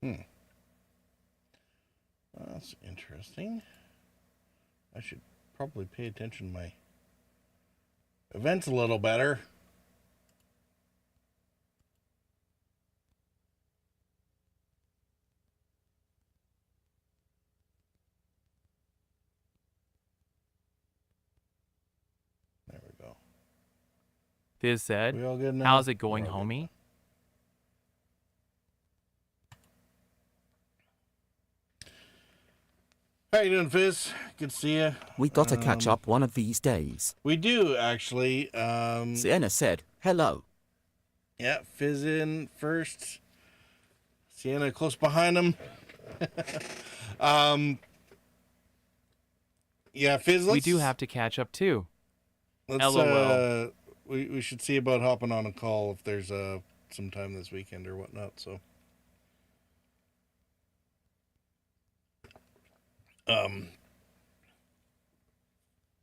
That's interesting. I should probably pay attention to my events a little better. There we go. Fizz said, We all good now? how's it going, We're all good. homie? How you doing, Fizz? Good to see you. We got to catch up one of these days. We do, actually. Sienna said, hello. Yeah, Fizz in first. Sienna close behind him. Yeah, Fizz, We do have to catch up too. let's, LOL. We should see about hopping on a call if there's some time this weekend or whatnot, so.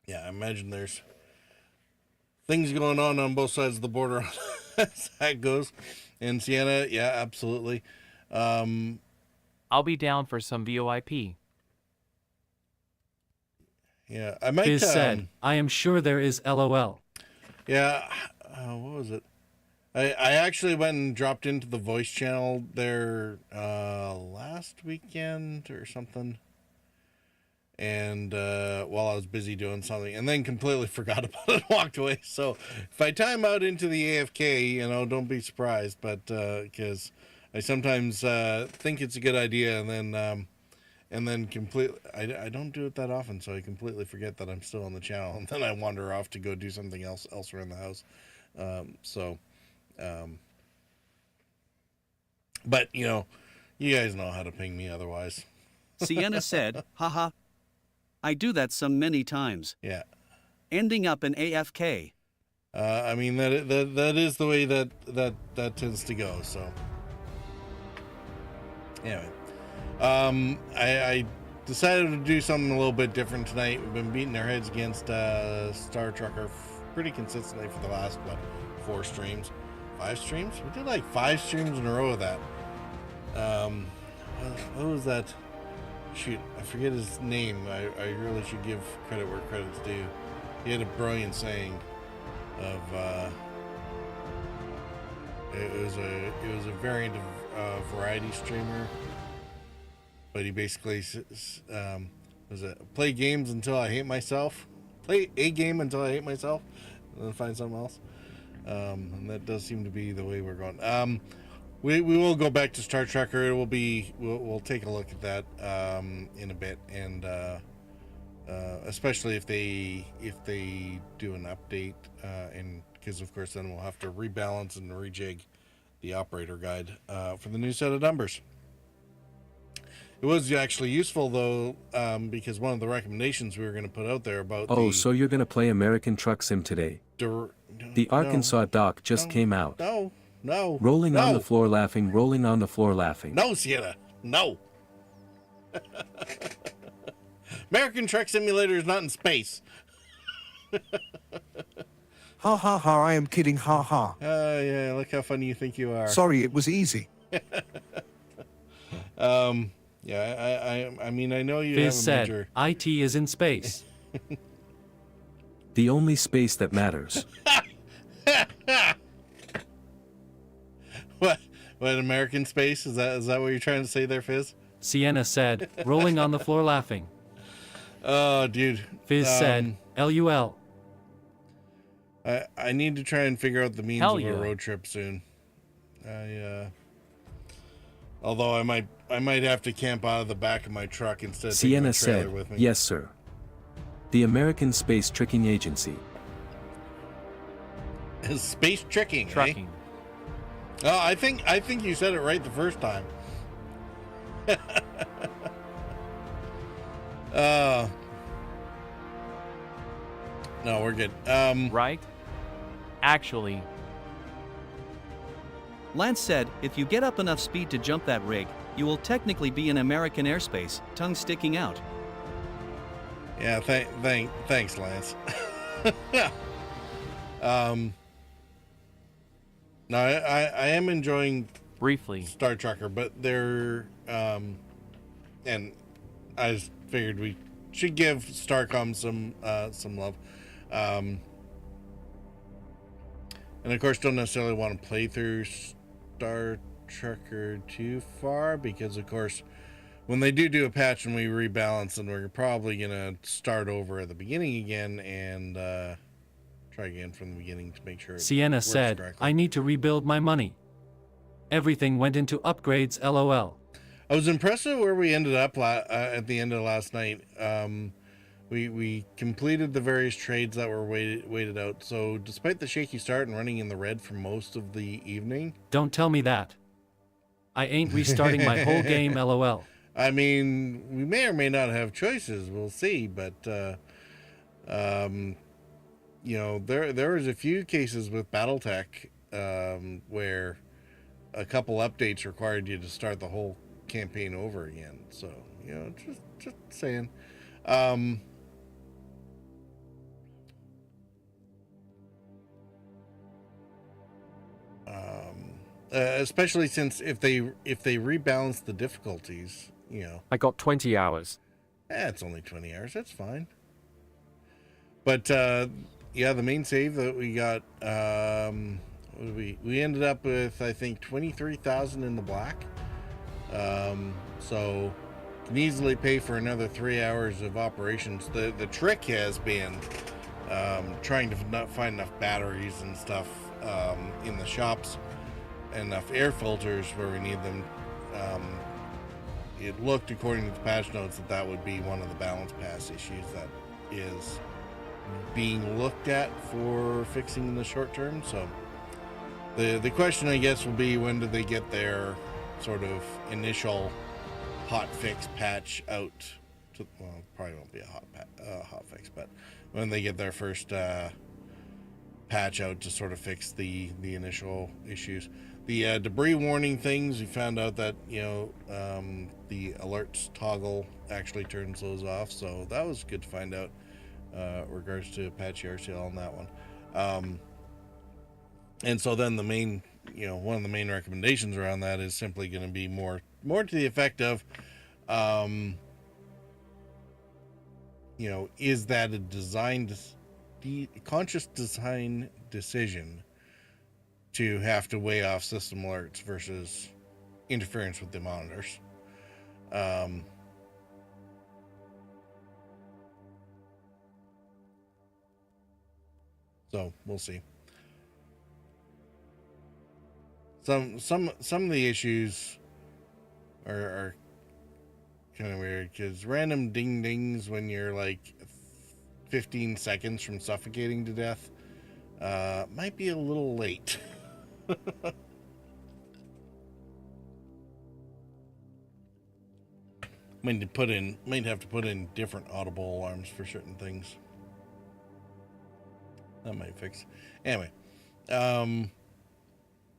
Yeah, I imagine there's things going on both sides of the border as that goes. And Sienna, yeah, absolutely. I'll be down for some VoIP. Yeah, I might. Fizz said, I am sure there is LOL. Yeah, what was it? I actually went and dropped into the voice channel there last weekend or something. And while I was busy doing something, and then completely forgot about it and walked away. So if I time out into the AFK, don't be surprised. But because I sometimes think it's a good idea, and then completely, I don't do it that often, so I completely forget that I'm still on the channel, and then I wander off to go do something else elsewhere in the house. But you guys know how to ping me otherwise. Sienna said, haha. I do that some many times. Yeah. Ending up in AFK. I mean that is the way that tends to go. So anyway, I decided to do something a little bit different tonight. We've been beating our heads against Star Trucker pretty consistently for the last 4 streams, 5 streams. We did like 5 streams in a row of that. What was that? Shoot, I forget his name. I really should give credit where credit's due. He had a brilliant saying of it was a variant of variety streamer, but he basically was it play games until I hate myself, play a game until I hate myself, and then find something else. And that does seem to be the way we're going. We will go back to Star Trekker. We'll take a look at that in a bit, and especially if they do an update, and because of course then we'll have to rebalance and rejig the operator guide for the new set of numbers. It was actually useful though, because one of the recommendations we were going to put out there about so you're going to play American Truck Sim today? The Arkansas doc just came out. No. Rolling on the floor laughing, rolling on the floor laughing. No, Sienna. No. American Truck Simulator is not in space. Ha ha ha, I am kidding, ha ha. Yeah, look how funny you think you are. Sorry, it was easy. Yeah, I mean, I know you Fizz have a said, major... IT is in space. The only space that matters. What American space? Is that what you're trying to say there, Fizz? Sienna said, rolling on the floor laughing. Oh, dude. Fizz said, LUL. I need to try and figure out the means Hell of yeah. a road trip soon. Although I might have to camp out of the back of my truck instead of taking my Sienna trailer said, with me. yes sir. The American Space Tricking Agency. Space tricking, Trucking. Eh? Oh, I think you said it right the first time. No, we're good. Right? Actually, Lance said, if you get up enough speed to jump that rig, you will technically be in American airspace, tongue sticking out. Yeah, thanks, Lance. No, I am enjoying briefly. Star Trekker, but they're and I just figured we should give Starcom some love. And of course, don't necessarily want to play through Star Trekker too far because, of course, when they do a patch and we rebalance, then we're probably gonna start over at the beginning again and try again from the beginning to make sure it Sienna works said, correctly. I need to rebuild my money. Everything went into upgrades, lol. I was impressed with where we ended up at the end of last night. We completed the various trades that were waited out. So despite the shaky start and running in the red for most of the evening. Don't tell me that. I ain't restarting my whole game, lol. I mean, we may or may not have choices. We'll see. But, you know, there was a few cases with BattleTech where a couple updates required you to start the whole campaign over again. So, you know, just saying. Especially since if they rebalance the difficulties, you know. I got 20 hours. It's only 20 hours. That's fine. But yeah, the main save that we got, what did we ended up with, I think, 23,000 in the black. So can easily pay for another 3 hours of operations. The trick has been trying to not find enough batteries and stuff in the shops, enough air filters where we need them. It looked, according to the patch notes, that would be one of the balance pass issues that is being looked at for fixing in the short term. So the question, I guess, will be, when do they get their sort of initial hot fix patch out to, well, probably won't be a hot fix, but when they get their first patch out to sort of fix the initial issues. The debris warning things, we found out that, you know, the alerts toggle actually turns those off, so that was good to find out regards to Apache RCL on that one. And so then the main, you know, one of the main recommendations around that is simply going to be more to the effect of, you know, is that a conscious design decision to have to weigh off system alerts versus interference with the monitors? So we'll see. Some of the issues are kind of weird, because random ding dings when you're like 15 seconds from suffocating to death might be a little late. Might have to put in different audible alarms for certain things. That might fix. Anyway,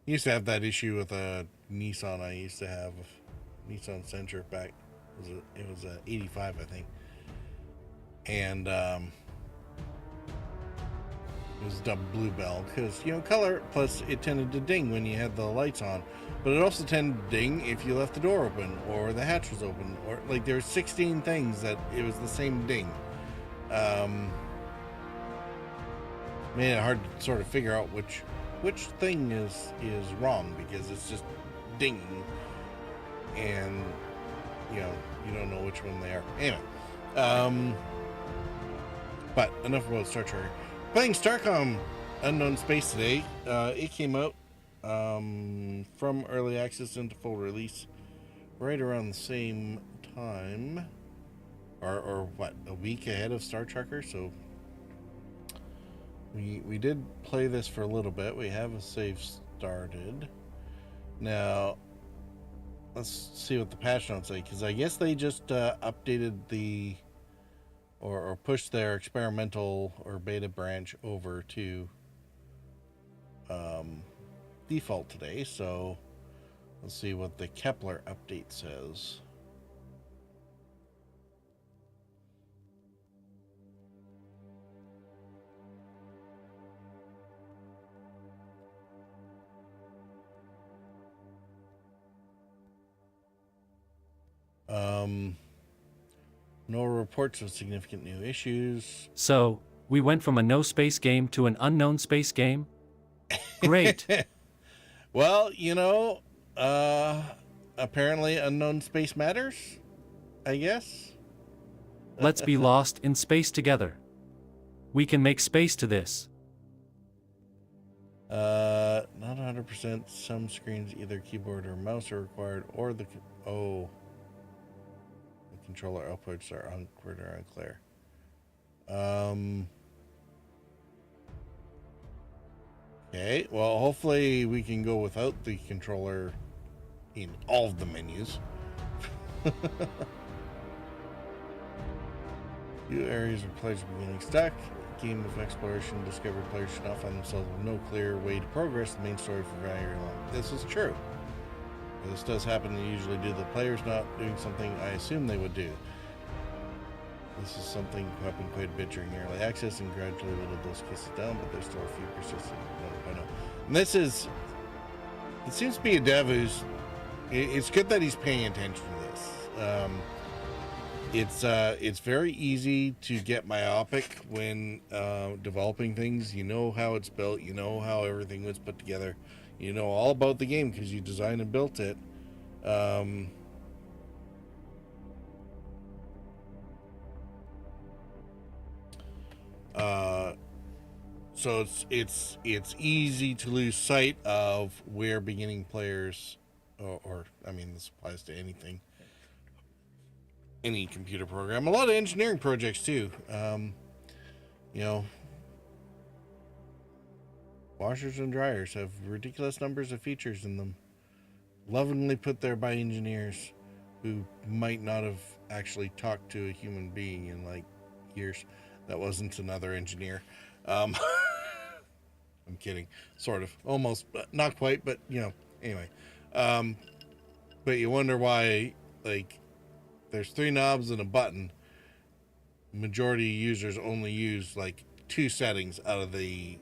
used to have that issue with a Nissan. I used to have a Nissan Sentra back. It was a 85, I think, and it was double blue bell because, you know, color. Plus, it tended to ding when you had the lights on, but it also tended to ding if you left the door open or the hatch was open, or like there were 16 things that it was the same ding. Made it hard to sort of figure out which thing is wrong, because it's just dinging, and you know, you don't know which one they are. Anyway, but enough about Star Trek. Playing Starcom Unknown Space today. It came out from early access into full release right around the same time, or what, a week ahead of Star Trekker. So we did play this for a little bit. We have a save started. Now let's see what the patch notes say, because I guess they just updated the or pushed their experimental or beta branch over to default today. So let's see what the Kepler update says. No reports of significant new issues. So, we went from a no space game to an unknown space game? Great. Well, apparently unknown space matters, I guess. Let's be lost in space together. We can make space to this. Not 100%. Some screens, either keyboard or mouse are required, or the controller outputs are awkward or unclear. Okay, well, hopefully we can go without the controller in all of the menus. Few areas where players are beginning stuck. Game of exploration discovered players should not find themselves with no clear way to progress the main story for very long. This is true. This does happen to usually do. The players not doing something I assume they would do. This is something happened quite a bit during early access and gradually whittled those cases down, but there's still a few persistent. No. And this is, it seems to be a dev who's, it's good that he's paying attention to this. It's very easy to get myopic when developing things. You know how it's built, you know how everything was put together, you know all about the game because you designed and built it. So it's easy to lose sight of where beginning players, or I mean, this applies to anything, any computer program, a lot of engineering projects too. Washers and dryers have ridiculous numbers of features in them, lovingly put there by engineers who might not have actually talked to a human being in like years. That wasn't another engineer. I'm kidding, sort of, almost, but not quite, but anyway. But you wonder why, like, there's 3 knobs and a button. Majority users only use like 2 settings out of the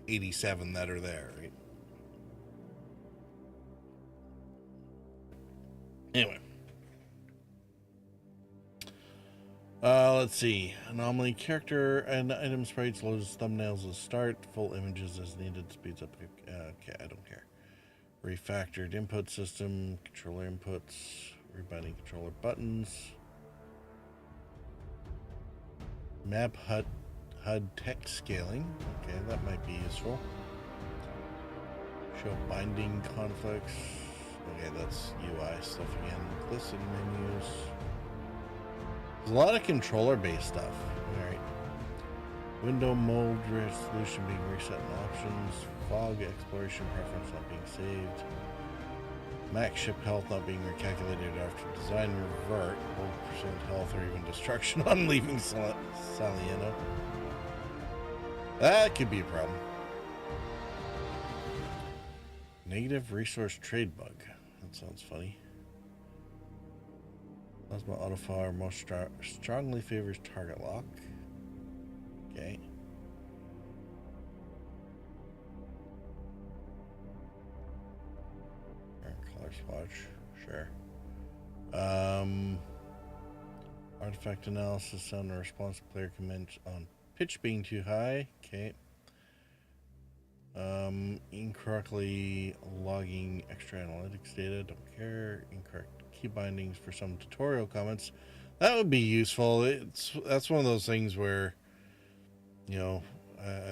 87 that are there, right? Anyway. Let's see. Anomaly character and item sprites loads thumbnails as start. Full images as needed. Speeds up. Okay, I don't care. Refactored input system. Controller inputs. Rebinding controller buttons. Map HUD text scaling. Okay, that might be useful. Show binding conflicts. Okay, that's UI stuff again. Listen menus. There's a lot of controller-based stuff. Alright. Window mode resolution being reset in options. Fog exploration preference not being saved. Max ship health not being recalculated after design revert. 1% health or even destruction on leaving Salieno. That could be a problem. Negative resource trade bug. That sounds funny. Plasma autofire most strongly favors target lock. Okay. Color swatch. Sure. Artifact analysis. Sound and response player comments on pitch being too high. Okay. Incorrectly logging extra analytics data. Don't care. Incorrect key bindings for some tutorial comments. That would be useful. That's one of those things where, I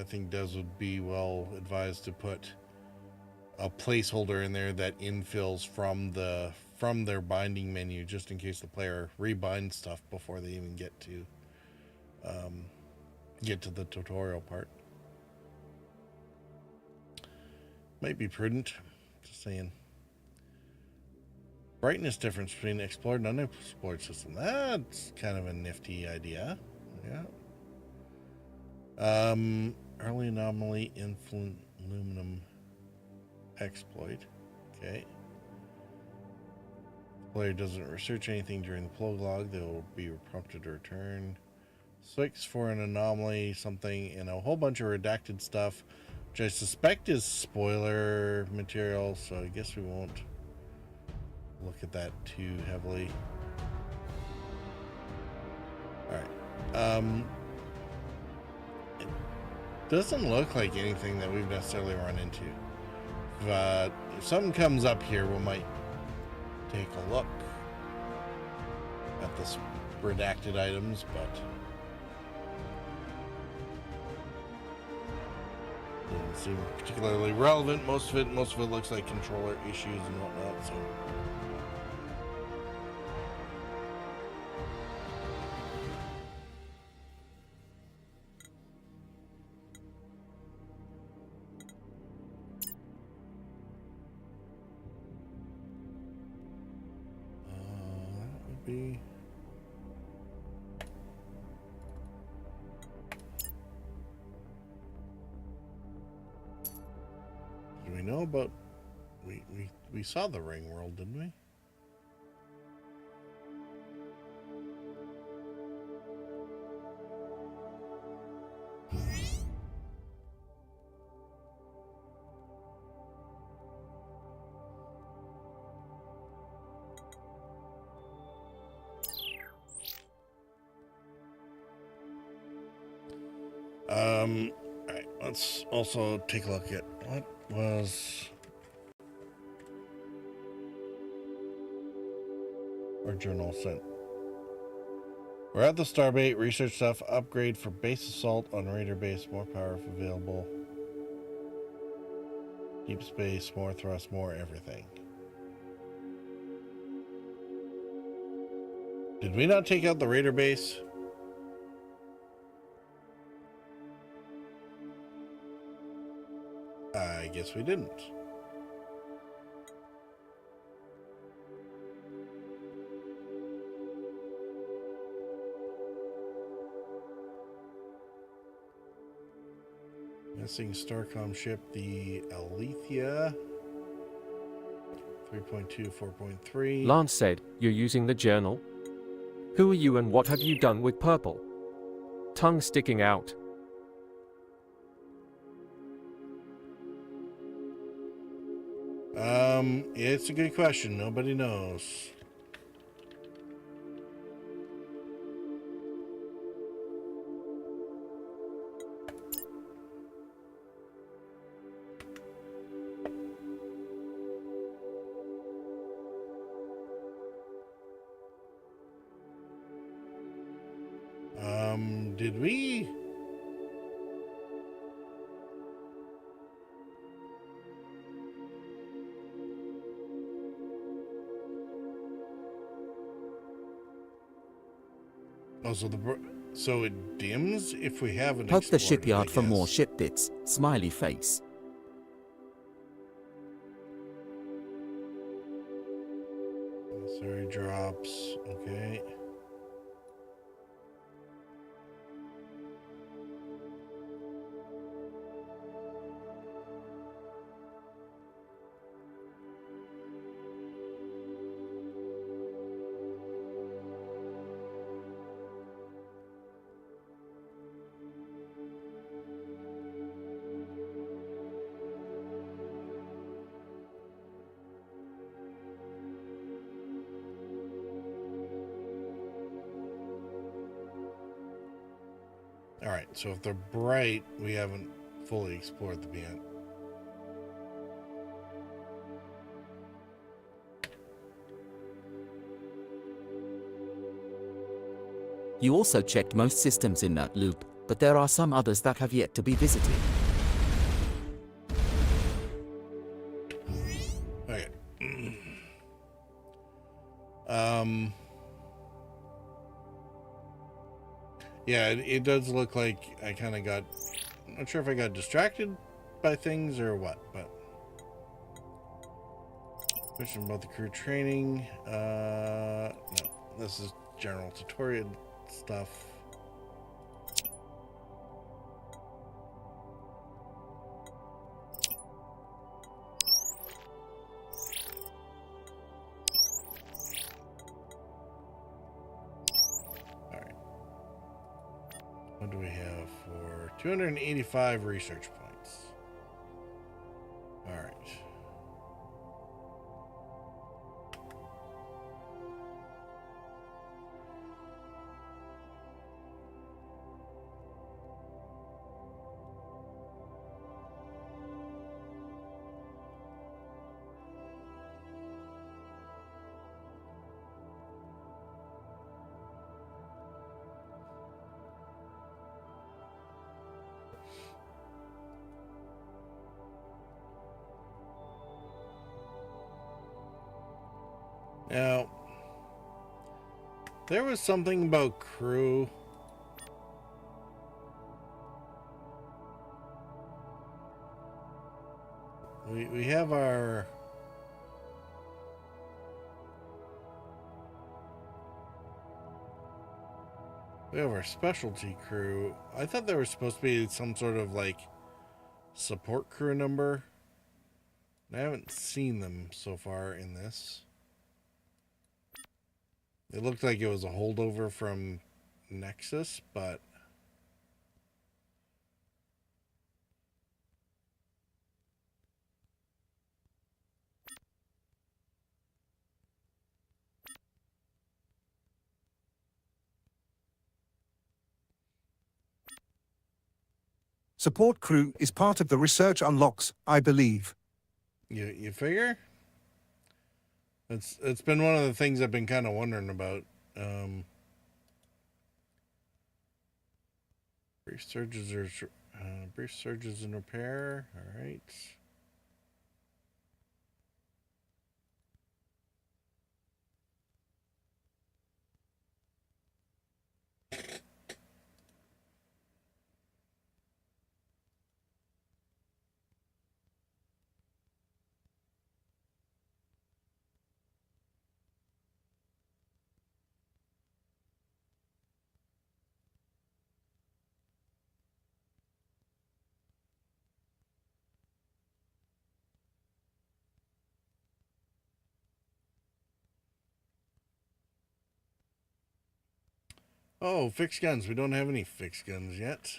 think devs would be well advised to put a placeholder in there that infills from their binding menu, just in case the player rebinds stuff before they even get to the tutorial part. Might be prudent. Just saying. Brightness difference between explored and unexplored system. That's kind of a nifty idea. Yeah. Early anomaly influent aluminum exploit. Okay. The player doesn't research anything during the prologue log, they will be prompted to return. Swix for an anomaly, something, and a whole bunch of redacted stuff, which I suspect is spoiler material, so I guess we won't look at that too heavily. All right. It doesn't look like anything that we've necessarily run into. But if something comes up here, we might take a look at the redacted items, but doesn't seem particularly relevant. Most of it looks like controller issues and whatnot. So. That would be. Do we know about? We saw the ring world, didn't we? All right, let's also take a look at what was our journal sent. We're at the Starbait research stuff. Upgrade for base assault on Raider base. More power if available. Deep space, more thrust, more everything. Did we not take out the Raider base? I guess we didn't. Missing Starcom ship, the Alethea. 3.2, 4.3. Lance said, "You're using the journal? Who are you and what have you done with purple? Tongue sticking out." It's a good question. Nobody knows. Did we? Oh, so it dims if we haven't Poke the explored it, shipyard I for more guess. ship bits. Smiley face. Sorry, drops. Okay. All right, so if they're bright, we haven't fully explored them yet. You also checked most systems in that loop, but there are some others that have yet to be visited. Okay. Yeah, it does look like I kind of got. I'm not sure if I got distracted by things or what, but. Question about the crew training. No, this is general tutorial stuff. What do we have for 285 research points? All right. Now, there was something about crew. We have our... We have our specialty crew. I thought there was supposed to be some sort of like support crew number. I haven't seen them so far in this. It looked like it was a holdover from Nexus, but Support crew is part of the research unlocks, I believe. you figure? It's been one of the things I've been kind of wondering about. Brief surges in repair. All right. Oh, fixed guns. We don't have any fixed guns yet.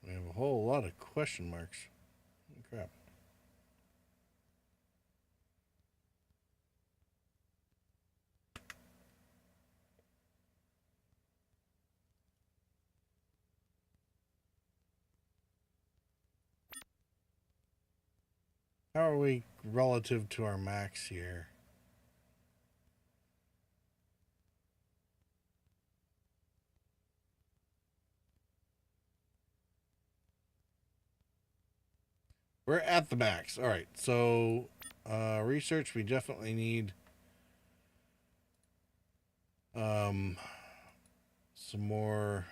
We have a whole lot of question marks. Crap. How are we relative to our max here? We're at the max. All right. So, research, we definitely need some more.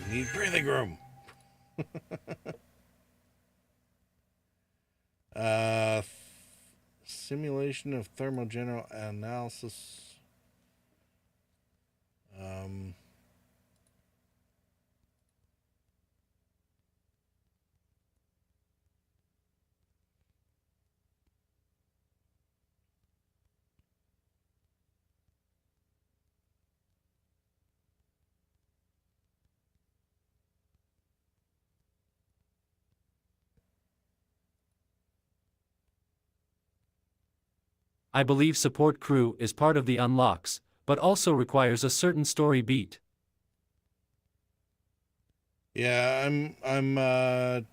We need breathing room. uh, Simulation of thermogeneral analysis. I believe support crew is part of the unlocks, but also requires a certain story beat. Yeah, I'm not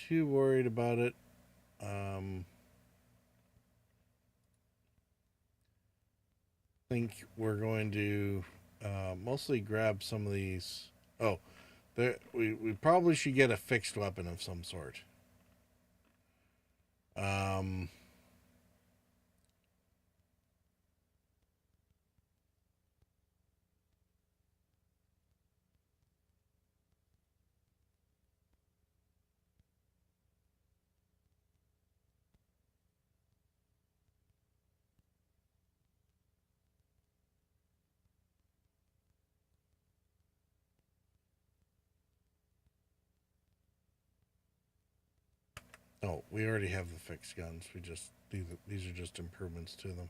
too worried about it. I think we're going to mostly grab some of these. Oh, we probably should get a fixed weapon of some sort. Oh, we already have the fixed guns. These are just improvements to them.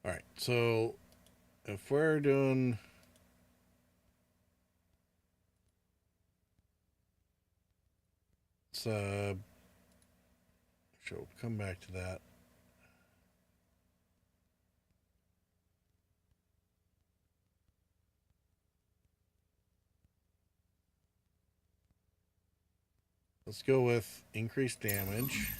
All right, so if we're doing so come back to that. Let's go with increased damage.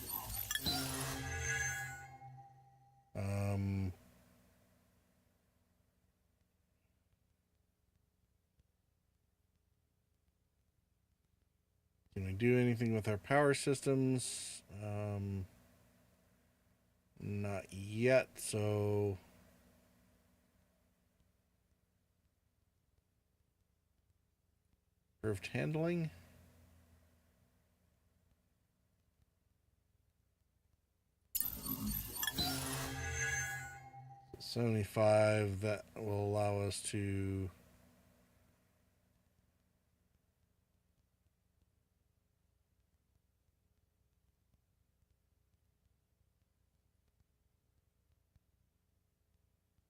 Can we do anything with our power systems? Not yet, so curved handling. So 75, that will allow us to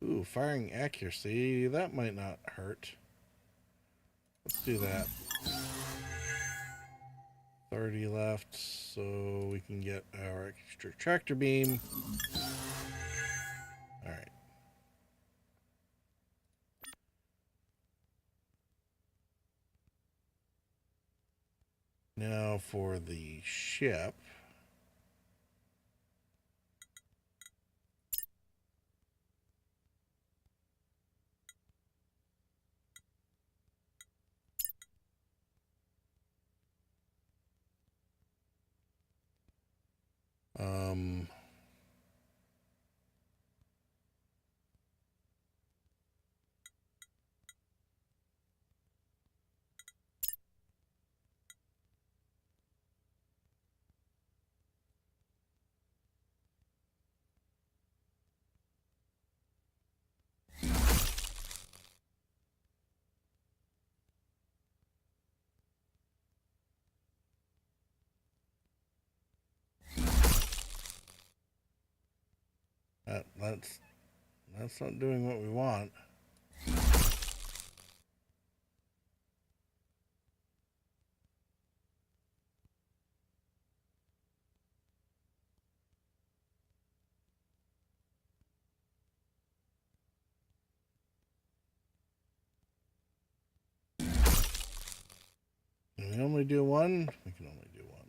ooh, firing accuracy, that might not hurt. Let's do that. 30 left, so we can get our extra tractor beam. Alright. Now for the ship. Um, that's not doing what we want. Can we only do one? We can only do one.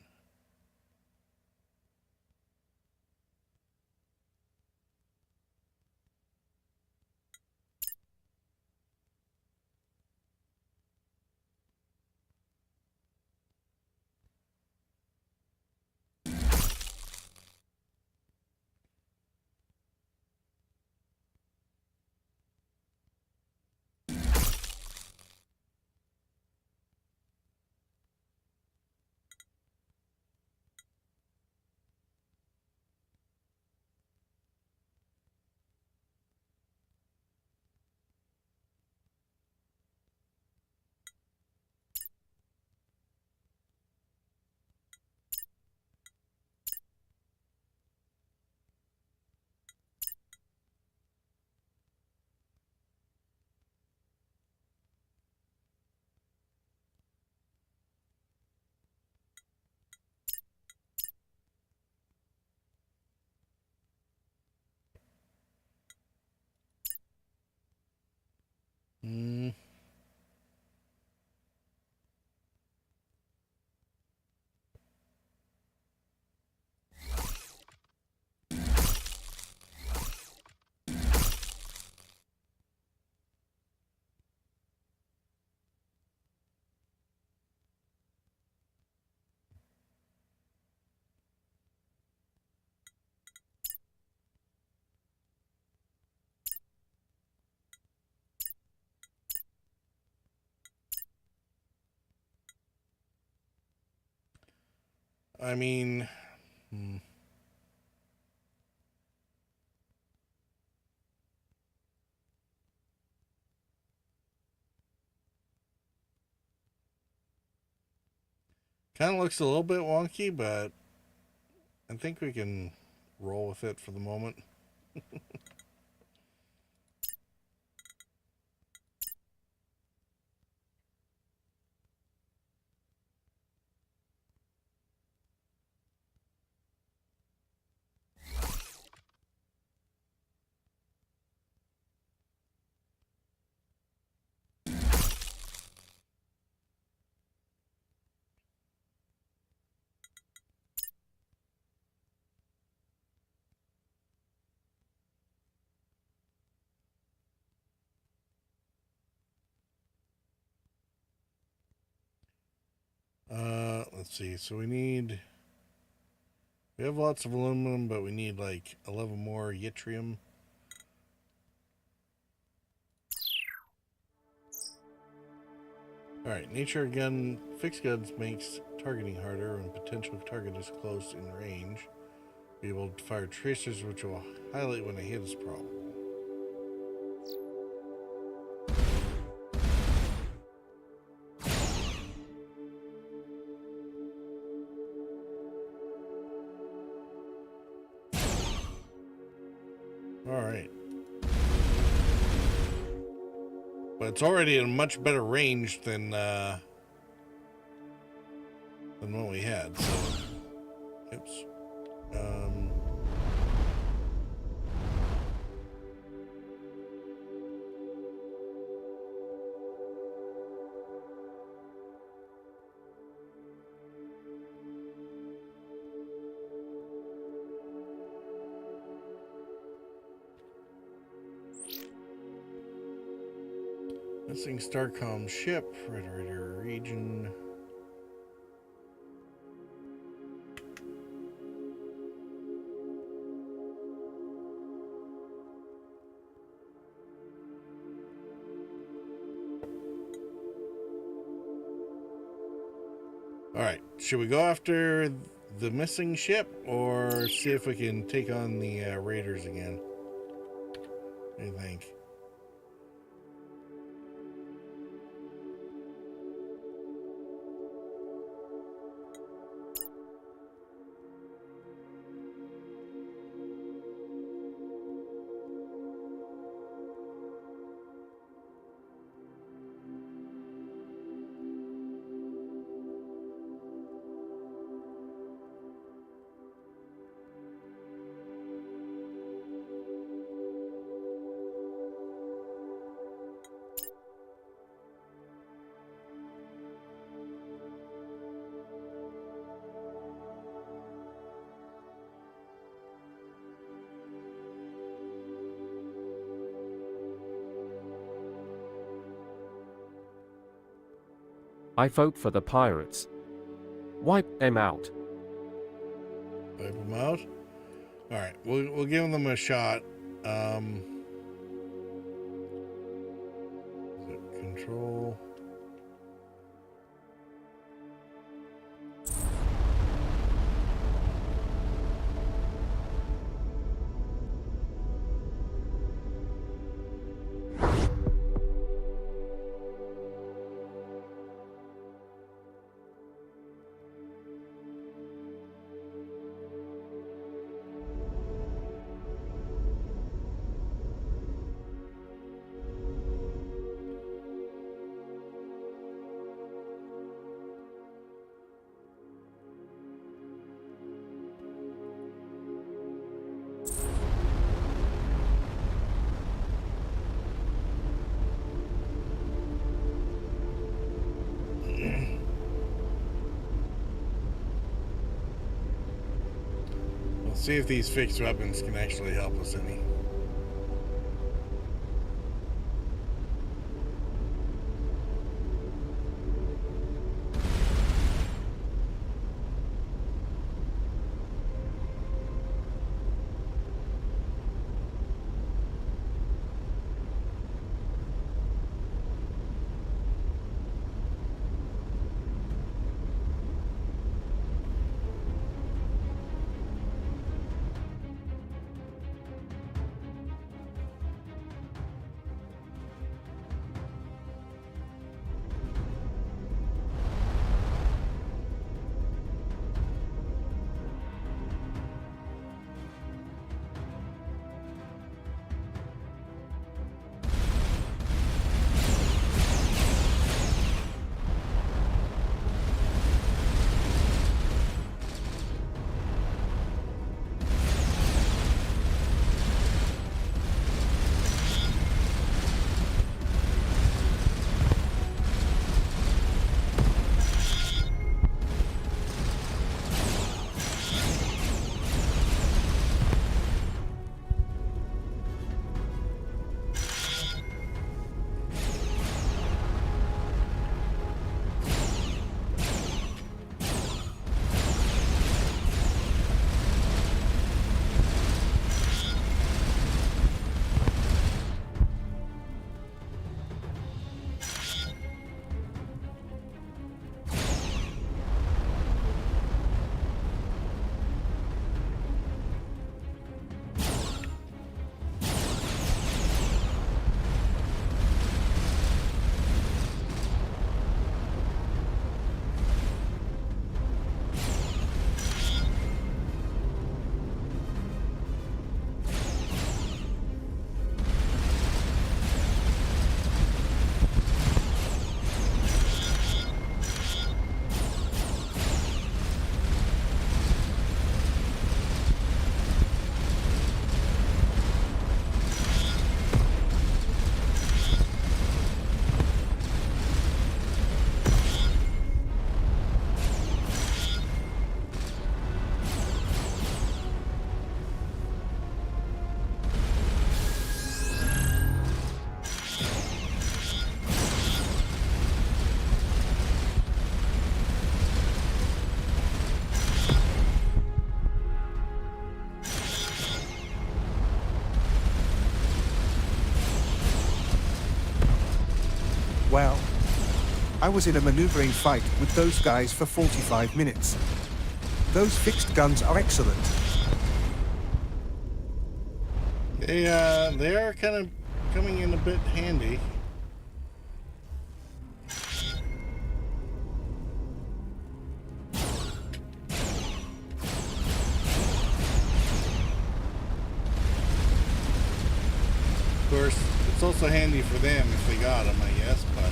Hmm. I mean, kind of looks a little bit wonky, but I think we can roll with it for the moment. Let's see. So we have lots of aluminum, but we need like 11 more yttrium. Alright, nature again. Fixed guns makes targeting harder when potential target is close in range. Be able to fire tracers, which will highlight when a hit is probable. Alright. But it's already in much better range than what we had. So, oops. Missing Starcom ship, Red Raider region. Alright, should we go after the missing ship or see if we can take on the raiders again? What do you think? I vote for the pirates. Wipe them out. Wipe them out? Alright, we'll give them a shot. Control. Let's see if these fixed weapons can actually help us any. I was in a maneuvering fight with those guys for 45 minutes. Those fixed guns are excellent. They are kind of coming in a bit handy. Of course, it's also handy for them if they got them, I guess, but...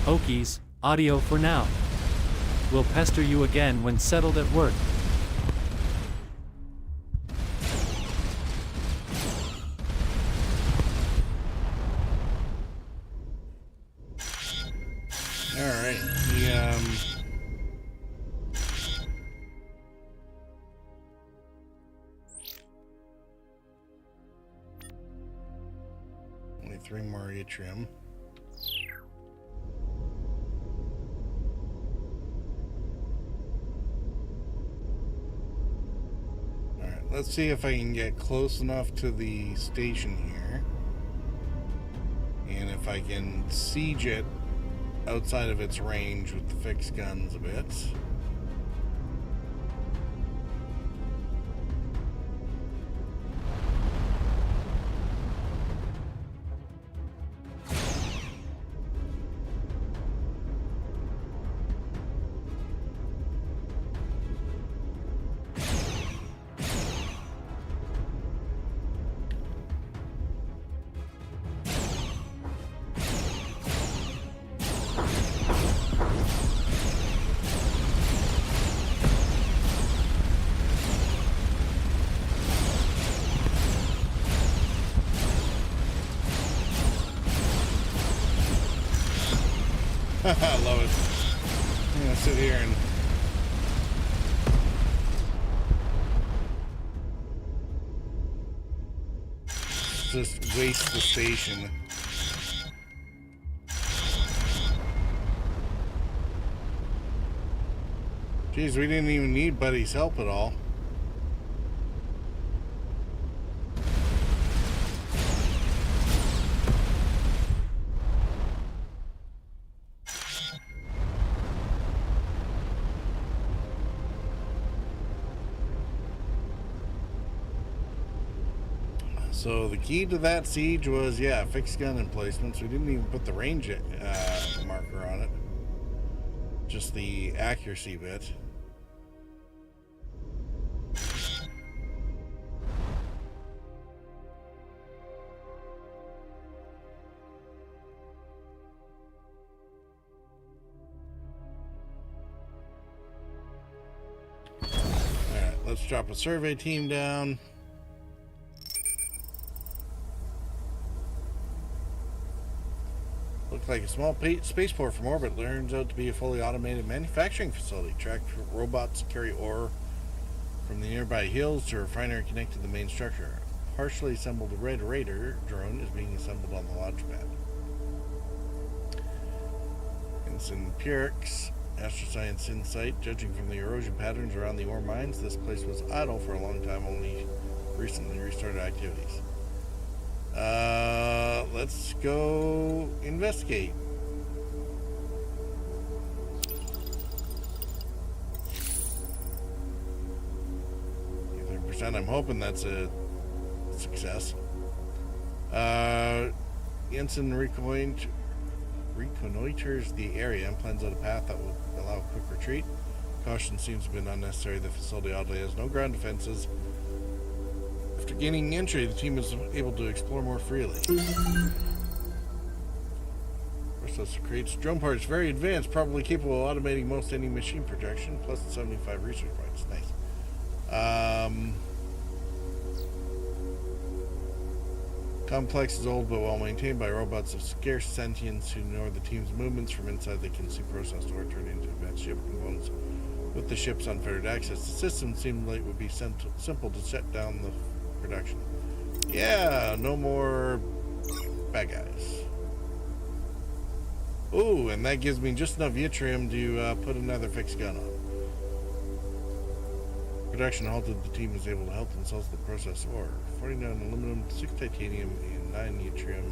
Okies, audio for now. We'll pester you again when settled at work. Alright, only 3 more atrium. Alright, let's see if I can get close enough to the station here. And if I can siege it outside of its range with the fixed guns a bit. I love it. I'm gonna sit here and just waste the station. Jeez, we didn't even need Buddy's help at all. So the key to that siege was, yeah, fixed gun emplacements. We didn't even put the range marker on it. Just the accuracy bit. Alright, let's drop a survey team down. Looked like a small spaceport from orbit. Turns out to be a fully automated manufacturing facility. Tracked robots carry ore from the nearby hills to a refinery connected to the main structure. A partially assembled Red Raider drone is being assembled on the launch pad. Ensign Pyrrhix, Astroscience Insight. Judging from the erosion patterns around the ore mines, this place was idle for a long time, only recently restarted activities. Let's go investigate. 30%. I'm hoping that's a success. Ensign reconnoiters the area and plans out a path that will allow a quick retreat. Caution seems to have been unnecessary. The facility oddly has no ground defenses. After gaining entry, the team is able to explore more freely. This creates drone parts very advanced, probably capable of automating most any machine projection, plus 75 research points. Nice. Complex is old but well maintained by robots of scarce sentience who ignore the team's movements from inside. They can see processed or turn into advanced ship components. With the ship's unfettered access, the system seemed like it would be simple to shut down the production. Yeah, no more bad guys. Ooh, and that gives me just enough yttrium to put another fixed gun on. Production halted. The team was able to help themselves to the process ore. 49 aluminum, 6 titanium, and 9 yttrium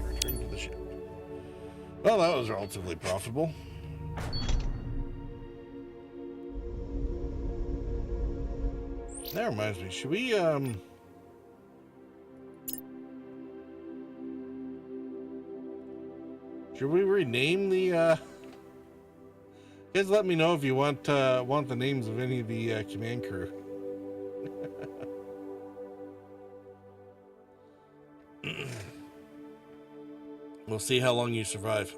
returned to the ship. Well, that was relatively profitable. That reminds me, should we, should we rename the, you guys let me know if you want the names of any of the, command crew. We'll see how long you survive.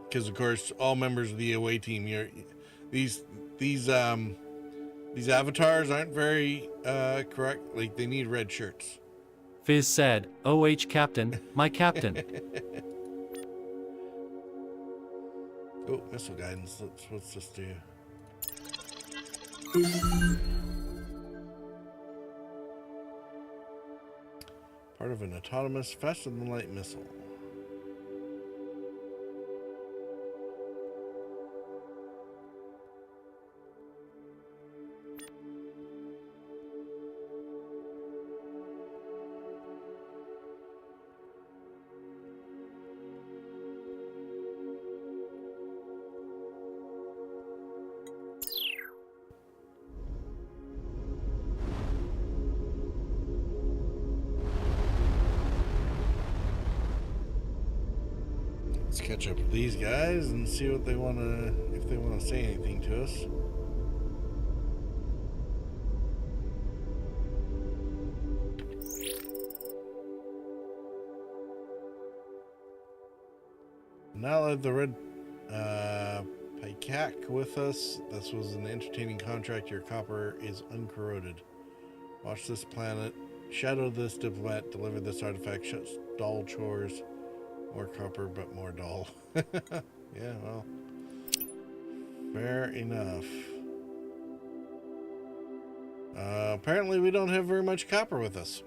Because of course, all members of the away team, these avatars aren't very correct. Like, they need red shirts. Fizz said, "OH Captain, my captain." Oh, missile guidance. What's this do? Part of an autonomous, faster-than-light missile. Let's catch up with these guys and see what they want to, if they want to say anything to us. Now that the red Pykak with us, this was an entertaining contract. Your copper is uncorroded. Watch this planet, shadow this diplomat, deliver this artifact, dull chores. More copper, but more dull. Yeah, well, fair enough. Apparently we don't have very much copper with us.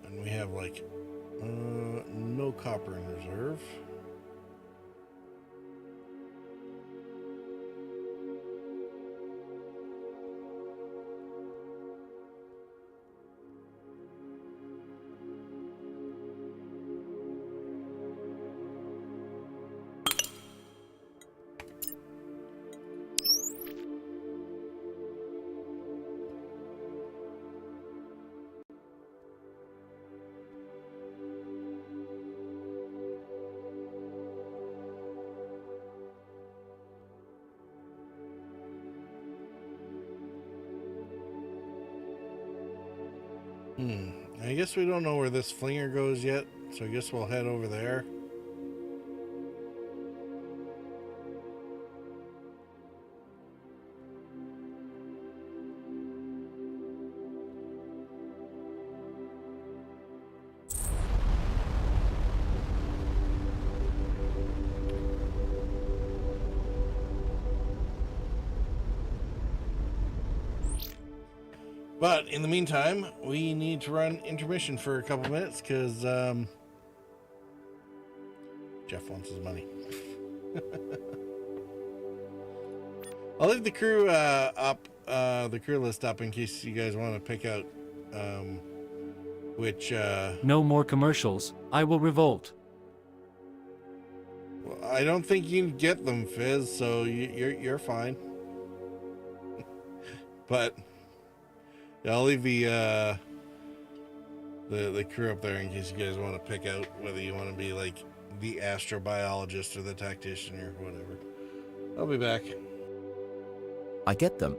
And we have like no copper in reserve. I guess we don't know where this flinger goes yet, so I guess we'll head over there. But in the meantime, we need to run intermission for a couple minutes because Jeff wants his money. I'll leave the crew up, the crew list up in case you guys want to pick out which. No more commercials, I will revolt. Well, I don't think you can get them, Fizz. So you're fine. But yeah, I'll leave the crew up there in case you guys want to pick out whether you want to be like the astrobiologist or the tactician or whatever. I'll be back. I get them.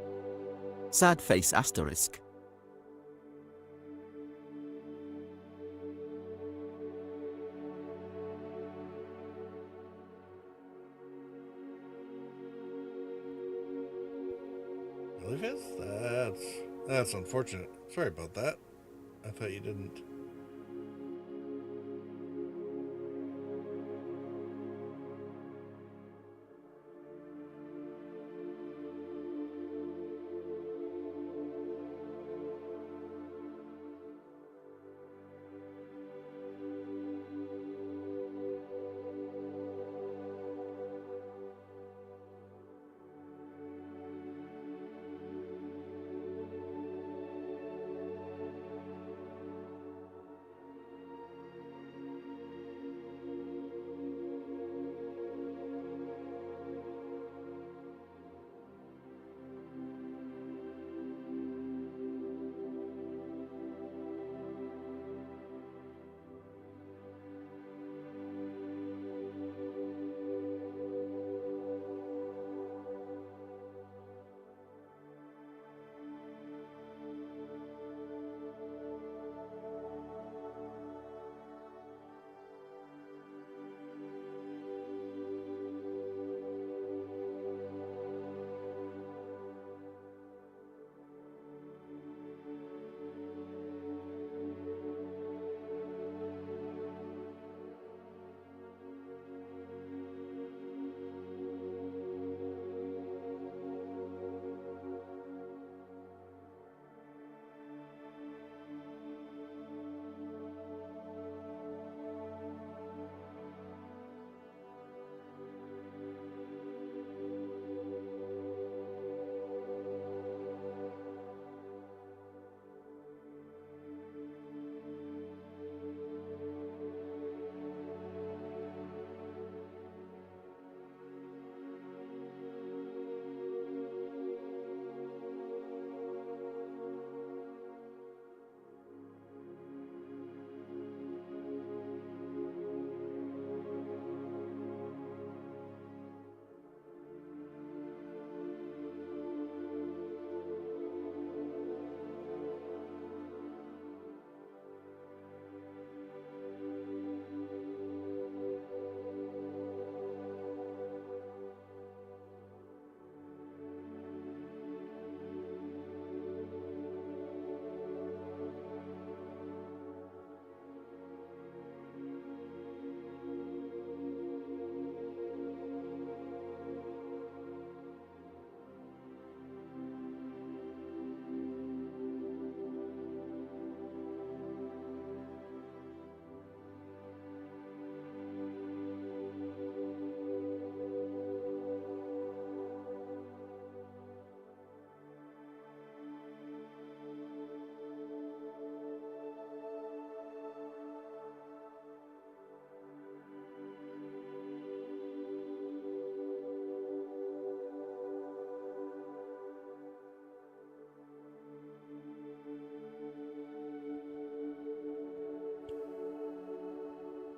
Sad face asterisk. Really, Fizz? That's unfortunate. Sorry about that. I thought you didn't.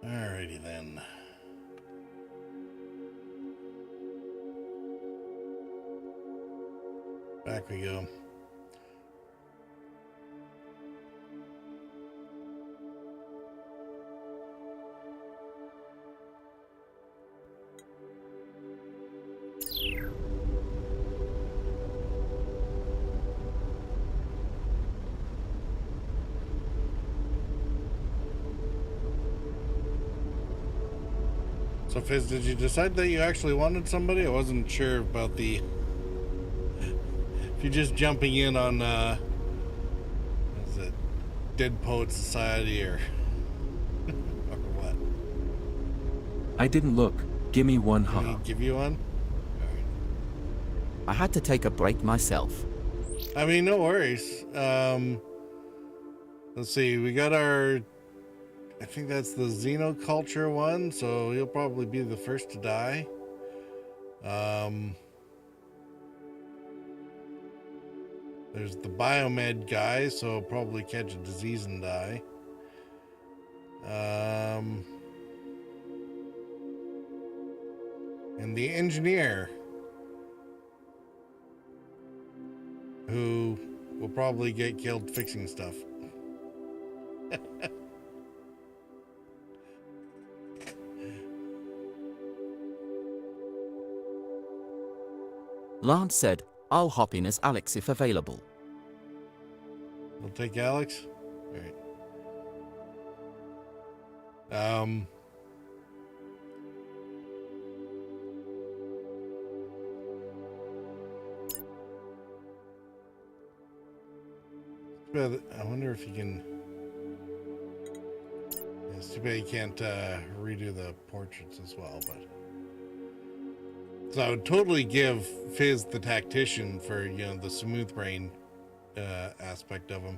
Alrighty then. Back we go. So Fizz, did you decide that you actually wanted somebody? I wasn't sure about the... If you're just jumping in on Dead Poet Society or what? I didn't look. Gimme one, Can we huh? give you one? I had to take a break myself. I mean, no worries. Let's see. We got our. I think that's the xenoculture one, so he'll probably be the first to die. There's the biomed guy, so he'll probably catch a disease and die. And the engineer, who will probably get killed fixing stuff. Lance said, I'll hop in as Alex if available. We'll take Alex. All right. But I wonder if you can. It's too bad you can't redo the portraits as well, but. So I would totally give Fizz the tactician for, you know, the smooth brain aspect of him.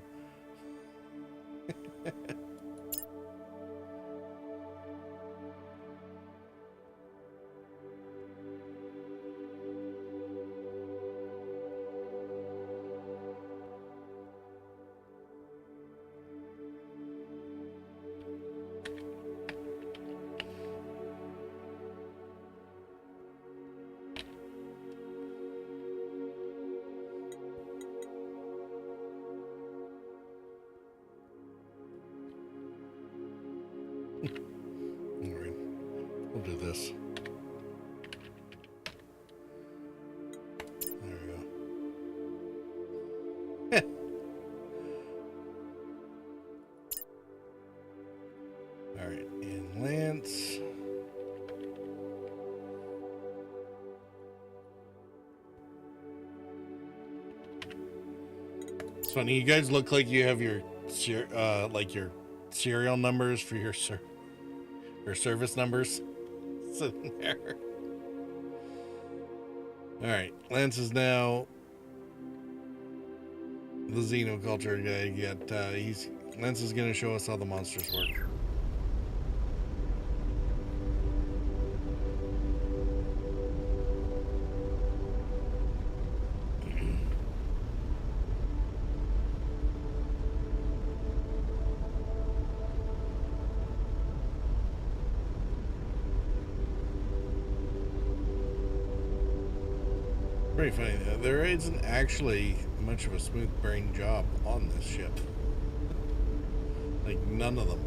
All right, we'll do this. There we go. All right, and Lance. It's funny. You guys look like you have your your serial numbers for your service numbers sitting there. All right, Lance is now the xenoculture guy. Lance is going to show us how the monsters work. Pretty funny. There isn't actually much of a smooth brain job on this ship. Like, none of them.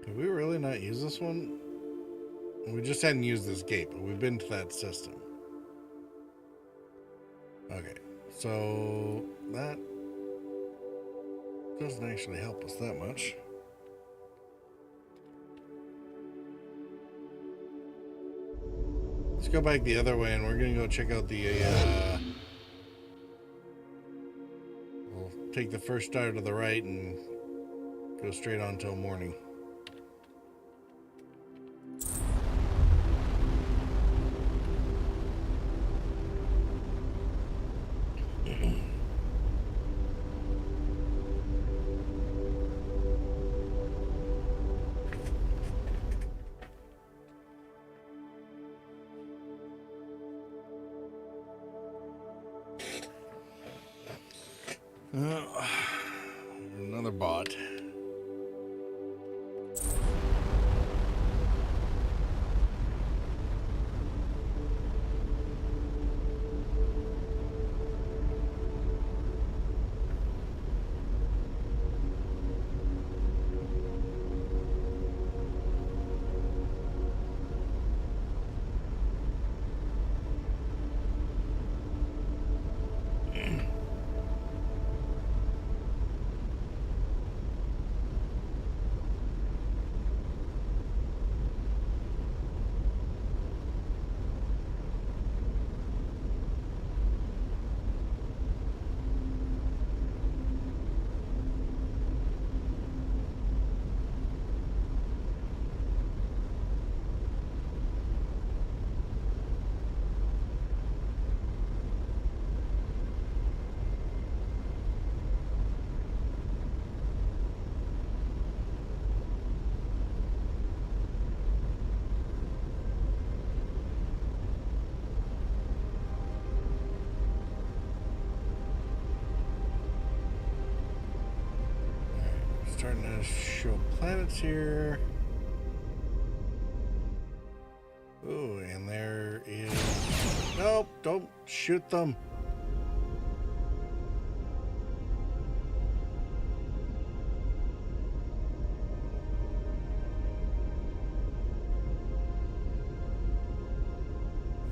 Did we really not use this one? We just hadn't used this gate, but we've been to that system. Okay, so that doesn't actually help us that much. Let's go back the other way, and we're gonna go check out the we'll take the first star to the right and go straight on till morning. Another bot. Starting to show planets here. Ooh, and there is... Nope, don't shoot them.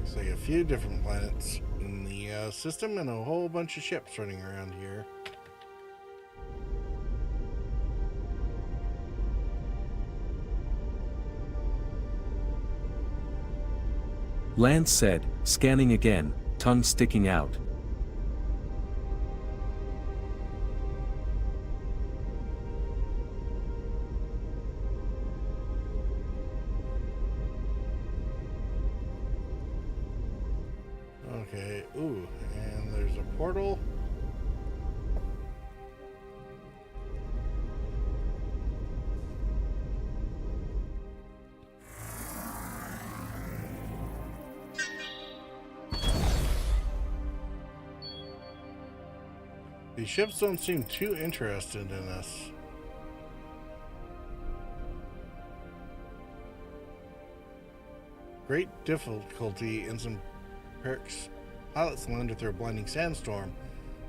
Looks like a few different planets in the system and a whole bunch of ships running around here. Lance said, scanning again, tongue sticking out. Okay, ooh, and there's a portal. These ships don't seem too interested in us. Great difficulty in some perks. Pilots landed through a blinding sandstorm.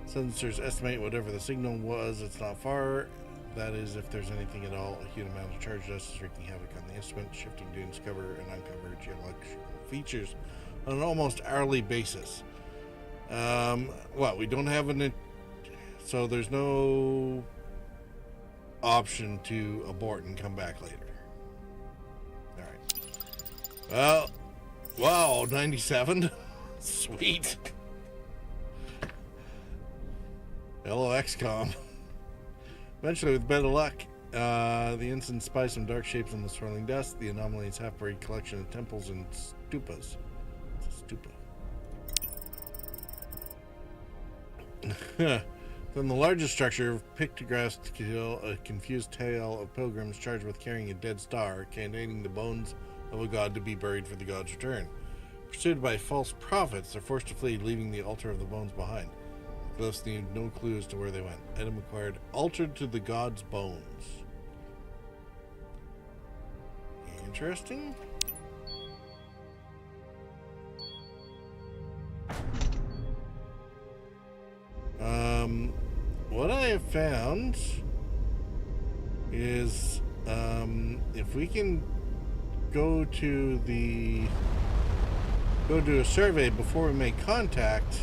Sensors estimate whatever the signal was, it's not far. That is, if there's anything at all. A huge amount of charge dust is wreaking havoc on the instrument, shifting to discover and uncover geological features on an almost hourly basis. Well, we don't have an... So there's no option to abort and come back later. Alright. Well, wow, 97. Sweet. Hello, XCOM. Eventually, with better luck, the ensign spies some dark shapes in the swirling dust. The anomaly is half-buried collection of temples and stupas. It's a stupa. Then the largest structure of pictographs to kill a confused tale of pilgrims charged with carrying a dead star, containing the bones of a god to be buried for the god's return. Pursued by false prophets, they're forced to flee, leaving the altar of the bones behind. Glyphs need no clue as to where they went. Item acquired, altered to the god's bones. Interesting. What I have found is, if we can go to a survey before we make contact.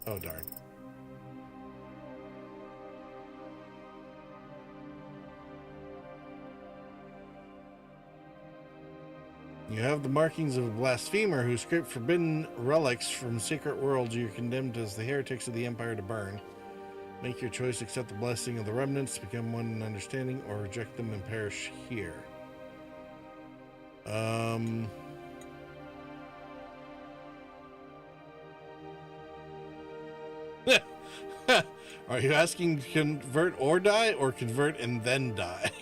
Oh, darn. You have the markings of a blasphemer who scraped forbidden relics from secret worlds. You're condemned as the heretics of the Empire to burn. Make your choice, accept the blessing of the remnants, become one in understanding, or reject them and perish here. Are you asking to convert or die, or convert and then die?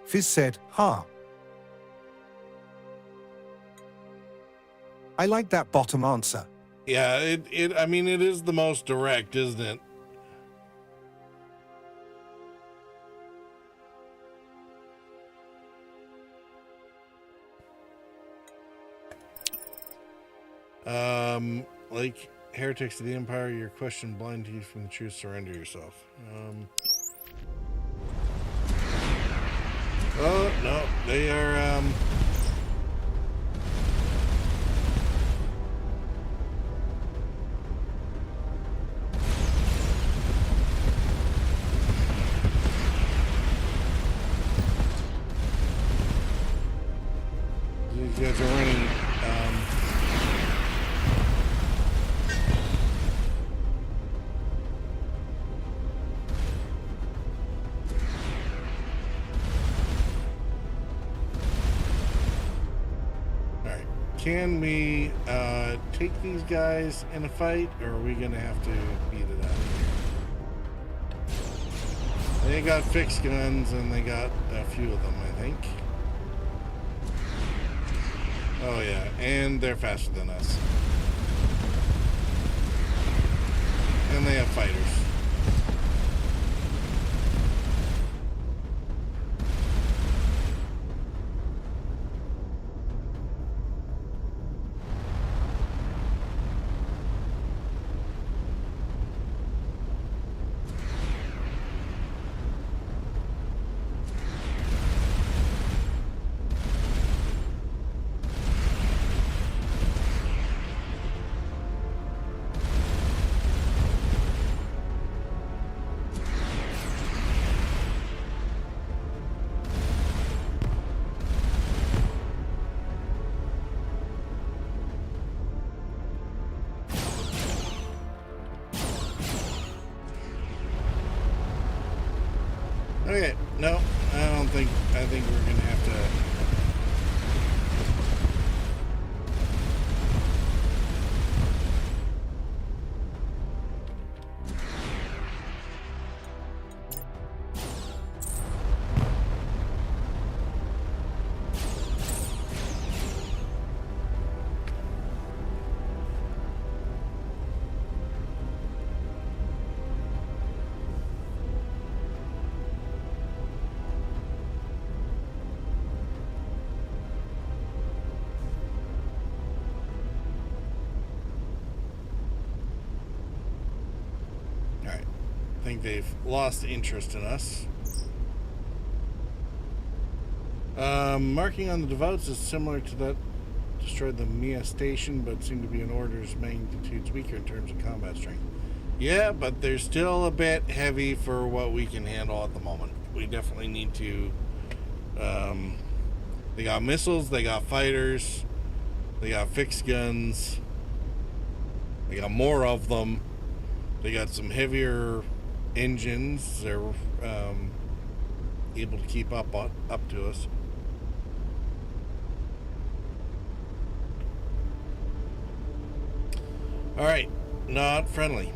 Fizz said, "Ha." I like that bottom answer. Yeah, I mean, it is the most direct, isn't it? Like heretics to the Empire, your question blind to you from the truth, surrender yourself. Oh, no, they are, these guys are running, Alright, can we, take these guys in a fight, or are we gonna have to beat it out of here? They got fixed guns, and they got a few of them, I think. Oh yeah, and they're faster than us. And they have fighters. Okay, no, I think we're gonna have to. Alright, I think they've lost interest in us. Marking on the devotes is similar to that destroyed the Mia station, but seemed to be an order's magnitudes weaker in terms of combat strength. Yeah, but they're still a bit heavy for what we can handle at the moment. We definitely need to. They got missiles, they got fighters, they got fixed guns, they got more of them. They got some heavier engines. They're able to keep up to us. All right, not friendly.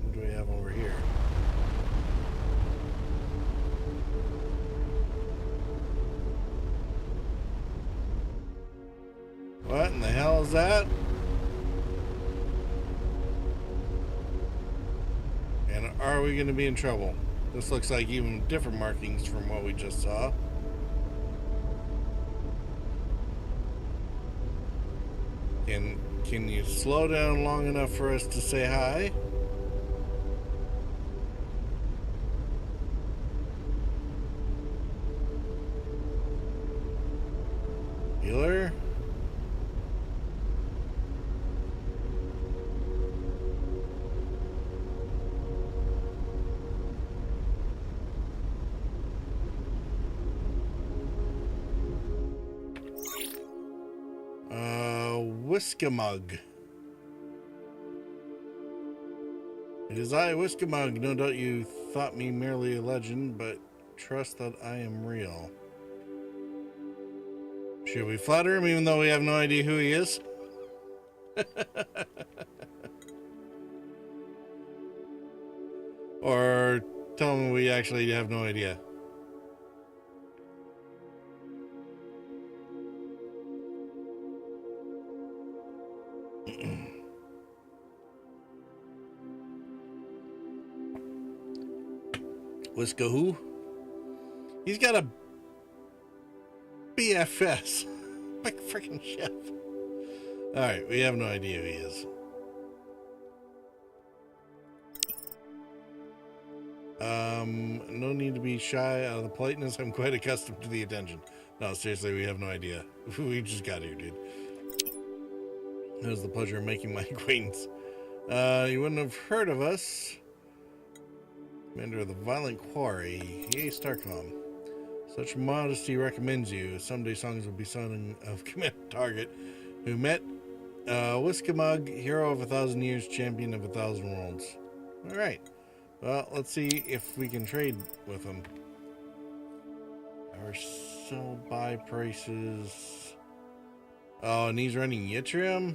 What do we have over here? What in the hell is that? And are we going to be in trouble? This looks like even different markings from what we just saw. Can you slow down long enough for us to say hi? Healer? Whiskamug. It is I, Whiskamug. No doubt you thought me merely a legend, but trust that I am real. Should we flatter him even though we have no idea who he is? Or tell them we actually have no idea. Wisco who? He's got a BFS. Big freaking chef. Alright, we have no idea who he is. No need to be shy out of the politeness. I'm quite accustomed to the attention. No, seriously, we have no idea. We just got here, dude. It was the pleasure of making my acquaintance. You wouldn't have heard of us. Commander of the Violent Quarry. Yay, Starcom. Such modesty recommends you. Someday songs will be sung of Commander Target, who met Whiskamug, hero of 1,000 years, champion of 1,000 worlds. Alright. Well, let's see if we can trade with him. Our sell buy prices. Oh, and he's running yttrium?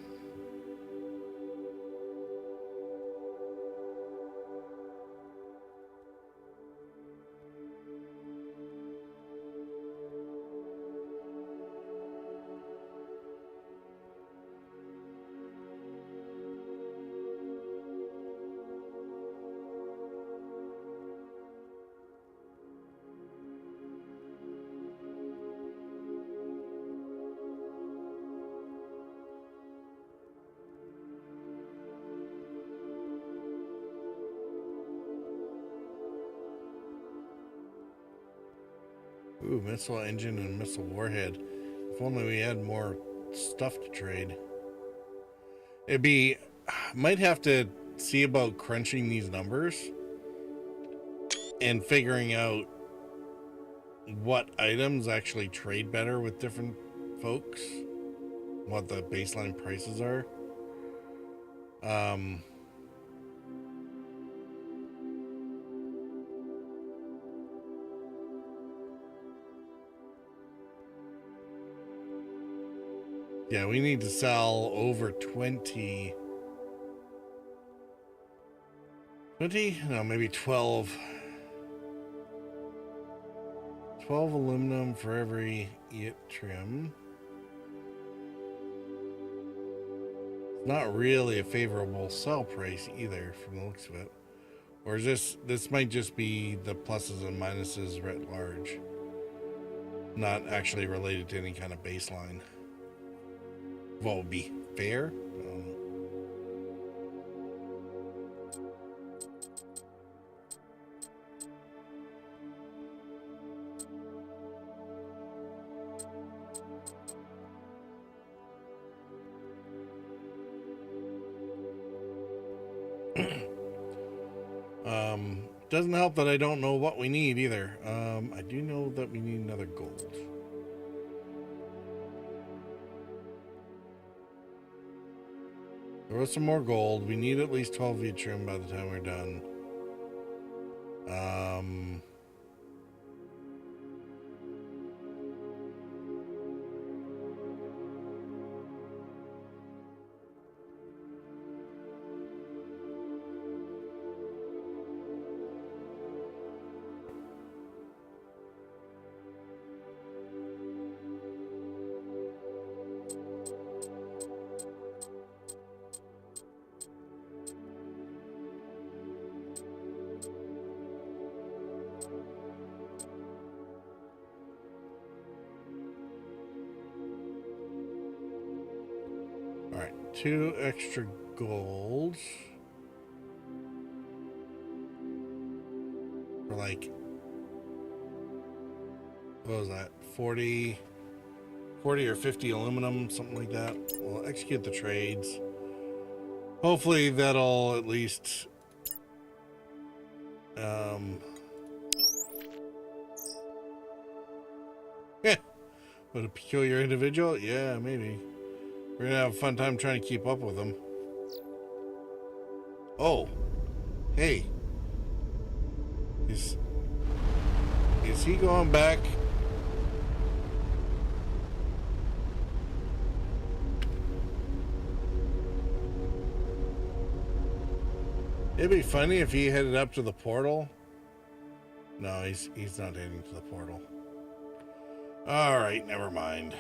Ooh, missile engine and missile warhead. If only we had more stuff to trade. It'd be... Might have to see about crunching these numbers and figuring out what items actually trade better with different folks. What the baseline prices are. Yeah, we need to sell over 20. 20? No, maybe 12. 12 aluminum for every yttrium. Not really a favorable sell price either from the looks of it. Or is this might just be the pluses and minuses writ large. Not actually related to any kind of baseline. What would be fair? Doesn't help that I don't know what we need either. I do know that we need another gold. There was some more gold. We need at least 12 yttrium by the time we're done. Alright, 2 extra golds. For like, what was that? 40 or 50 aluminum, something like that. We'll execute the trades. Hopefully that'll at least yeah. What a peculiar individual? Yeah, maybe. We're gonna have a fun time trying to keep up with him. Oh, hey, is he going back? It'd be funny if he headed up to the portal. No, he's not heading to the portal. All right, never mind.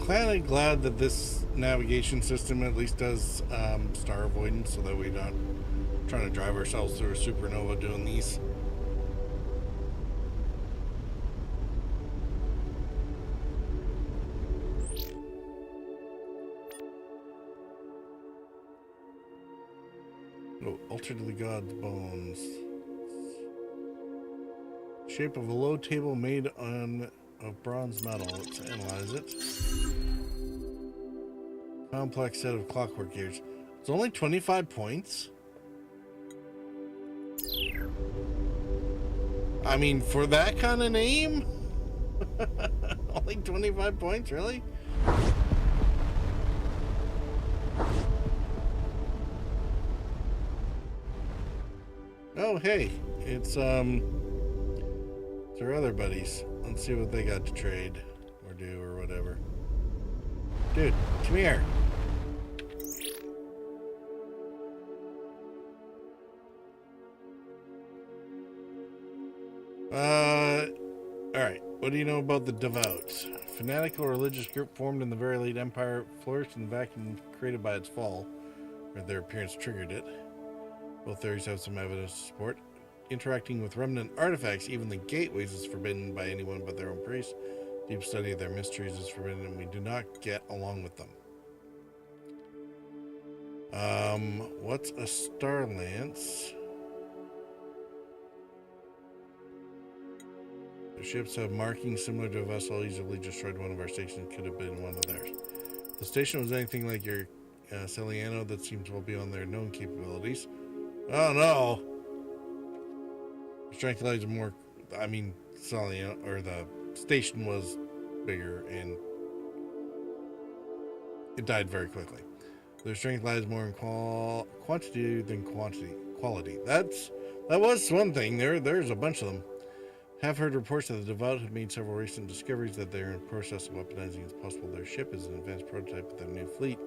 Kind of glad that this navigation system at least does star avoidance, so that we're not trying to drive ourselves through a supernova doing these. Oh, altar to the god's bones. Shape of a low table made of bronze metal. Let's analyze it. Complex set of clockwork gears. It's only 25 points. I mean, for that kind of name? Only 25 points, really? Oh, hey. It's our other buddies. Let's see what they got to trade or do or whatever. Dude, come here. Alright. What do you know about the Devout? Fanatical religious group formed in the very late Empire, flourished in the vacuum created by its fall, or their appearance triggered it. Both theories have some evidence to support. Interacting with remnant artifacts, even the gateways, is forbidden by anyone but their own priests. Deep study of their mysteries is forbidden, and we do not get along with them. What's a Star Lance? The ships have markings similar to a vessel easily destroyed one of our stations. Could have been one of theirs. If the station was anything like your Celiano, that seems well beyond their known capabilities. Oh no! Strength lies more. I mean, Celiano, or the station was bigger and it died very quickly. Their strength lies more in quantity than quality. That was one thing. There's a bunch of them. Have heard reports that the Devout have made several recent discoveries that they're in the process of weaponizing. It's possible their ship is an advanced prototype of their new fleet.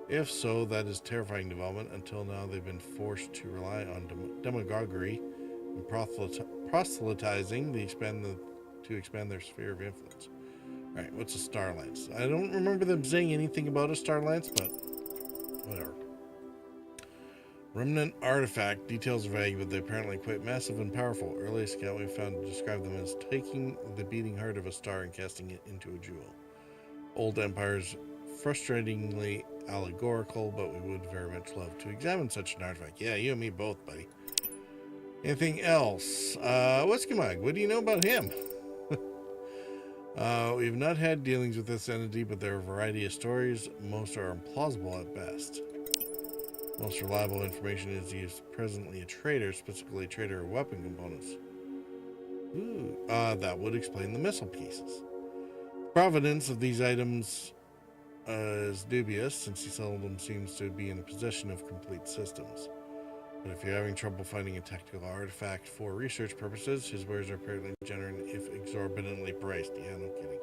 If so, that is terrifying development. Until now, they've been forced to rely on demagoguery and proselytizing to expand their sphere of influence. All right, what's a Star Lance? I don't remember them saying anything about a Star Lance, but whatever. Remnant artifact. Details are vague, but they're apparently quite massive and powerful. Earliest account we found to describe them as taking the beating heart of a star and casting it into a jewel. Old Empire's frustratingly allegorical, but we would very much love to examine such an artifact. Yeah, you and me both, buddy. Anything else? Whiskey-Mug, what do you know about him? We've not had dealings with this entity, but there are a variety of stories. Most are implausible at best. Most reliable information is he is presently a trader, specifically a trader of weapon components. Ooh, that would explain the missile pieces. Provenance of these items is dubious, since he seldom seems to be in possession of complete systems. But if you're having trouble finding a technical artifact for research purposes, his wares are apparently generous if exorbitantly priced. Yeah, no kidding.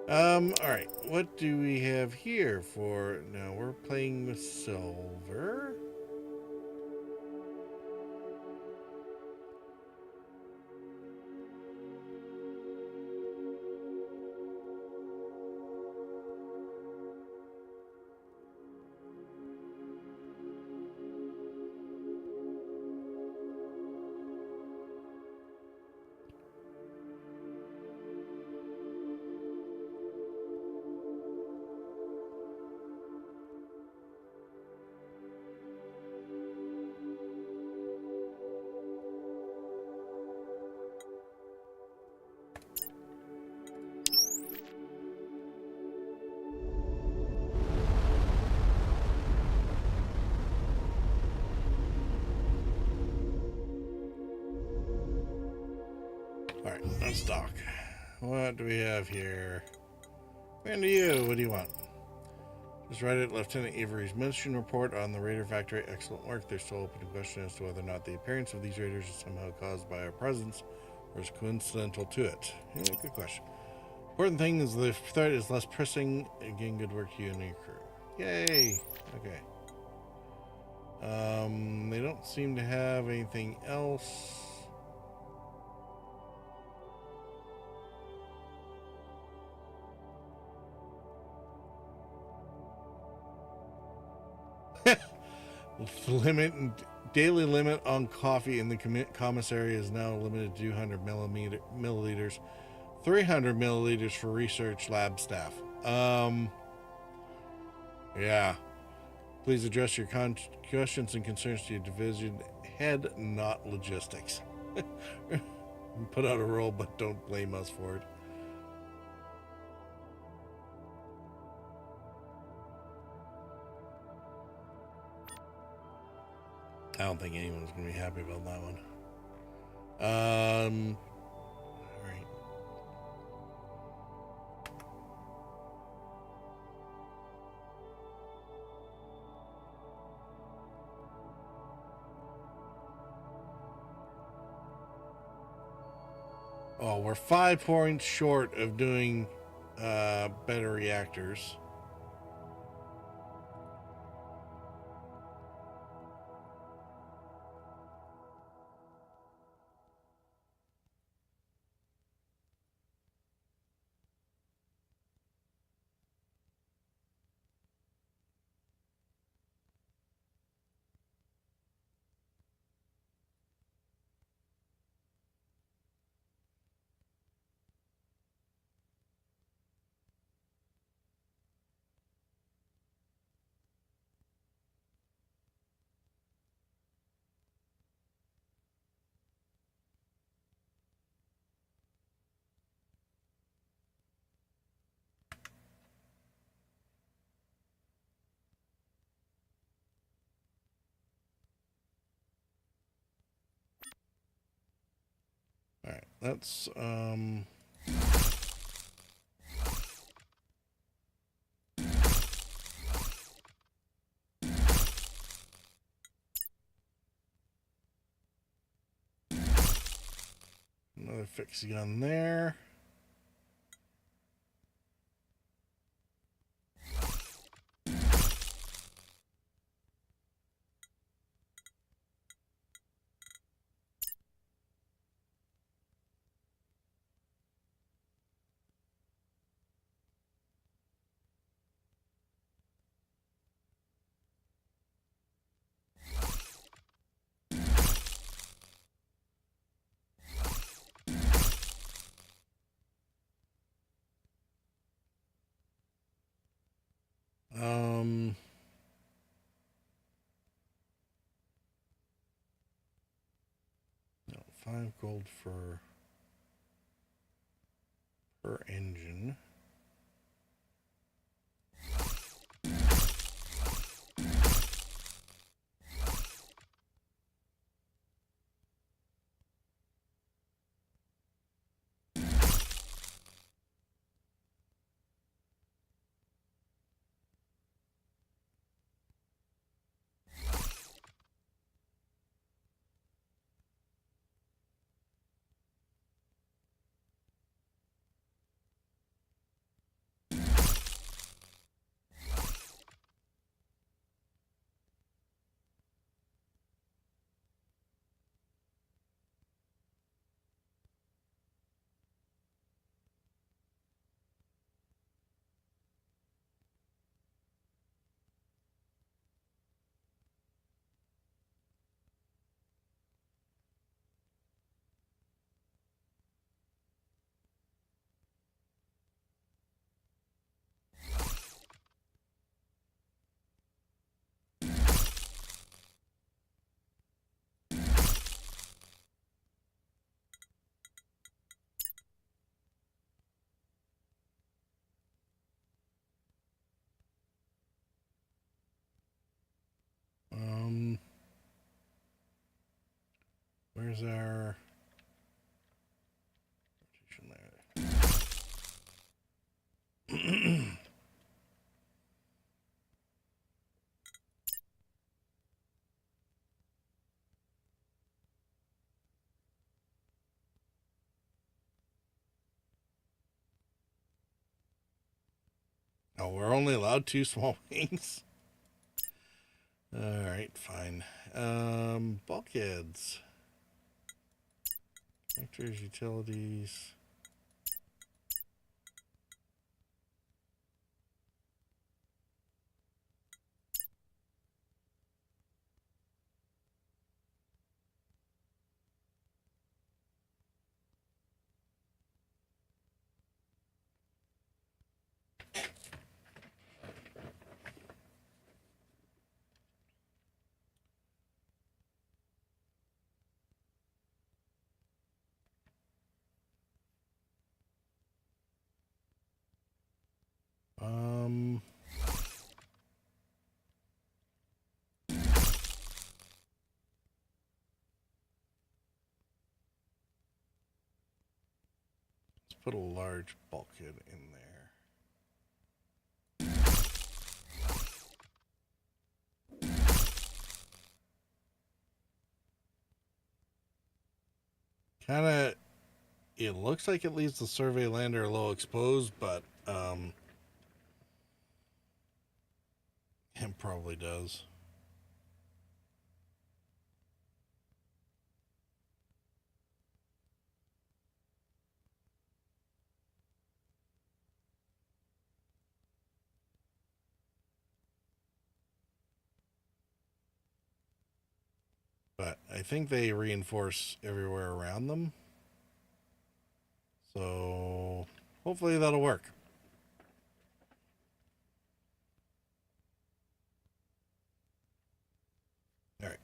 Alright, what do we have here for... Now, we're playing with silver. Alright, let's dock. What do we have here? And to you, what do you want? Just read it, Lieutenant Avery's mission report on the Raider Factory. Excellent work. There's still open question as to whether or not the appearance of these raiders is somehow caused by our presence or is coincidental to it. Yeah, good question. Important thing is the threat is less pressing. Again, good work to you and your crew. Yay! Okay. They don't seem to have anything else. Daily limit on coffee in the commissary is now limited to 200 milliliters, 300 milliliters for research lab staff. Yeah. Please address your questions and concerns to your division head, not logistics. Put out a roll, but don't blame us for it. I don't think anyone's going to be happy about that one. All right. Oh, we're 5 points short of doing better reactors. All right, let's another fix gun there. No, 5 gold for per engine. Where's our Oh, we're only allowed 2 small wings. All right, fine. Bulkheads. Vectors, utilities. Um, let's put a large bulkhead in there. Kind of, it looks like it leaves the survey lander a little exposed, but it probably does. But I think they reinforce everywhere around them. So hopefully that'll work. All right.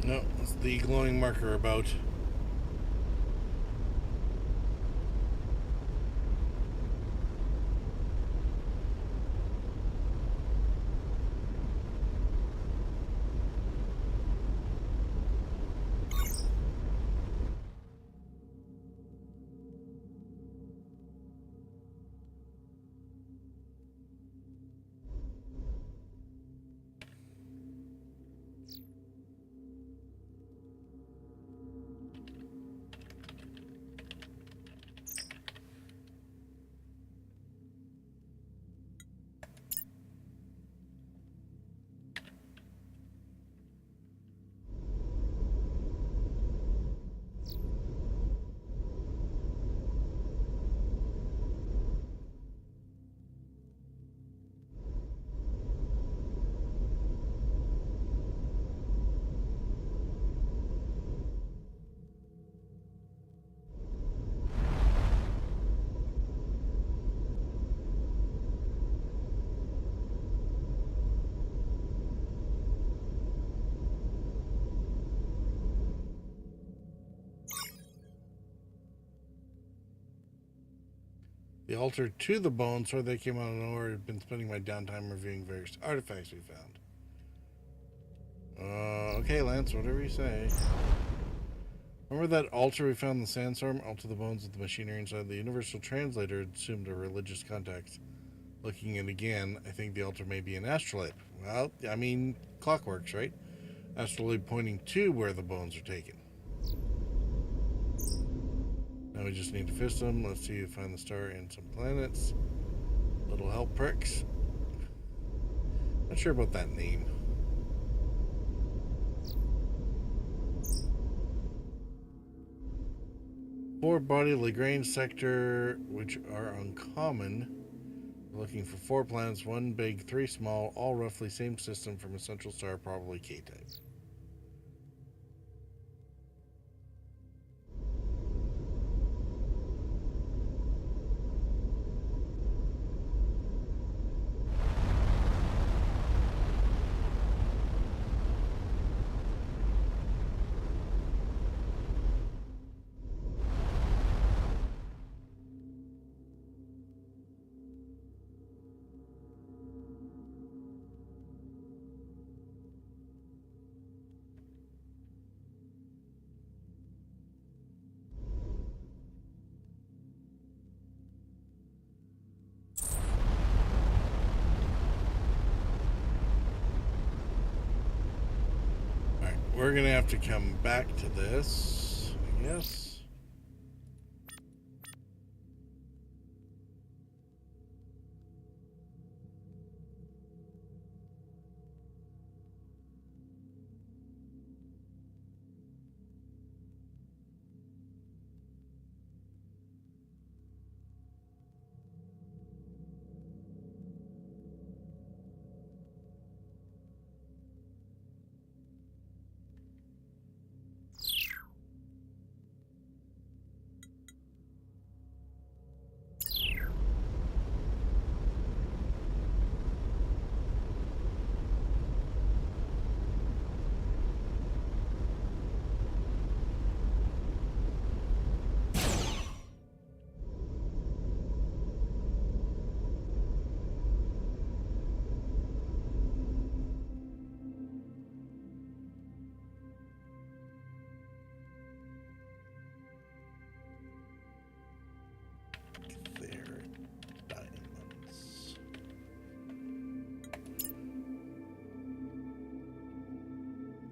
No, it's the glowing marker about. The altar to the bone, so they came out of nowhere. I've been spending my downtime reviewing various artifacts we found. Okay, Lance, whatever you say. Remember that altar we found in the sandstorm? Alter the bones of the machinery inside. The universal translator assumed a religious context. Looking at it again, I think the altar may be an astrolabe. Well, I mean, clockworks, right? Astrolabe pointing to where the bones are taken. Now we just need to fist them. Let's see if we find the star and some planets. Little help pricks. Not sure about that name. Four-body Lagrange sector, which are uncommon. We're looking for 4 planets, 1 big, 3 small, all roughly same system from a central star, probably K-type. We're gonna have to come back to this, I guess.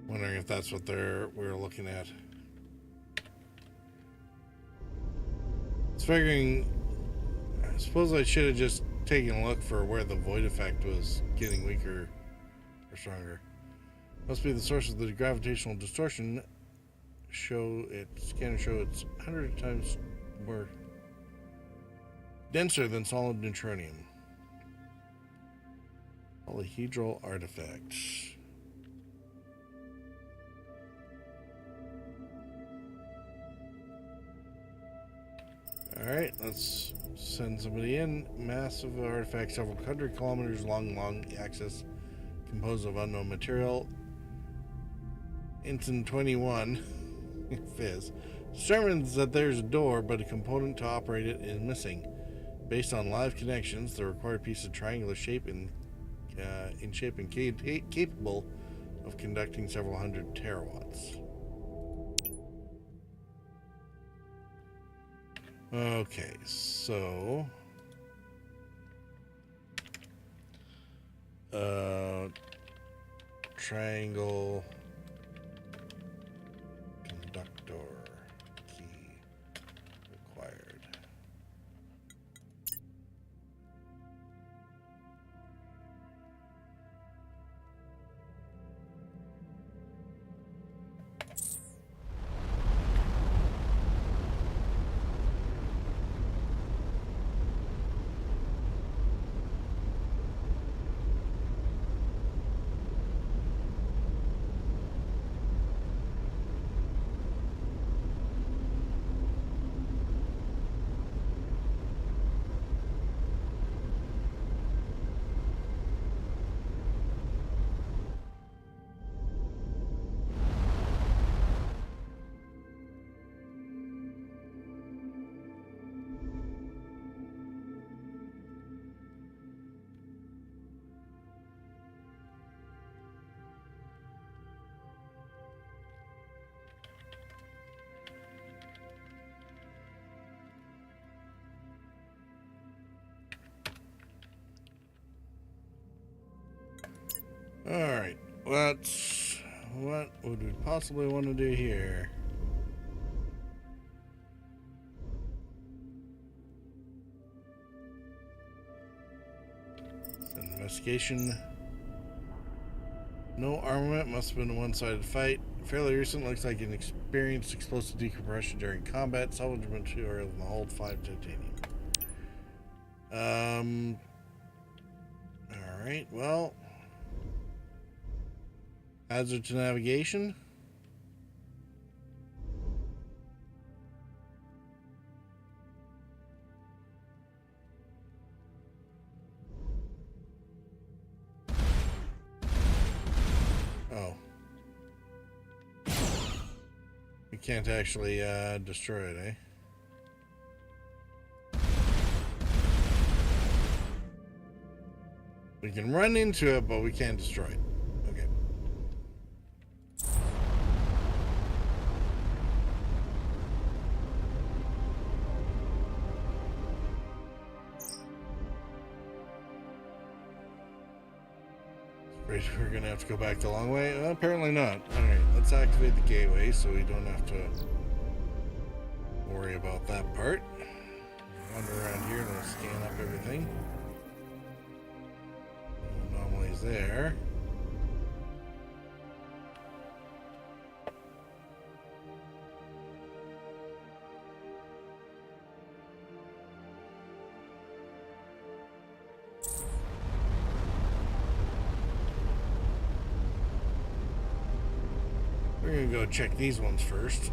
Wondering if that's what we're looking at. I was figuring, I suppose I should have just taken a look for where the void effect was getting weaker or stronger. Must be the source of the gravitational distortion. Scanner show it's 100 times more denser than solid neutronium. Polyhedral artifact. Alright, let's send somebody in. Massive artifact, several 100 kilometers long axis, composed of unknown material. Ensign 21, Fizz, determines that there's a door, but a component to operate it is missing. Based on live connections, the required piece of triangular shape in shape and capable of conducting several hundred terawatts. Okay, so triangle conductor key required. Alright, what would we possibly want to do here? Investigation. No armament, must have been a one-sided fight. Fairly recent, looks like an experienced explosive decompression during combat. Salvage material in the hold, 5 titanium. Alright, well. Hazard to navigation. Oh. We can't actually destroy it, eh? We can run into it, but we can't destroy it. Okay. Right, we're gonna have to go back the long way? Well, apparently not. Alright, let's activate the gateway so we don't have to worry about that part. Wander around here and we'll scan up everything. No anomalies there. We're gonna go check these ones first.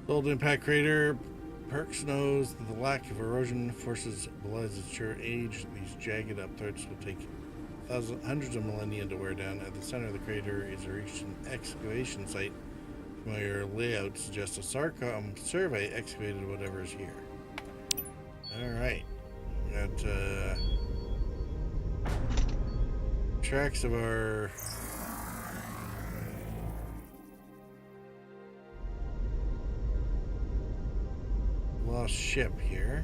Old impact crater. Perks knows that the lack of erosion forces belies its sure age. These jagged upthroats will take hundreds of millennia to wear down. At the center of the crater is a recent excavation site. Familiar layout suggests a Starcom survey excavated whatever is here. Alright. Got tracks of our lost ship here.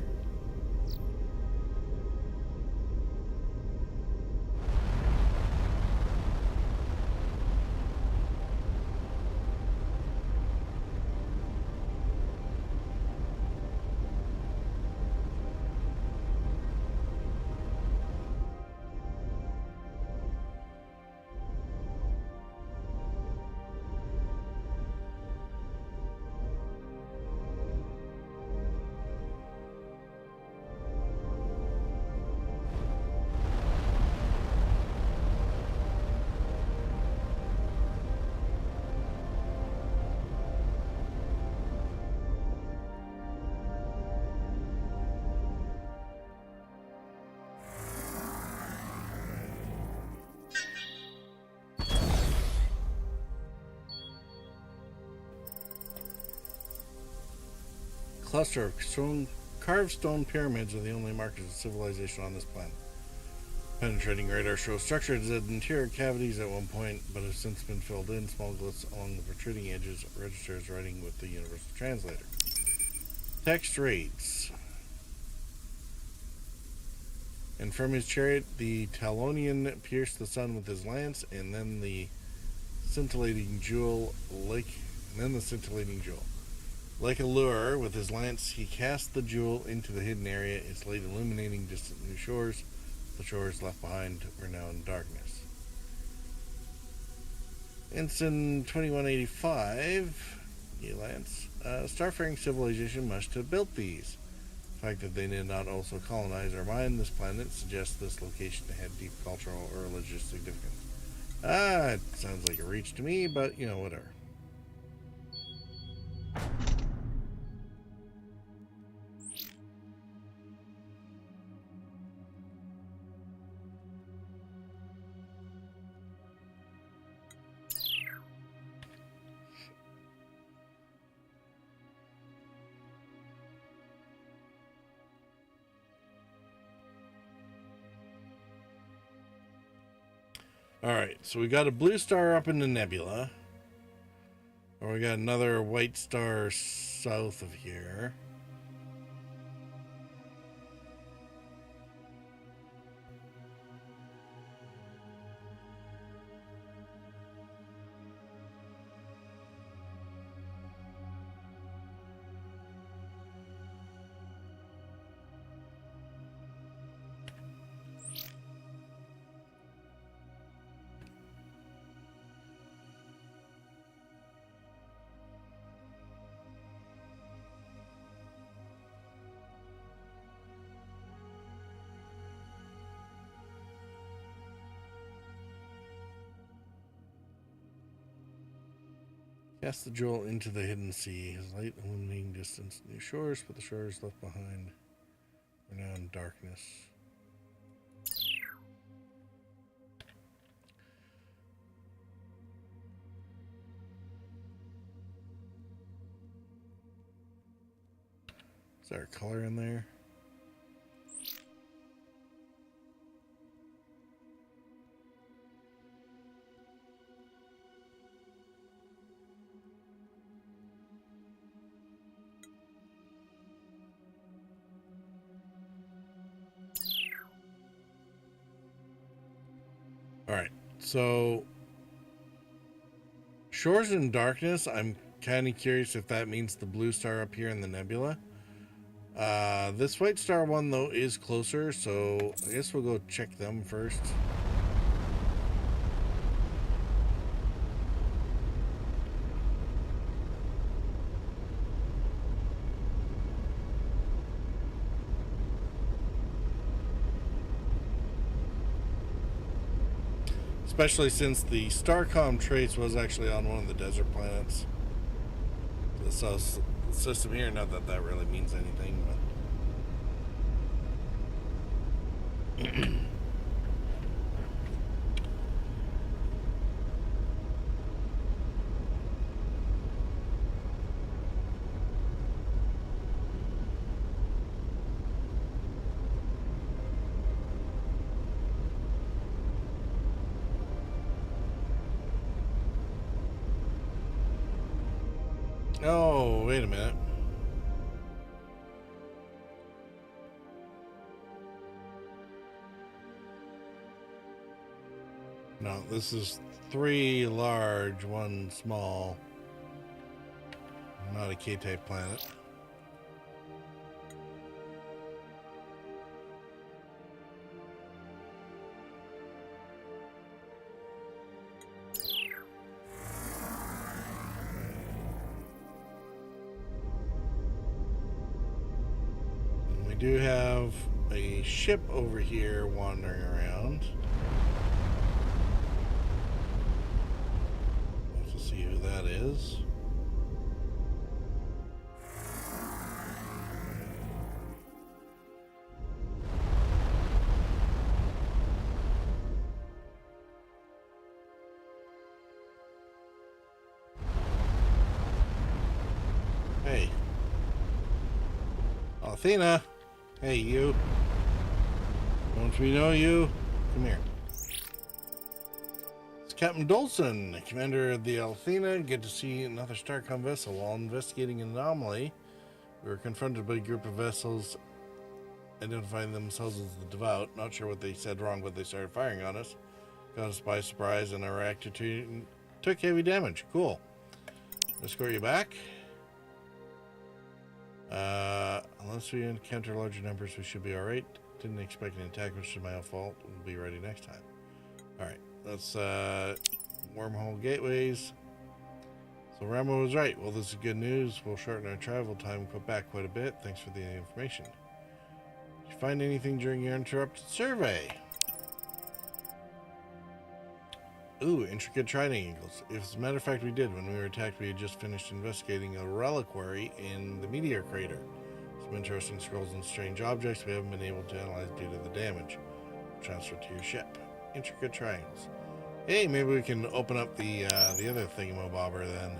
Cluster of carved stone pyramids are the only markers of civilization on this planet. Penetrating radar shows structures at interior cavities at one point, but have since been filled in. Small glyphs along the protruding edges register as writing with the Universal Translator. Text reads: and from his chariot the Talonian pierced the sun with his lance, and then the scintillating jewel like a lure, with his lance he cast the jewel into the hidden area, its light illuminating distant new shores. The shores left behind were now in darkness. Ensign 2185, lance. Starfaring civilization must have built these. The fact that they did not also colonize or mine this planet suggests this location had deep cultural or religious significance. It sounds like a reach to me, but you know, whatever. Alright, so we got a blue star up in the nebula. Or we got another white star south of here. Cast the jewel into the hidden sea. His light illuminating distance near shores, but the shores left behind are now in darkness. Is there a color in there? Alright, so shores in darkness, I'm kind of curious if that means the blue star up here in the nebula. This white star one, though, is closer, so I guess we'll go check them first. Especially since the Starcom trace was actually on one of the desert planets. The south system here, not that that really means anything, but... Oh, wait a minute. No, this is 3 large, 1 small. Not a K-type planet. We do have a ship over here wandering around. Let's see who that is. Hey. Athena. Hey, you. Don't we know you? Come here. It's Captain Dolson, commander of the Athena. Good to see another Starcom vessel. While investigating an anomaly, we were confronted by a group of vessels identifying themselves as the Devout. Not sure what they said wrong, but they started firing on us. Got us by surprise, and our reactor took heavy damage. Cool. Escort you back. Unless we encounter larger numbers, we should be alright. Didn't expect an attack, which is my own fault. We'll be ready next time. Alright, let's wormhole gateways. So Ramo was right. Well, this is good news. We'll shorten our travel time back quite a bit. Thanks for the information. Did you find anything during your interrupted survey? Ooh, intricate triangles. As a matter of fact, we did. When we were attacked, we had just finished investigating a reliquary in the meteor crater. Some interesting scrolls and strange objects we haven't been able to analyze due to the damage. Transfer to your ship. Intricate triangles. Hey, maybe we can open up the other thingamabobber then.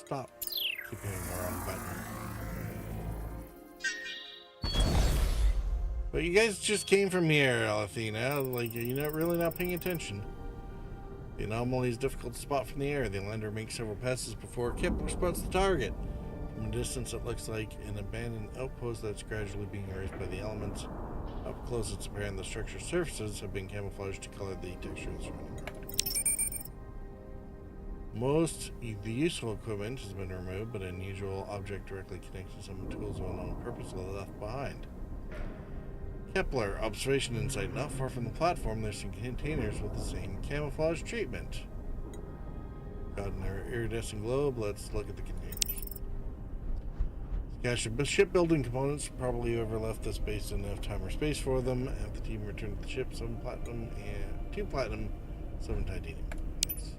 Stop. Keep hitting the wrong button. But you guys just came from here, Athena. Like, are you not paying attention? The anomaly is difficult to spot from the air. The lander makes several passes before Kepler spots the target. From a distance, it looks like an abandoned outpost that's gradually being erased by the elements. Up close, it's apparent the structure's surfaces have been camouflaged to color the textural surrounding ground. Most of the useful equipment has been removed, but an unusual object directly connected to some tools of unknown purpose were left behind. Kepler, observation insight. Not far from the platform, there's some containers with the same camouflage treatment. Got an iridescent globe. Let's look at the containers. Cache of shipbuilding components. Probably whoever left this base didn't have time or space for them. Have the team return to the ship. 7 platinum and 2 platinum, 7 titanium. Nice.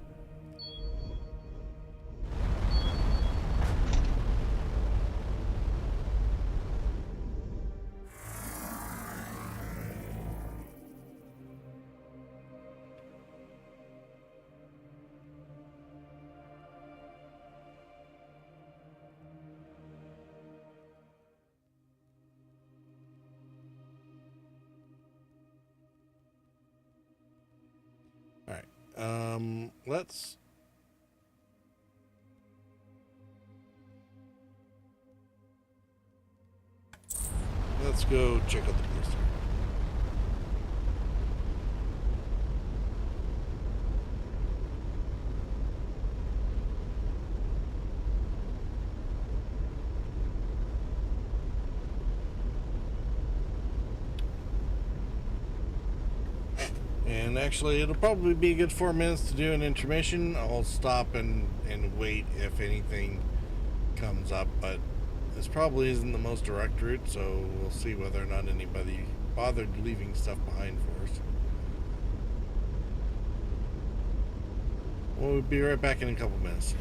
Let's go check out the blister. And actually, it'll probably be a good 4 minutes to do an intermission. I'll stop and wait if anything comes up, but this probably isn't the most direct route, so we'll see whether or not anybody bothered leaving stuff behind for us. We'll be right back in a couple minutes.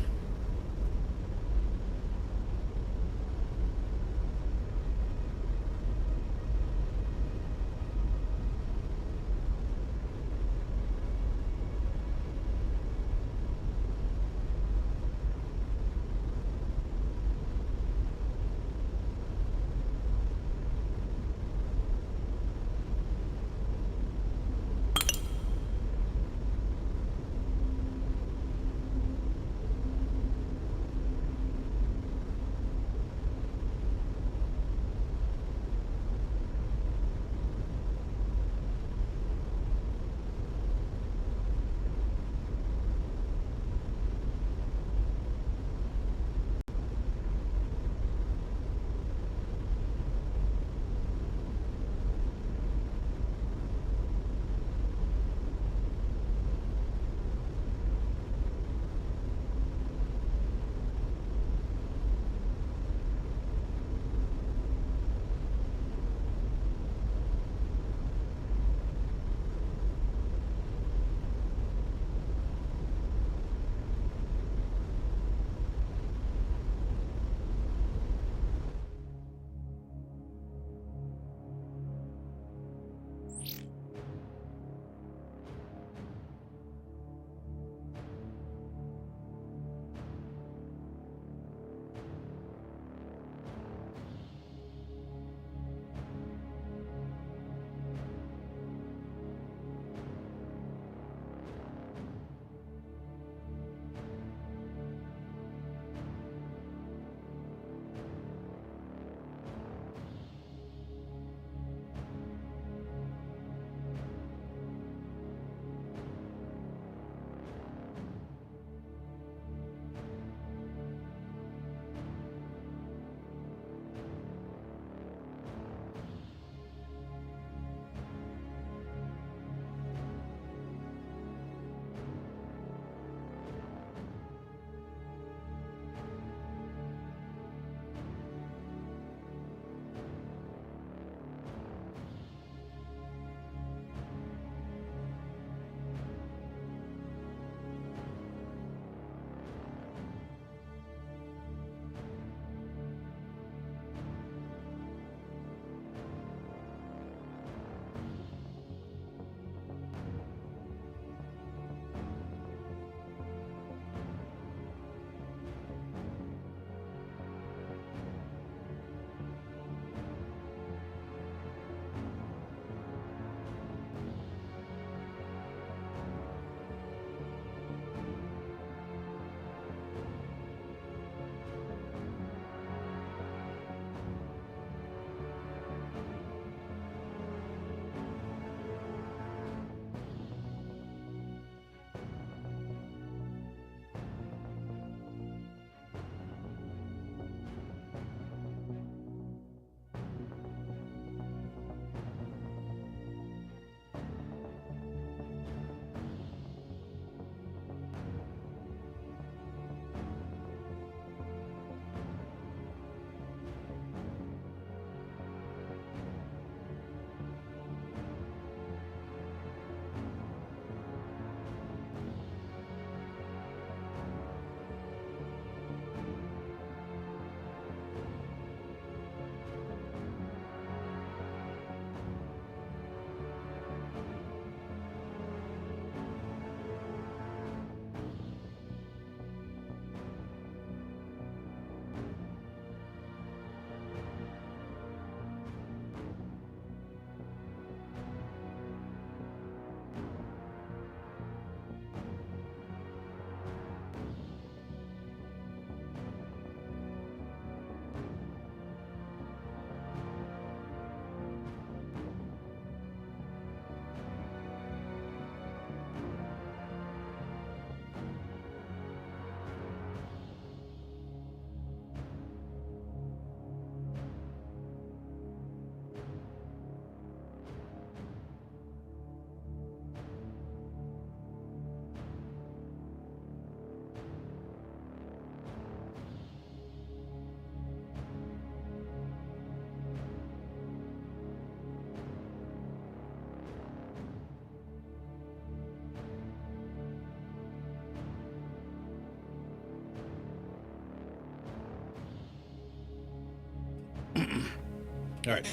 All right.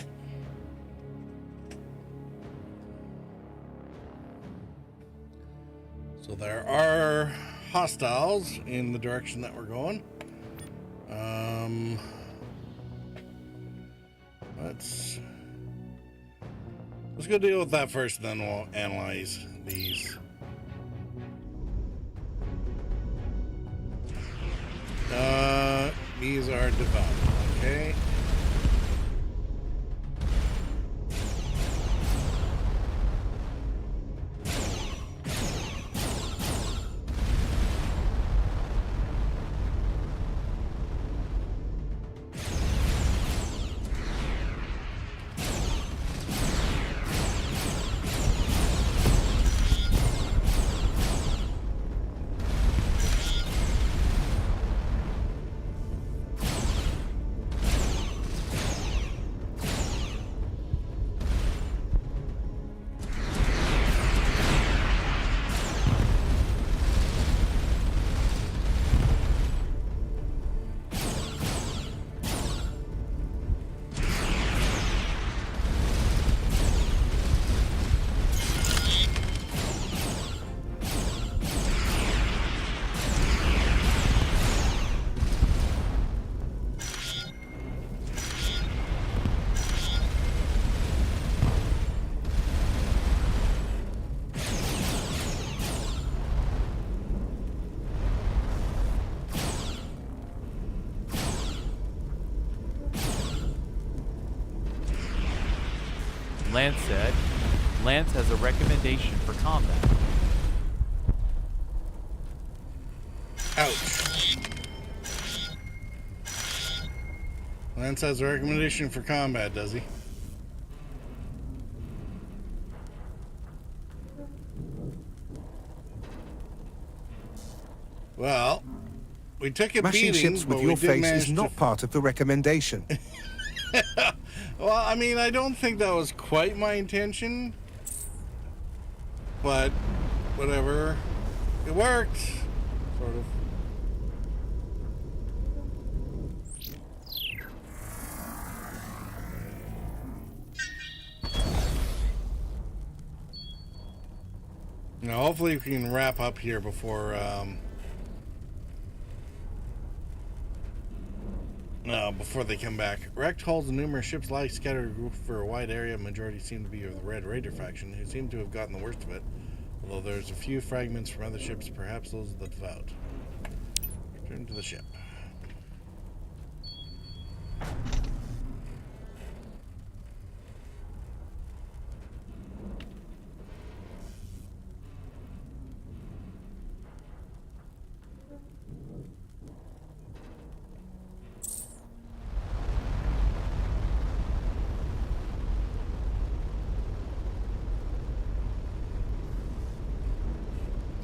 So there are hostiles in the direction that we're going. Let's go deal with that first, then we'll analyze these. These are developed, okay. Lance said, Lance has a recommendation for combat. Ouch. Lance has a recommendation for combat, does he? Well, we took a Mashing beating, ships but with we your did face manage is not part of the recommendation. Well, I mean, I don't think that was quite my intention, but whatever. It worked, sort of. Now, hopefully we can wrap up here before they come back. Wrecked hulls and numerous ships lie scattered for a wide area. Majority seem to be of the Red Raider faction, who seem to have gotten the worst of it. Although there's a few fragments from other ships, perhaps those of the Devout. Return to the ship.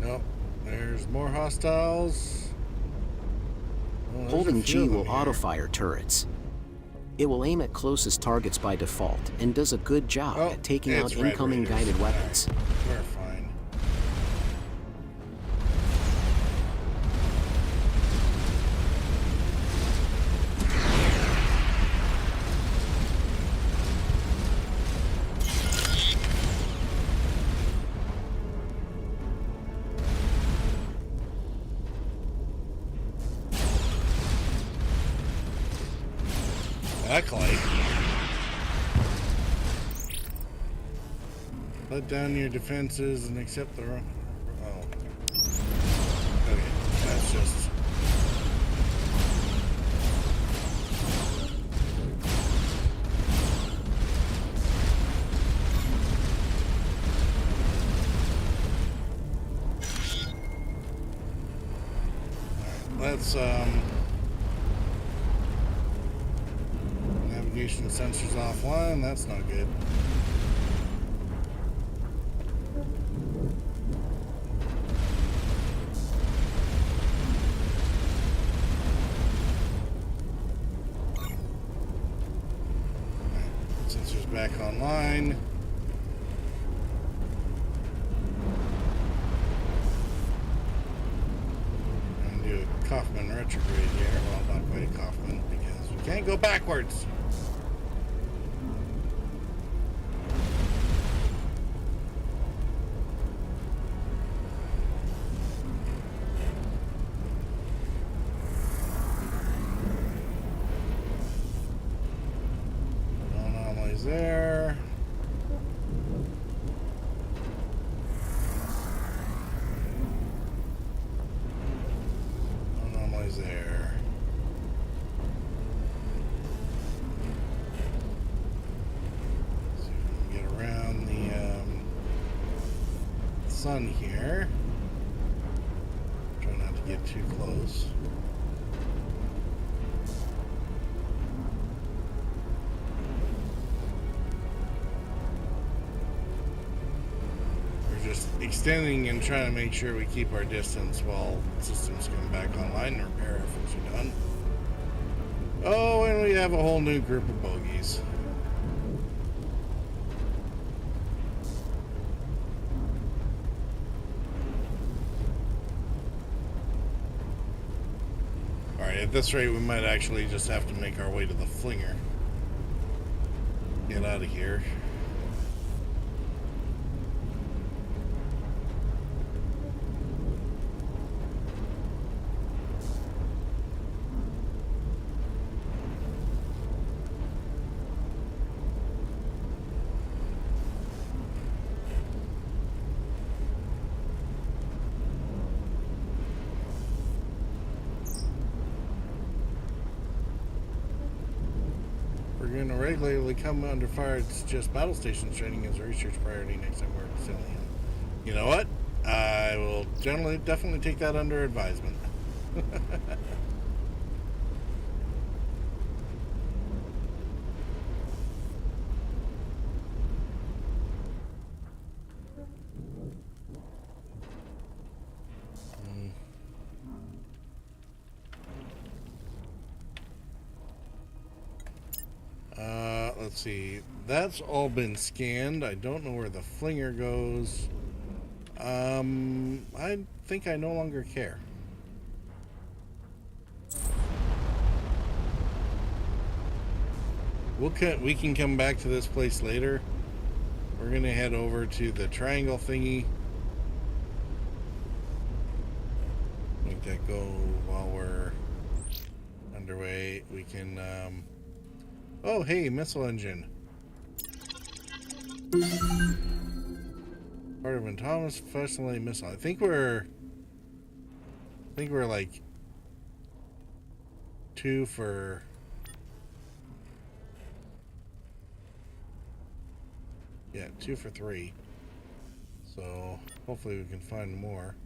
Nope. There's more hostiles. Oh, there's a Holding few G of them will here. auto-fire turrets. It will aim at closest targets by default and does a good job Oh, at taking it's out Red incoming Raiders. guided weapons. We're fine. Acolyte. Let down your defenses and accept the wrong. Oh. Okay, that's just. Let's navigation sensors offline. That's not good. Sensors back online. Do a Kaufman retrograde here. Well, not quite a Kaufman because we can't go backwards. sun here. Try not to get too close. We're just extending and trying to make sure we keep our distance while systems come back online and repair efforts are done. Oh, and we have a whole new group of bogies. Alright, at this rate we might actually just have to make our way to the flinger. Get out of here. We're going to regularly come under fire to suggest battle stations training as a research priority next time we're sailing in. You know what? I will definitely take that under advisement. Let's see. That's all been scanned. I don't know where the flinger goes. I think I no longer care. We can come back to this place later. We're gonna head over to the triangle thingy. Make that go while we're underway. We can oh, hey, missile engine. Part of an autonomous professionally missile. I think we're like 2 for... Yeah, 2 for 3. So hopefully we can find more.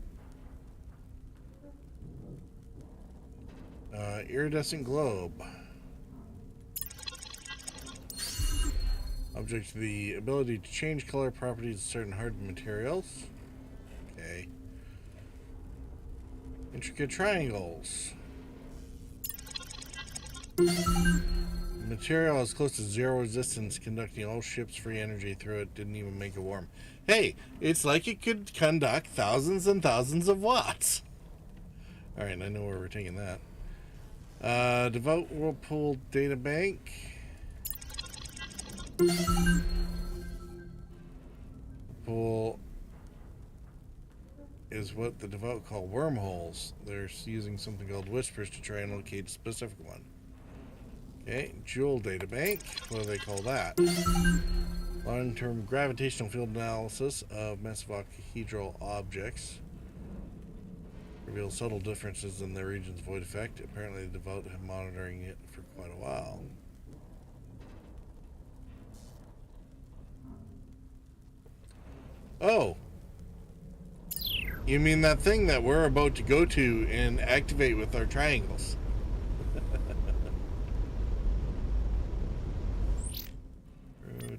Iridescent globe. Object the ability to change color properties of certain hard materials. Okay. Intricate triangles. Material as close to zero resistance, conducting all ships free energy through it, didn't even make it warm. Hey, it's like it could conduct thousands and thousands of watts. Alright, I know where we're taking that. Devote Whirlpool Data Bank. Whirlpool is what the Devout call wormholes. They're using something called whispers to try and locate a specific one. Okay, Joule Data Bank. What do they call that? Long-term gravitational field analysis of massive octahedral objects. Reveals subtle differences in their region's void effect. Apparently the Devout have been monitoring it for quite a while. Oh. You mean that thing that we're about to go to and activate with our triangles?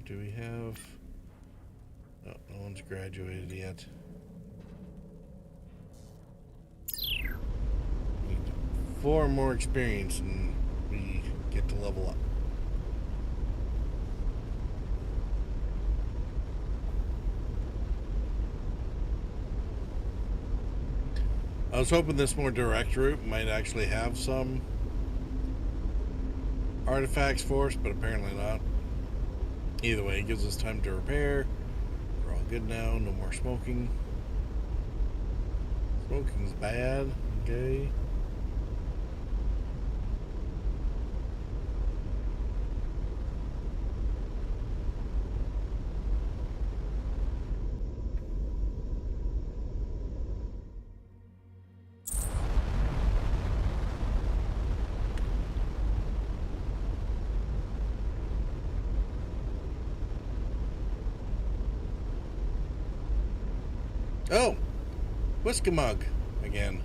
Do we have... Oh, no one's graduated yet. We need 4 more experience and we get to level up. I was hoping this more direct route might actually have some artifacts for us, but apparently not. Either way, it gives us time to repair. We're all good now. No more smoking. Smoking's bad. Okay. Oh! Whiskamug again.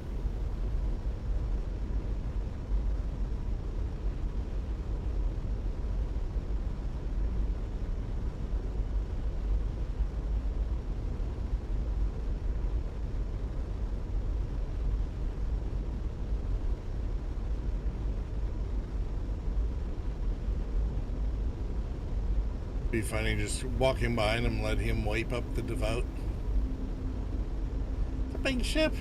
Be funny just walking behind him, let him wipe up the devout. It's a big ship.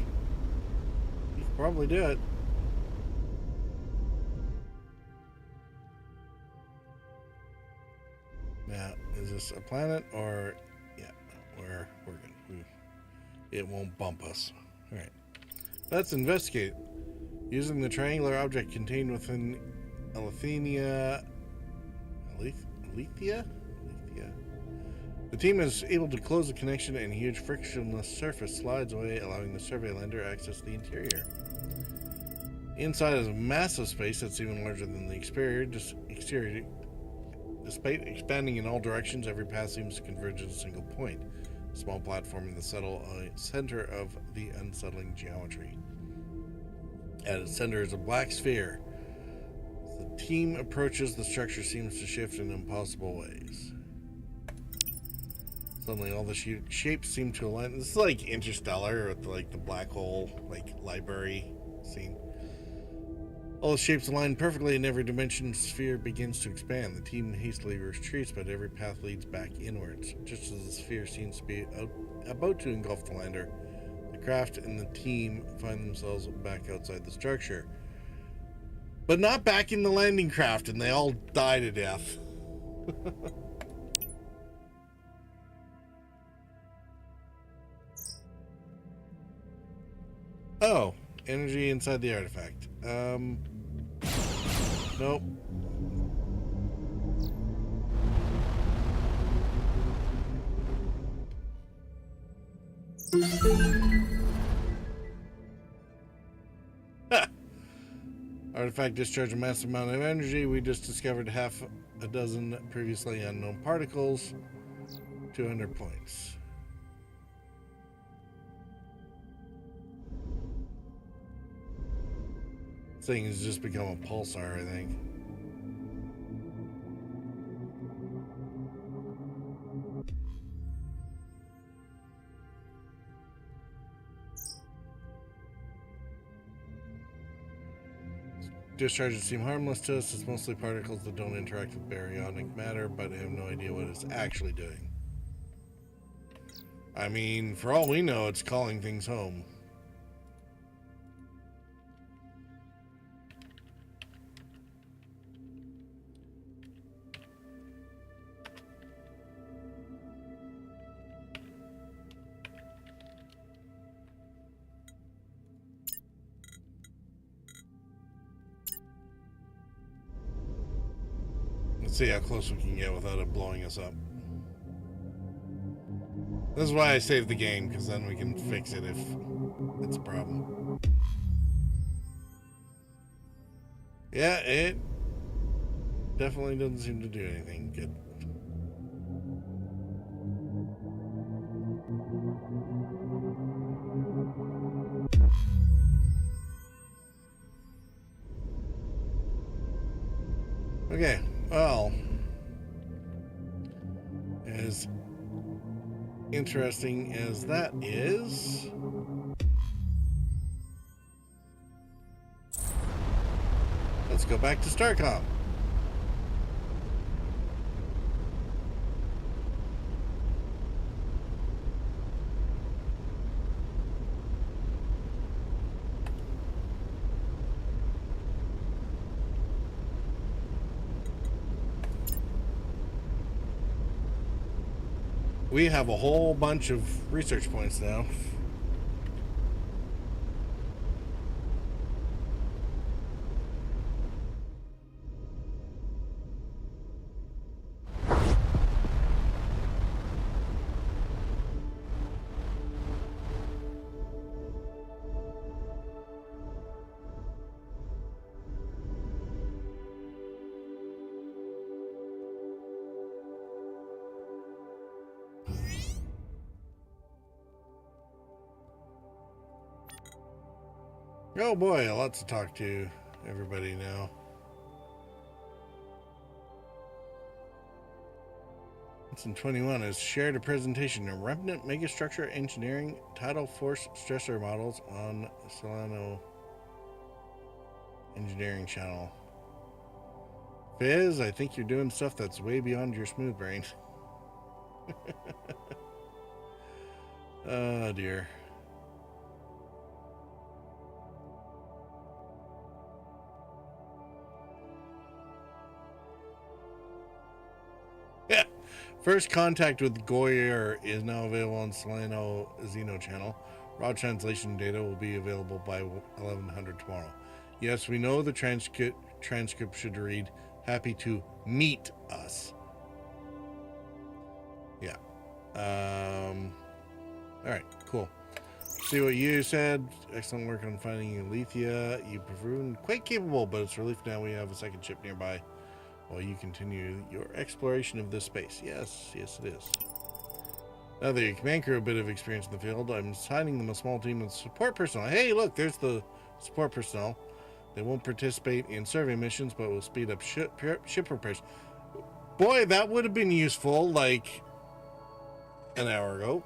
You could probably do it. Now, is this a planet or yeah? We're good. It won't bump us. All right. Let's investigate. Using the triangular object contained within Alethea. The team is able to close the connection and a huge frictionless surface slides away, allowing the survey lander to access the interior. Inside is a massive space that's even larger than the exterior. Despite expanding in all directions, every path seems to converge at a single point. A small platform in the center of the unsettling geometry. At its center is a black sphere. As the team approaches, the structure seems to shift in impossible ways. Suddenly, all the shapes seem to align. This is like Interstellar with like the black hole, like library scene. All the shapes align perfectly, and every dimension sphere begins to expand. The team hastily retreats, but every path leads back inwards. Just as the sphere seems to be about to engulf the lander, the craft and the team find themselves back outside the structure. But not back in the landing craft, and they all die to death. Oh, energy inside the artifact. Nope. Artifact discharged a massive amount of energy. We just discovered half a dozen previously unknown particles. 200 points. This thing has just become a pulsar, I think. Discharges seem harmless to us. It's mostly particles that don't interact with baryonic matter, but I have no idea what it's actually doing. I mean, for all we know, it's calling things home. Let's see how close we can get without it blowing us up. This is why I saved the game, because then we can fix it if it's a problem. Yeah, it definitely doesn't seem to do anything good. Okay, well, as interesting as that is, let's go back to Starcom. We have a whole bunch of research points now. Oh boy, lots to talk to everybody now. Lesson 21 is shared a presentation of Remnant Megastructure Engineering Tidal Force Stressor Models on Solano Engineering Channel. Fizz, I think you're doing stuff that's way beyond your smooth brain. Oh dear. Yeah. First contact with Goyer is now available on Solano Xeno channel. Raw translation data will be available by 1100 tomorrow. Yes, we know the transcript should read, happy to meet us. Yeah. Alright, cool. See what you said. Excellent work on finding Alethea. You've proven quite capable, but it's a relief now we have a second ship nearby while you continue your exploration of this space. Yes, yes it is. Now that your command crew have a bit of experience in the field, I'm assigning them a small team of support personnel. Hey, look, there's the support personnel. They won't participate in survey missions, but will speed up ship repairs. Boy, that would have been useful, like, an hour ago.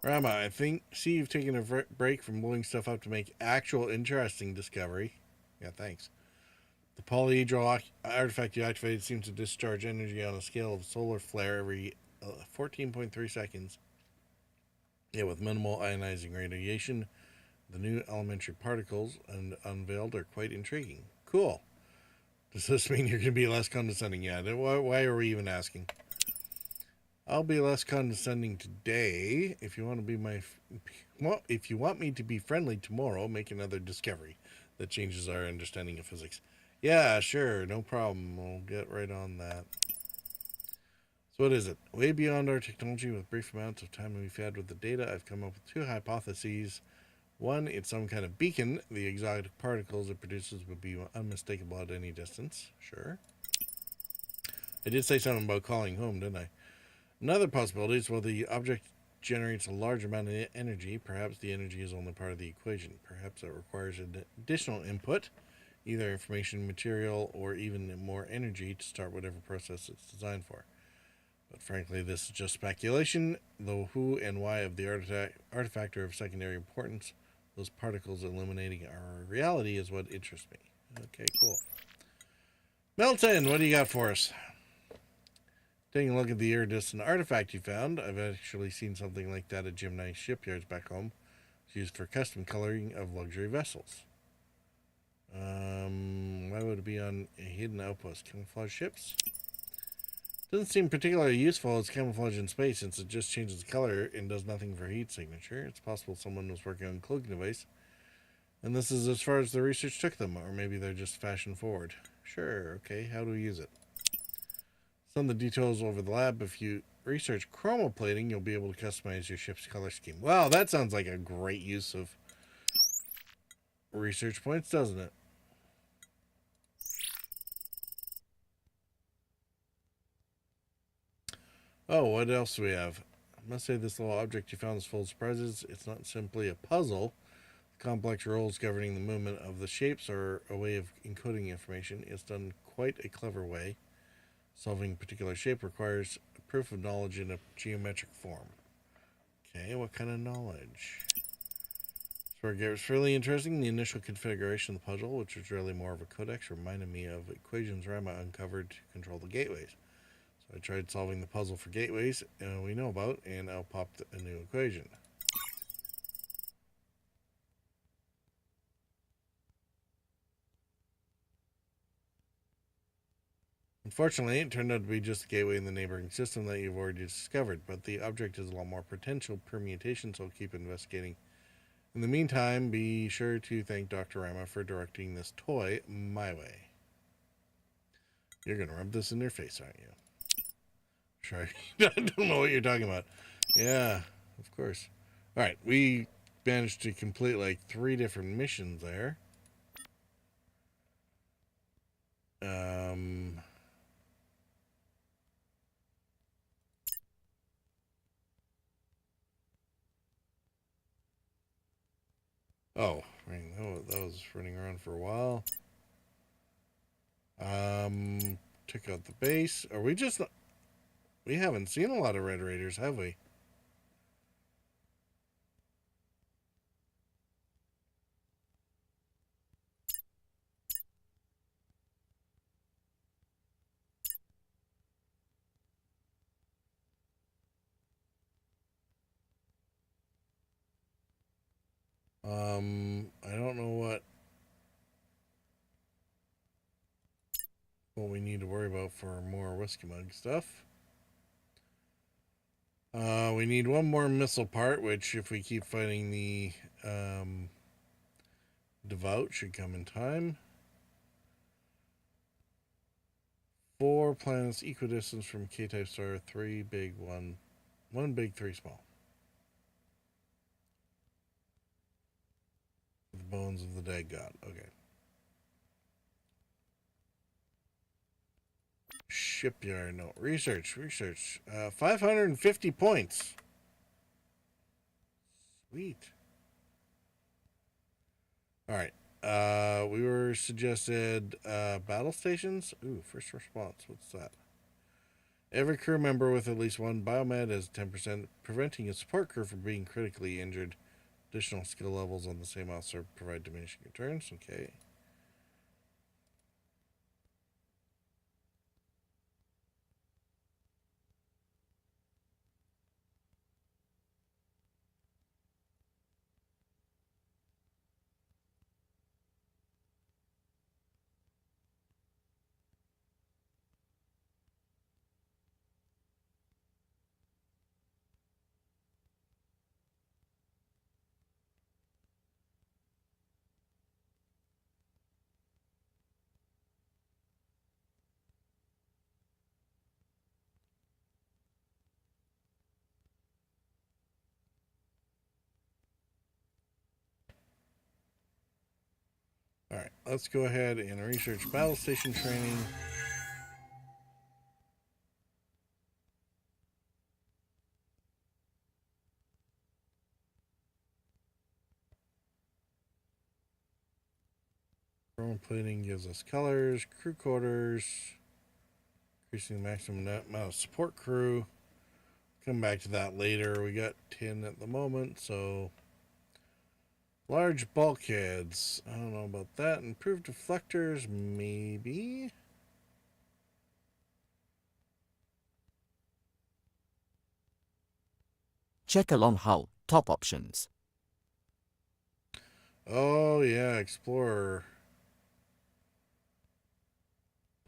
Rama, I see you've taken a break from blowing stuff up to make actual interesting discovery. Yeah, thanks. The polyhedral artifact you activated seems to discharge energy on a scale of solar flare every 14.3 seconds. Yeah, with minimal ionizing radiation. The new elementary particles unveiled are quite intriguing. Cool. Does this mean you're going to be less condescending? Yeah, why are we even asking? I'll be less condescending today. If you want to be if you want me to be friendly tomorrow, make another discovery that changes our understanding of physics. Yeah, sure, no problem. We'll get right on that. So what is it? Way beyond our technology, with brief amounts of time we've had with the data, I've come up with two hypotheses. One, it's some kind of beacon. The exotic particles it produces would be unmistakable at any distance. Sure. I did say something about calling home, didn't I? Another possibility is while the object generates a large amount of energy, perhaps the energy is only part of the equation. Perhaps it requires an additional input, either information, material, or even more energy to start whatever process it's designed for. But frankly, this is just speculation. The who and why of the artifact are of secondary importance. Those particles illuminating our reality is what interests me. Okay, cool. Melton, what do you got for us? Taking a look at the iridescent artifact you found, I've actually seen something like that at Gemini shipyards back home. It's used for custom coloring of luxury vessels. Why would it be on a hidden outpost? Camouflage ships? Doesn't seem particularly useful as camouflage in space, since it just changes color and does nothing for heat signature. It's possible someone was working on a cloaking device, and this is as far as the research took them, or maybe they're just fashion forward. Sure, okay, how do we use it? Some of the details over the lab. If you research chromoplating, you'll be able to customize your ship's color scheme. Wow, that sounds like a great use of research points, doesn't it? Oh, what else do we have? I must say this little object you found is full of surprises. It's not simply a puzzle. The complex rules governing the movement of the shapes are a way of encoding information. It's done quite a clever way. Solving a particular shape requires a proof of knowledge in a geometric form. Okay, what kind of knowledge? So it gets really interesting. The initial configuration of the puzzle, which was really more of a codex, reminded me of equations Rama uncovered to control the gateways. So I tried solving the puzzle for gateways we know about, and out popped a new equation. Unfortunately, it turned out to be just a gateway in the neighboring system that you've already discovered, but the object has a lot more potential permutations, so I'll keep investigating. In the meantime, be sure to thank Dr. Rama for directing this toy my way. You're going to rub this in their face, aren't you? Sure. I don't know what you're talking about. Yeah, of course. Alright, we managed to complete like 3 different missions there. Um. Oh, that was running around for a while. Took out the base. Are we just... We haven't seen a lot of Red Raiders, have we? I don't know what we need to worry about for more Whiskey Mug stuff. We need one more missile part, which if we keep fighting the Devout should come in time. 4 planets equidistant from K-type star, 3 big, 1 big, 3 small. The bones of the dead god. Okay. Shipyard. No. Research. 550 points. Sweet. Alright. We were suggested battle stations. Ooh, first response. What's that? Every crew member with at least 1 biomed has 10%, preventing a support crew from being critically injured. Additional skill levels on the same officer provide diminishing returns. Okay. Alright, let's go ahead and research battle station training. Chrome plating gives us colors, crew quarters, increasing the maximum amount of support crew. Come back to that later. We got 10 at the moment, so large bulkheads. I don't know about that. Improved deflectors, maybe. Check along hull, top options. Oh yeah, Explorer.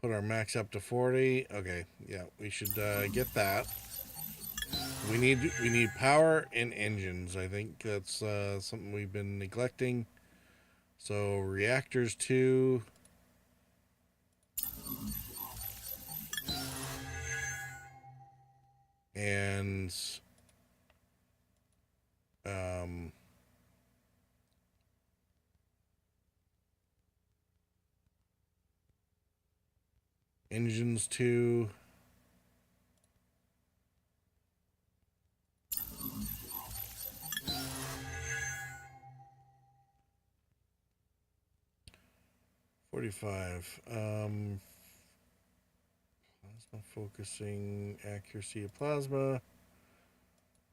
Put our max up to 40. Okay, yeah, we should get that. We need power and engines. I think that's something we've been neglecting. So reactors 2. And engines 2. $45. Plasma focusing, accuracy of plasma,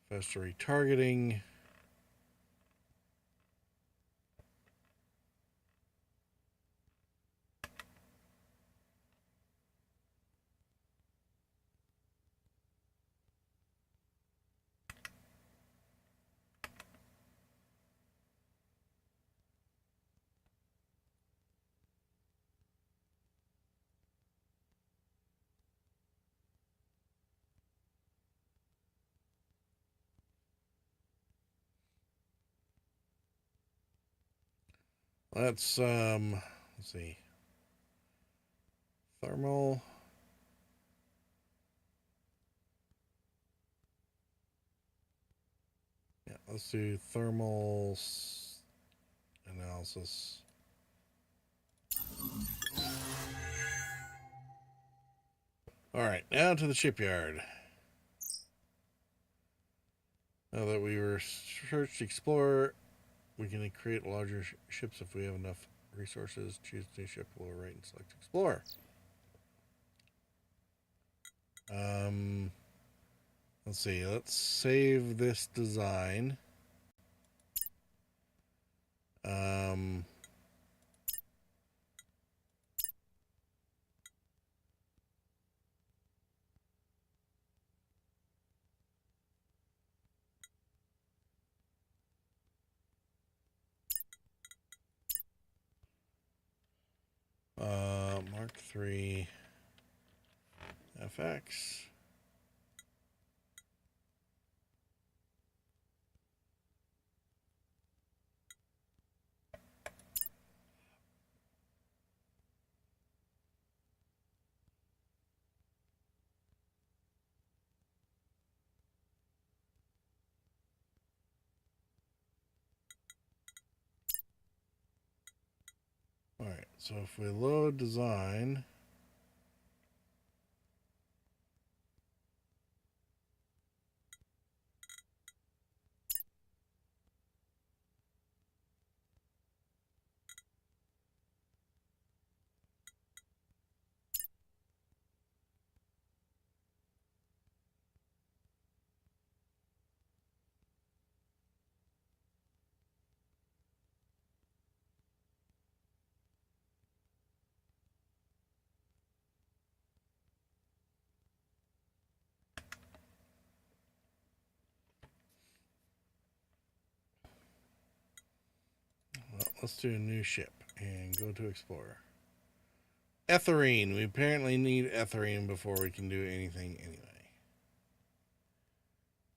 faster retargeting. Let's see. Thermal. Yeah, let's do thermal analysis. Alright, now to the shipyard. Now that we researched Explorer, we can create larger ships if we have enough resources. Choose new ship, we'll rate and select Explorer. Let's see, let's save this design. Mark III FX. Alright, so if we load design, well, let's do a new ship and go to Explorer. Ethyrene. We apparently need ethyrene before we can do anything anyway.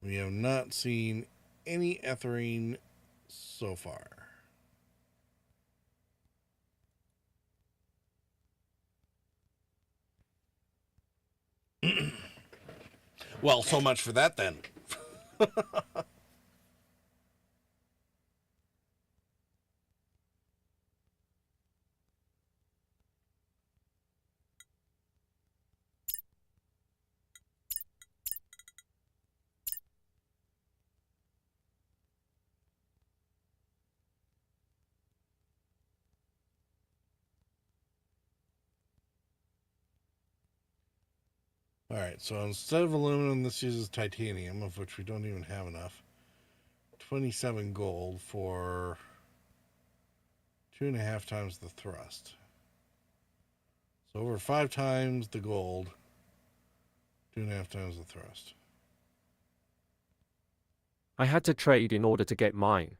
We have not seen any ethyrene so far. Well, so much for that then. Alright, so instead of aluminum, this uses titanium, of which we don't even have enough. 27 gold for 2.5 times the thrust. So over 5 times the gold, 2.5 times the thrust. I had to trade in order to get mine.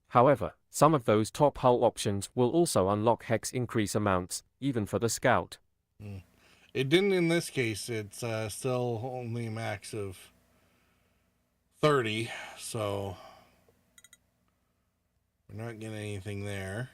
However, some of those top hull options will also unlock hex increase amounts, even for the scout. It didn't in this case. It's still only a max of 30, so we're not getting anything there.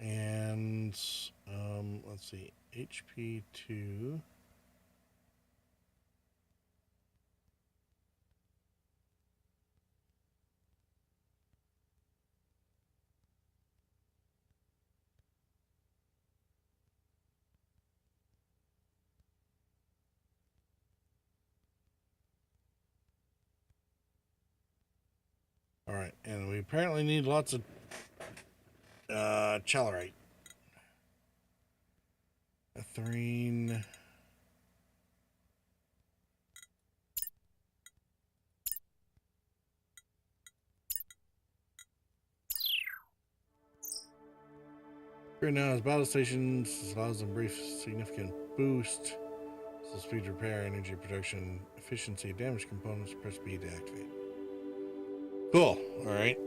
And let's see, HP 2. All right, and we apparently need lots of chalerite. Ethyrene. Right now, as battle stations allows them brief significant boost. So speed repair, energy production, efficiency, damage components, press B to activate. Cool. All right.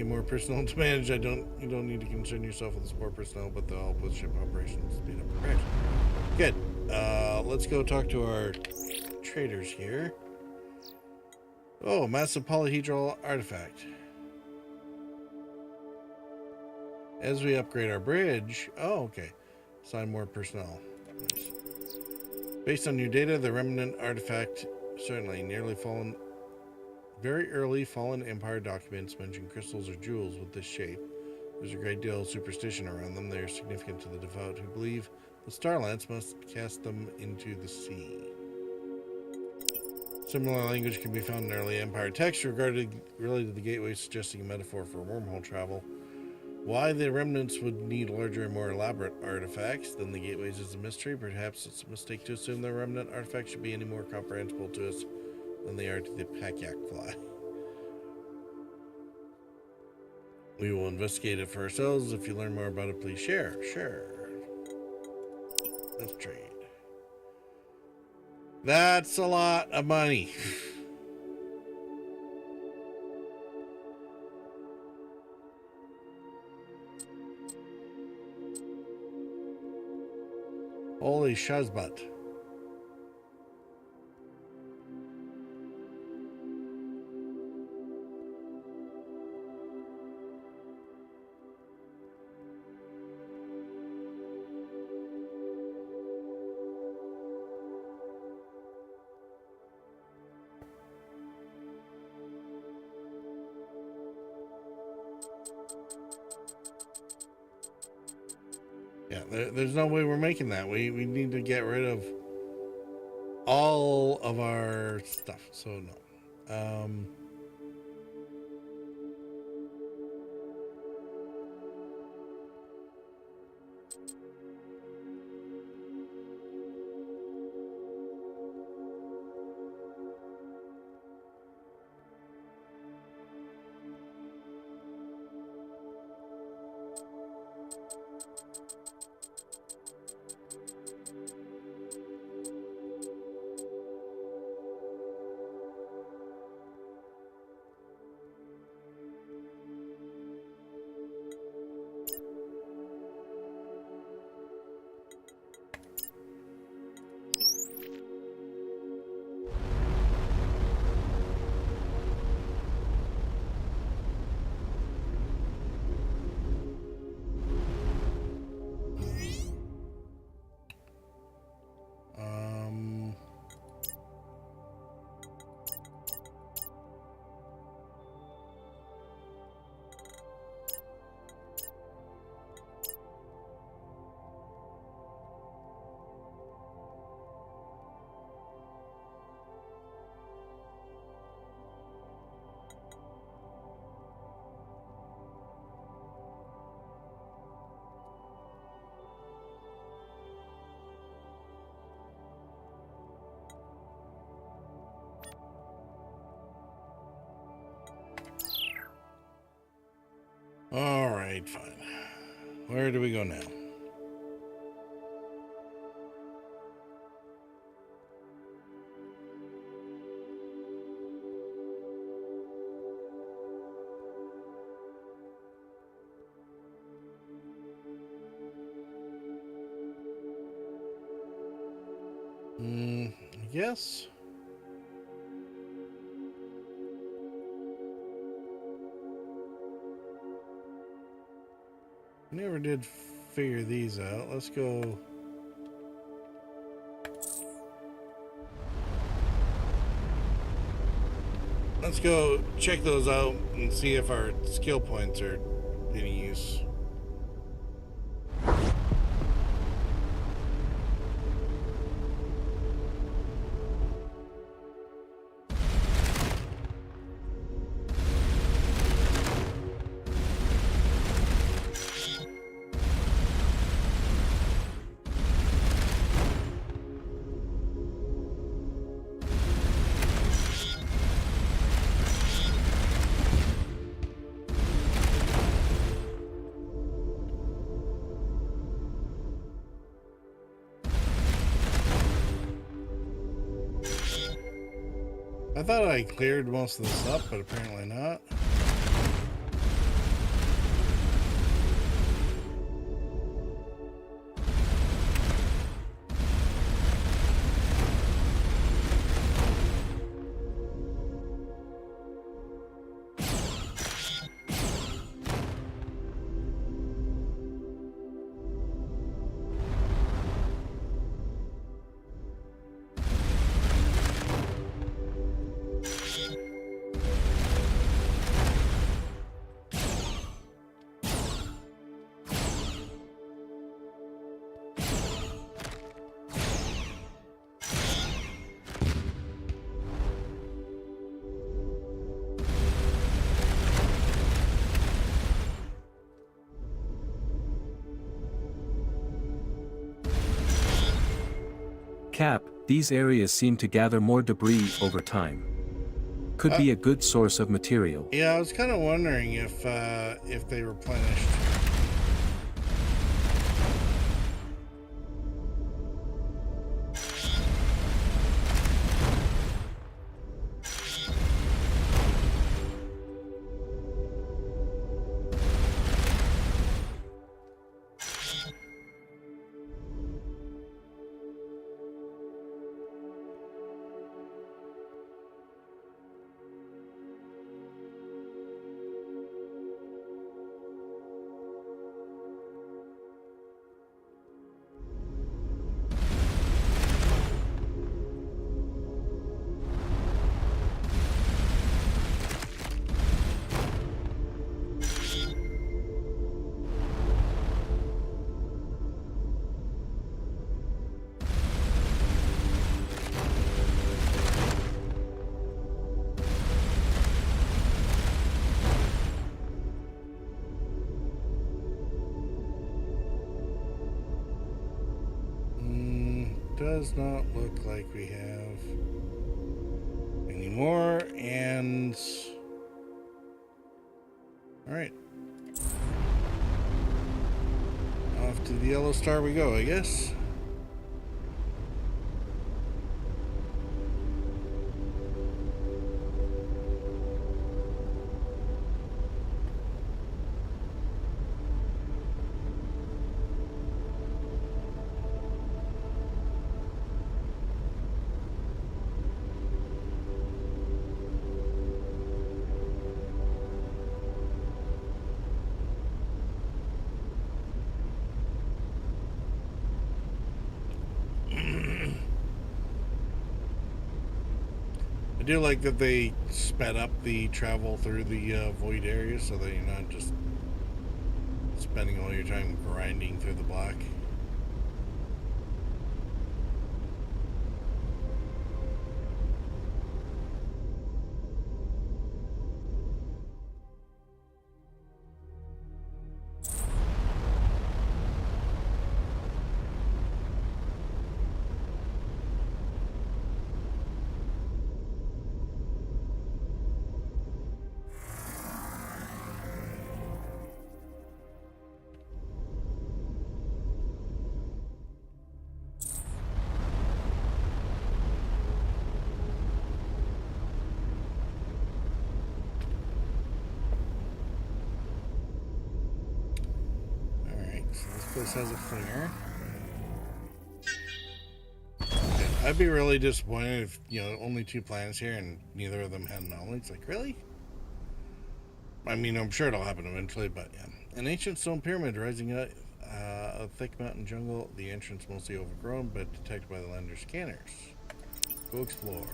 a more personnel to manage. You don't need to concern yourself with the support personnel, but they'll help with ship operations, speed up repairs. Good. Let's go talk to our traders here. Oh, massive polyhedral artifact. As we upgrade our bridge, oh, okay. Assign more personnel. Nice. Based on your data, the remnant artifact certainly very early fallen empire documents mention crystals or jewels with this shape. There's a great deal of superstition around them. They are significant to the devout who believe the Starlance must cast them into the sea. Similar language can be found in early empire texts related to the gateway, suggesting a metaphor for wormhole travel. Why the remnants would need larger and more elaborate artifacts than the gateways is a mystery. Perhaps it's a mistake to assume the remnant artifacts should be any more comprehensible to us than they are to the Pakyak fly. We will investigate it for ourselves. If you learn more about it, please share. Sure. Let's trade. That's a lot of money. Holy shazbat. Yeah, there's no way we're making that. We need to get rid of all of our stuff. So no. All right, fine. Where do we go now? I guess. Never did figure these out. Let's go. Let's go check those out and see if our skill points are any use. I thought I cleared most of this up, but apparently not. Cap, these areas seem to gather more debris over time. Could be a good source of material. Yeah, I was kind of wondering if they replenished. Does not look like we have any more, and all right, off to the yellow star we go, I guess. I do like that they sped up the travel through the void area so that you're not just spending all your time grinding through the block. This has a flinger. I'd be really disappointed if, you know, only 2 planets here and neither of them had knowledge. Like, really? I mean, I'm sure it'll happen eventually, but yeah. An ancient stone pyramid rising out of a thick mountain jungle. The entrance mostly overgrown, but detected by the lander's scanners. Go explore.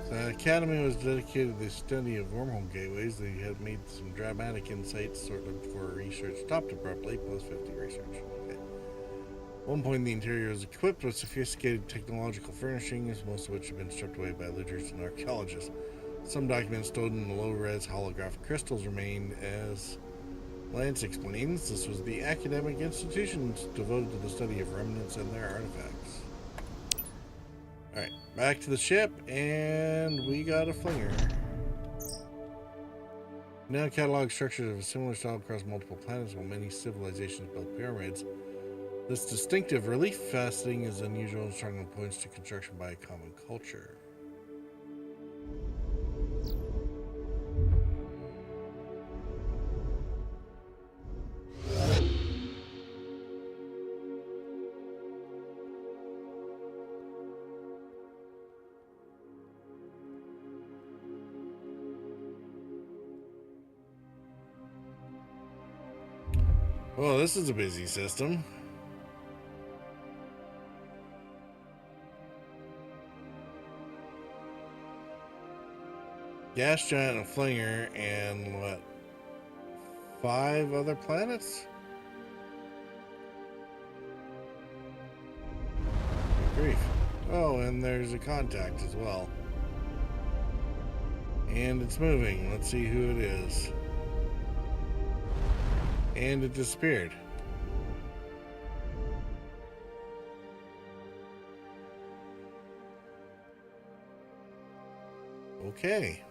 The Academy was dedicated to the study of wormhole gateways. They had made some dramatic insights sort of before research stopped abruptly, plus 50 research. Okay. At one point, the interior was equipped with sophisticated technological furnishings, most of which have been stripped away by looters and archaeologists. Some documents stored in the low-res holographic crystals remained. As Lance explains, this was the academic institutions devoted to the study of remnants and their artifacts. Alright, back to the ship, and we got a flinger. Now catalog structures of a similar style across multiple planets, while many civilizations built pyramids. This distinctive relief faceting is unusual and strongly points to construction by a common culture. Well, this is a busy system. Gas giant, a flinger, and what? 5 other planets? Good grief. Oh, and there's a contact as well. And it's moving. Let's see who it is. And it disappeared. Okay.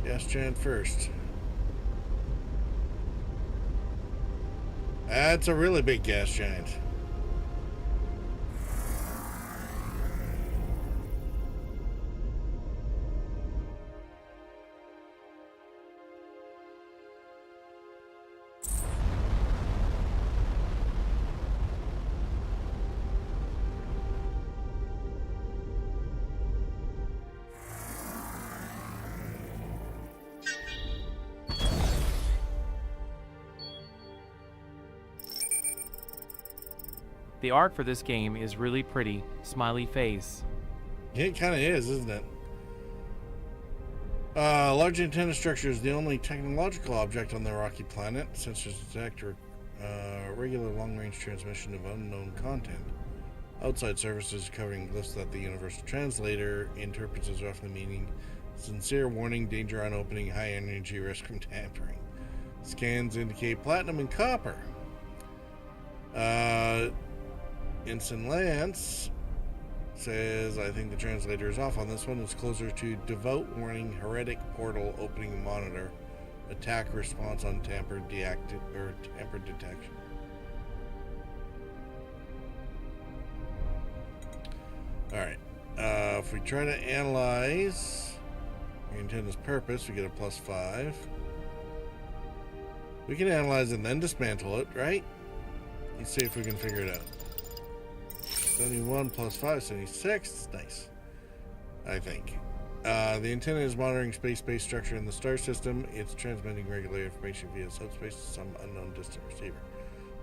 Gas giant first. That's a really big gas giant. The art for this game is really pretty. Smiley face. It kind of is, isn't it? Large antenna structure is the only technological object on the rocky planet. Sensors detect regular long-range transmission of unknown content. Outside services covering glyphs that the universal translator interprets as roughly meaning sincere warning, danger on opening, high energy risk from tampering. Scans indicate platinum and copper. Ensign Lance says, I think the translator is off on this one. It's closer to devout warning, heretic portal opening monitor, attack response on tampered detection. Alright. If we try to analyze the antenna's purpose, we get a +5. We can analyze and then dismantle it, right? Let's see if we can figure it out. 71 + 5, 76. Nice. I think. The antenna is monitoring space-based structure in the star system. It's transmitting regular information via subspace to some unknown distant receiver.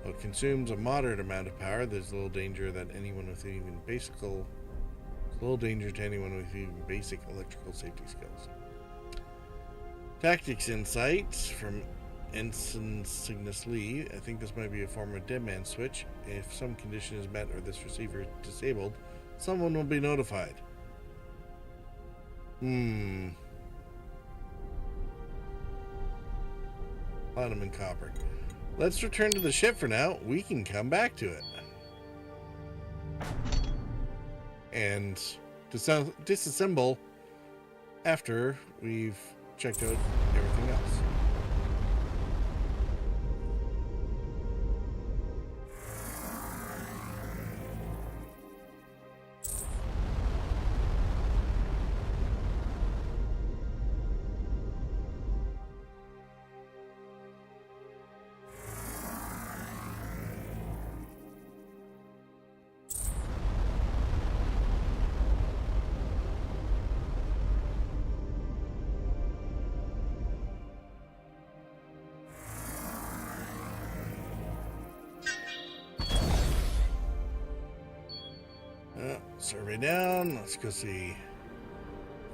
While it consumes a moderate amount of power, there's little danger to anyone with even basic electrical safety skills. Tactics insights from Ensign Cygnus Lee. I think this might be a form of dead man switch. If some condition is met or this receiver is disabled, someone will be notified. Platinum and copper. Let's return to the ship for now. We can come back to it. And disassemble after we've checked out everything else. Survey down. Let's go see.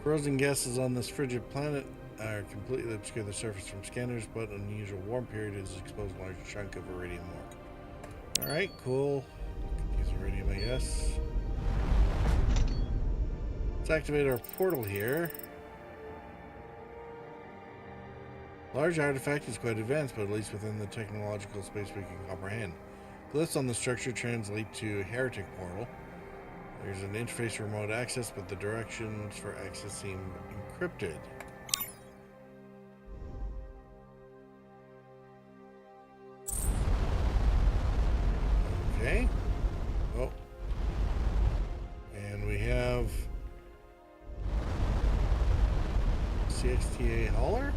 Frozen gases on this frigid planet are completely obscure the surface from scanners, but an unusual warm period has exposed a large chunk of iridium ore. Alright, cool. Use iridium, I guess. Let's activate our portal here. Large artifact is quite advanced, but at least within the technological space we can comprehend. Glyphs on the structure translate to heretic portal. There's an interface for remote access, but the directions for access seem encrypted. Okay. Oh. And we have CXTA hauler.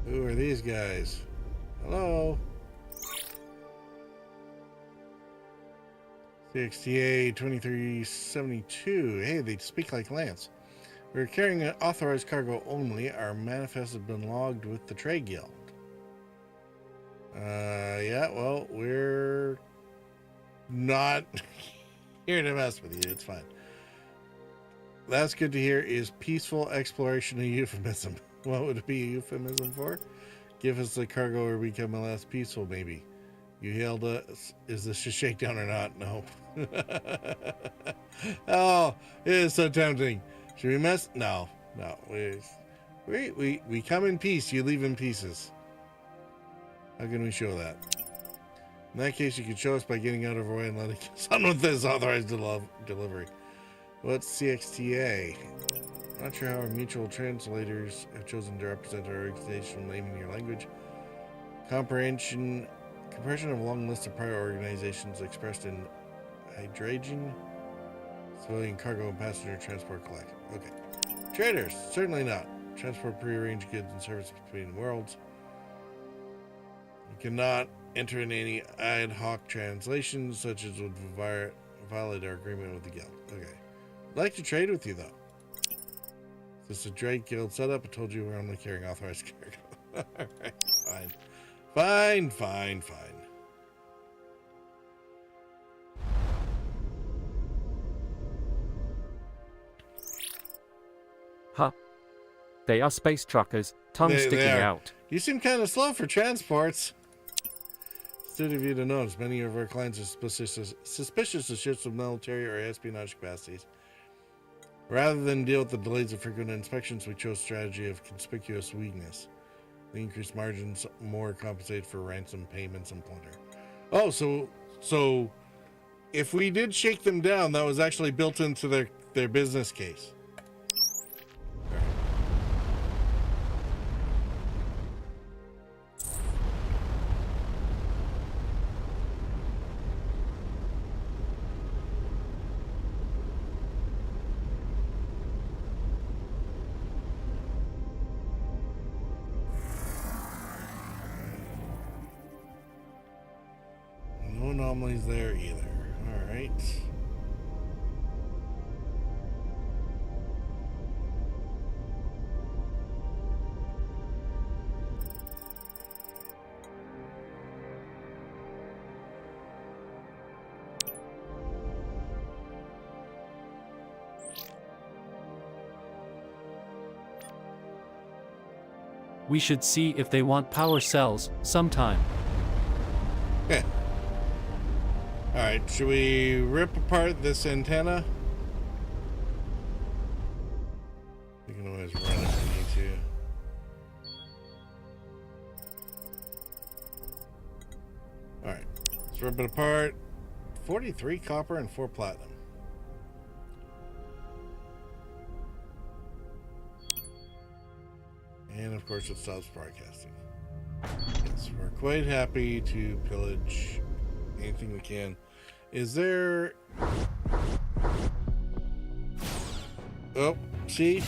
Who are these guys? Hello? CXTA 2372. Hey, they speak like Lance. We're carrying an authorized cargo only. Our manifest has been logged with the Trade Guild. Yeah, well, we're not here to mess with you. It's fine. That's good to hear. Is peaceful exploration a euphemism? What would it be a euphemism for? Give us the cargo or become less peaceful, maybe. You hailed us. Is this a shakedown or not? No. Oh, it is so tempting. Should we mess? No. No. We come in peace. You leave in pieces. How can we show that? In that case, you could show us by getting out of our way and letting us on with this authorized delivery. What's CXTA? Not sure how our mutual translators have chosen to represent our organization when naming your language. Comprehension of a long list of prior organizations expressed in hydrogen, civilian cargo and passenger transport collective. Okay. Traders, certainly not. Transport prearranged goods and services between worlds. We cannot enter in any ad hoc translations such as would violate our agreement with the guild. Okay. I'd like to trade with you though. Is this a Drake Guild setup? I told you we're only carrying authorized cargo. Alright, fine. Fine, fine, fine. Huh. They are space truckers, tongue sticking out. You seem kind of slow for transports. It's of you to notice many of our clients are suspicious of ships with military or espionage capacities. Rather than deal with the delays of frequent inspections, we chose strategy of conspicuous weakness. The increased margins more compensate for ransom payments and plunder. Oh, so if we did shake them down, that was actually built into their business case. No anomalies there either. All right. We should see if they want power cells sometime. Yeah. Alright, should we rip apart this antenna? We can always run if we need to. Alright, let's rip it apart. 43 copper and 4 platinum. And of course it stops broadcasting. Yes, we're quite happy to pillage anything we can. Is there... Oh, see?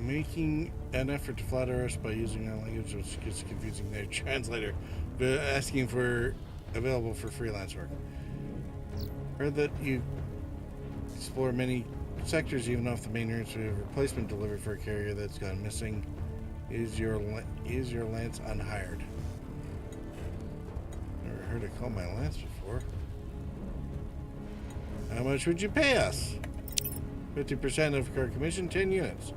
Making an effort to flatter us by using our language, which gets confusing their translator, but asking for available for freelance work. Heard that you explore many sectors even off the main routes. We have a replacement delivery for a carrier that's gone missing. Is your lance unhired? Never heard it called my lance before. How much would you pay us? 50% of our commission, 10 units.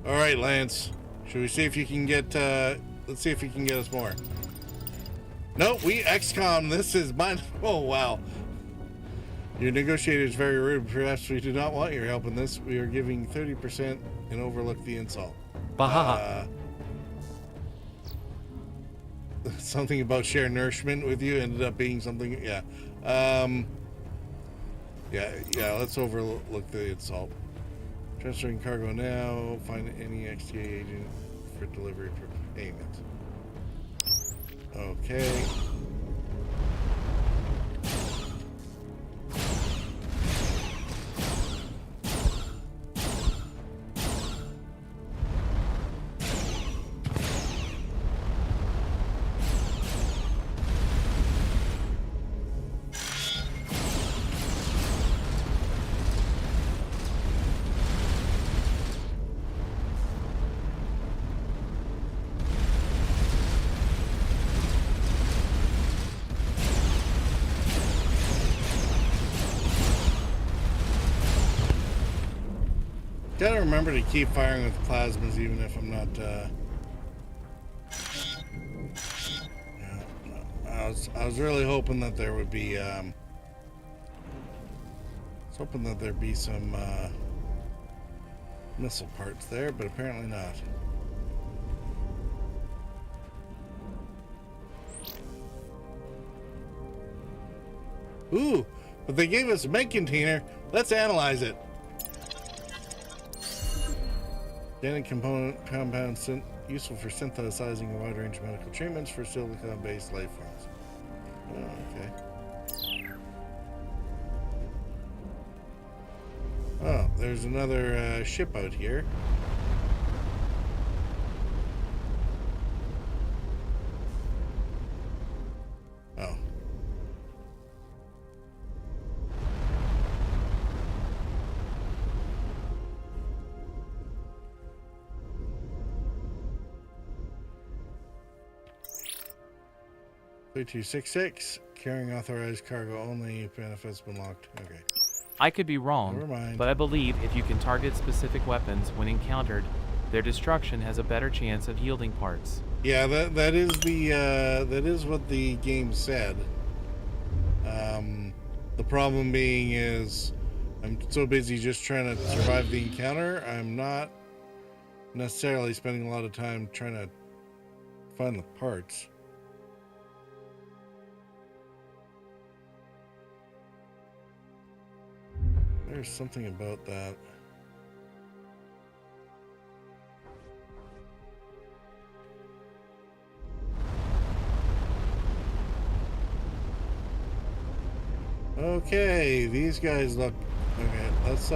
All right, Lance. Should we see if you can get? Let's see if you can get us more. Nope, we XCOM. This is mine. Oh wow. Your negotiator is very rude. Perhaps we do not want your help in this. We are giving 30% and overlook the insult. Bahaha. something about share nourishment with you ended up being something. Yeah. Yeah. Let's overlook the insult. Transferring cargo now. Find any XTA agent for delivery for payment. Okay. Gotta remember to keep firing with plasmas even if I'm not, yeah, I was really hoping that there would be, I was hoping that there'd be some, missile parts there, but apparently not. Ooh, but they gave us a med container. Let's analyze it. Organic compounds useful for synthesizing a wide range of medical treatments for silicon-based life forms. Oh, okay. Oh, there's another ship out here. Oh. $3266, carrying authorized cargo only, manifest's been locked. Okay. I could be Never wrong, mind. but I believe if you can target specific weapons when encountered, their destruction has a better chance of yielding parts. Yeah, that is the that is what the game said. The problem being is I'm so busy just trying to survive the encounter, I'm not necessarily spending a lot of time trying to find the parts. There's something about that. Okay, these guys look okay. Let's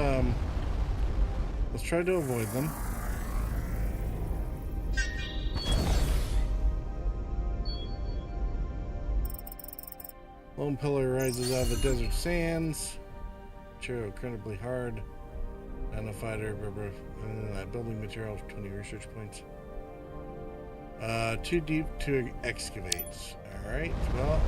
try to avoid them. Lone pillar rises out of the desert sands. Material incredibly hard. Nanofighter, building material, 20 research points. Too deep to excavate. Alright, well,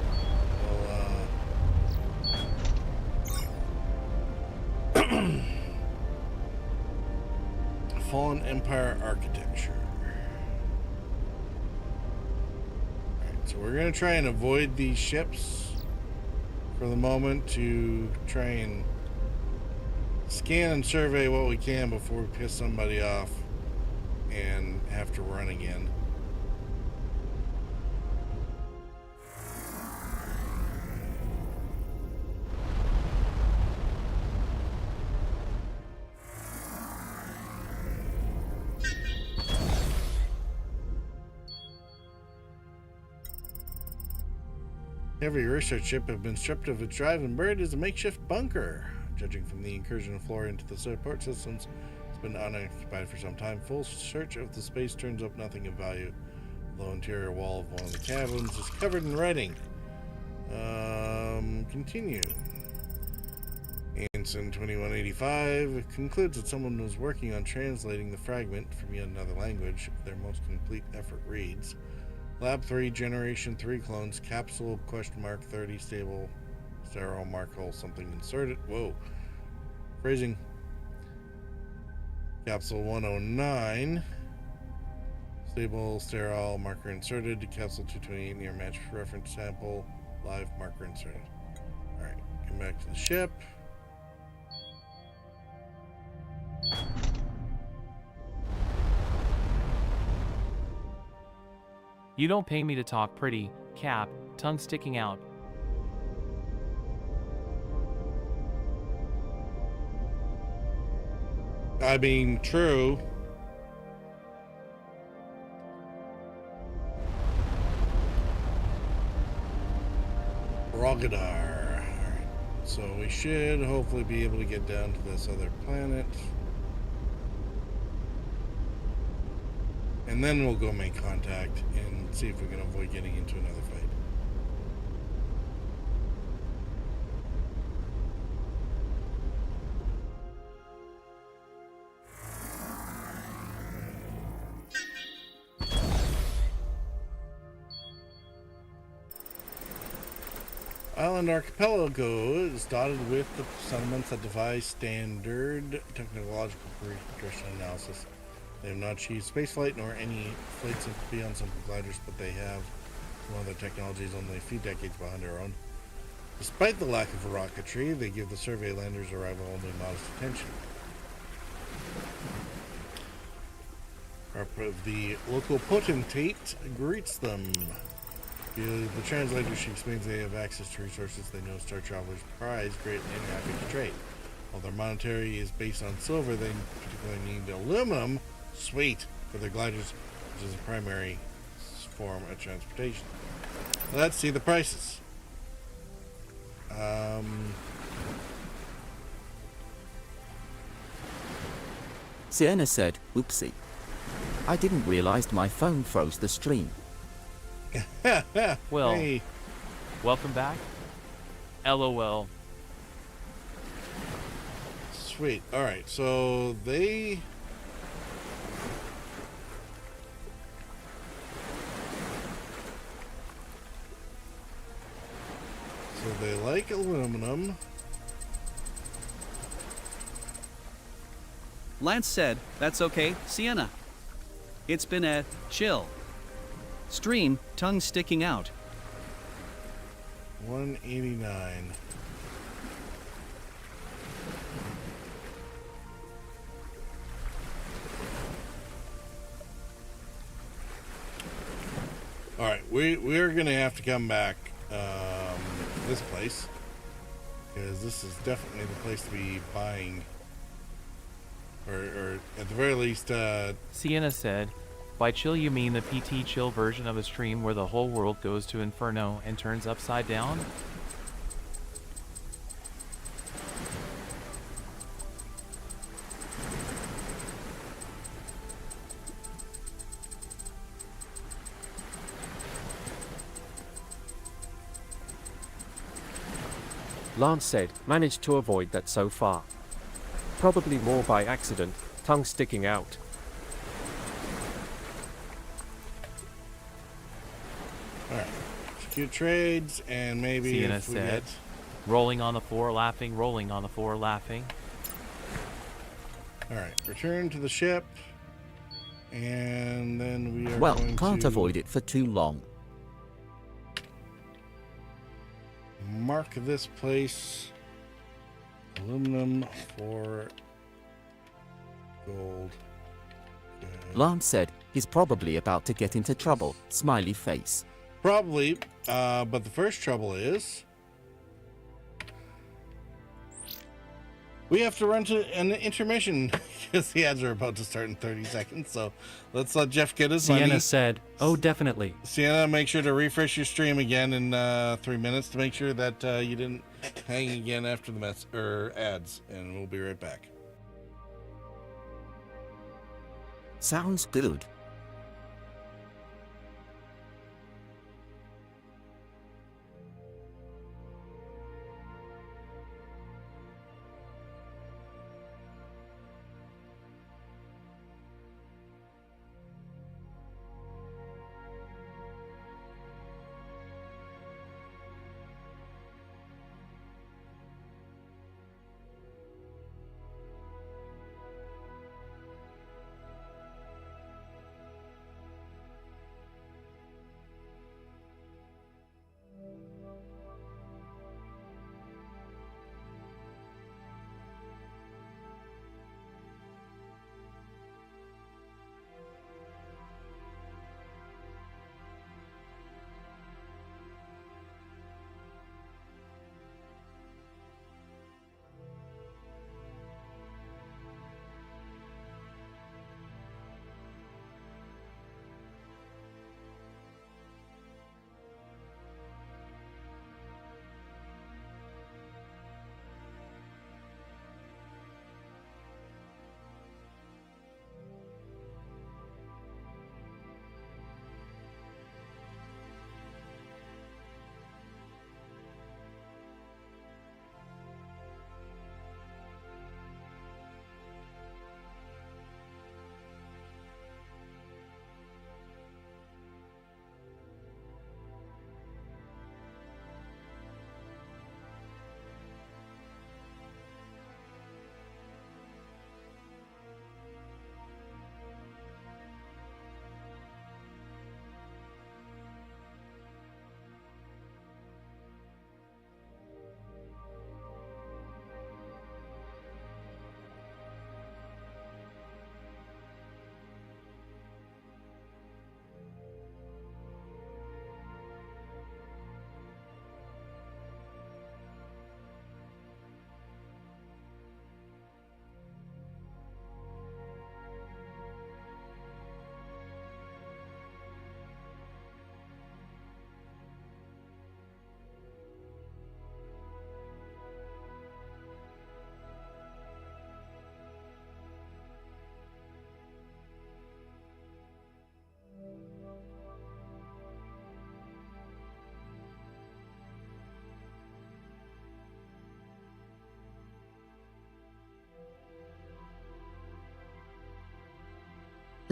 Fallen Empire architecture. Alright, so we're gonna try and avoid these ships for the moment to try and scan and survey what we can before we piss somebody off and have to run again. Every research ship have been stripped of its drive and buried as a makeshift bunker. Judging from the incursion floor into the support systems, it's been unoccupied for some time. Full search of the space turns up nothing of value. The low interior wall of one of the cabins is covered in writing. Continue. Anson 2185 concludes that someone was working on translating the fragment from yet another language. Their most complete effort reads: Lab 3, Generation 3 clones, capsule, !30, stable, sterile, mark hole, something inserted. Whoa. Phrasing. Capsule 109, stable, sterile, marker inserted. Capsule 228, near match reference sample, live, marker inserted. Alright, come back to the ship. You don't pay me to talk pretty, Cap, tongue sticking out. I mean, true. Rogadar. Alright. So we should hopefully be able to get down to this other planet. And then we'll go make contact and see if we can avoid getting into another fight. Island Archipelago is dotted with the settlements that defy standard technological progression analysis. They have not achieved spaceflight nor any flights beyond simple gliders, but they have some other technologies only a few decades behind our own. Despite the lack of rocketry, they give the survey landers' arrival only modest attention. The local potentate greets them. The translator, she explains they have access to resources they know Star Travelers prize greatly and happy to trade. While their monetary is based on silver, they particularly need aluminum, sweet, for their gliders, which is a primary form of transportation. Let's see the prices. Sienna said, "Oopsie. I didn't realize my phone froze the stream." Well, Hey. welcome back. LOL. Sweet. Alright, so they... So they like aluminum. Lance said, that's okay, Sienna. It's been a chill stream, tongue sticking out. 189. Alright, we're gonna have to come back this place, because this is definitely the place to be buying, or at the very least Sienna said, by chill you mean the PT chill version of a stream where the whole world goes to inferno and turns upside down? Lance said, managed to avoid that so far. Probably more by accident, tongue sticking out. alright, execute trades, and maybe Sienna if we said, get... rolling on the floor laughing, rolling on the floor laughing. Alright, return to the ship, and then we are Well, going can't to avoid it for too long. mark this place aluminum for gold. Okay. Lance said, he's probably about to get into trouble. Smiley face. Probably, but the first trouble is we have to run to an intermission because the ads are about to start in 30 seconds. So let's let Jeff get his Sienna money. said, "Oh, definitely." Sienna, make sure to refresh your stream again in 3 minutes to make sure that you didn't hang again after the ads, and we'll be right back. Sounds good.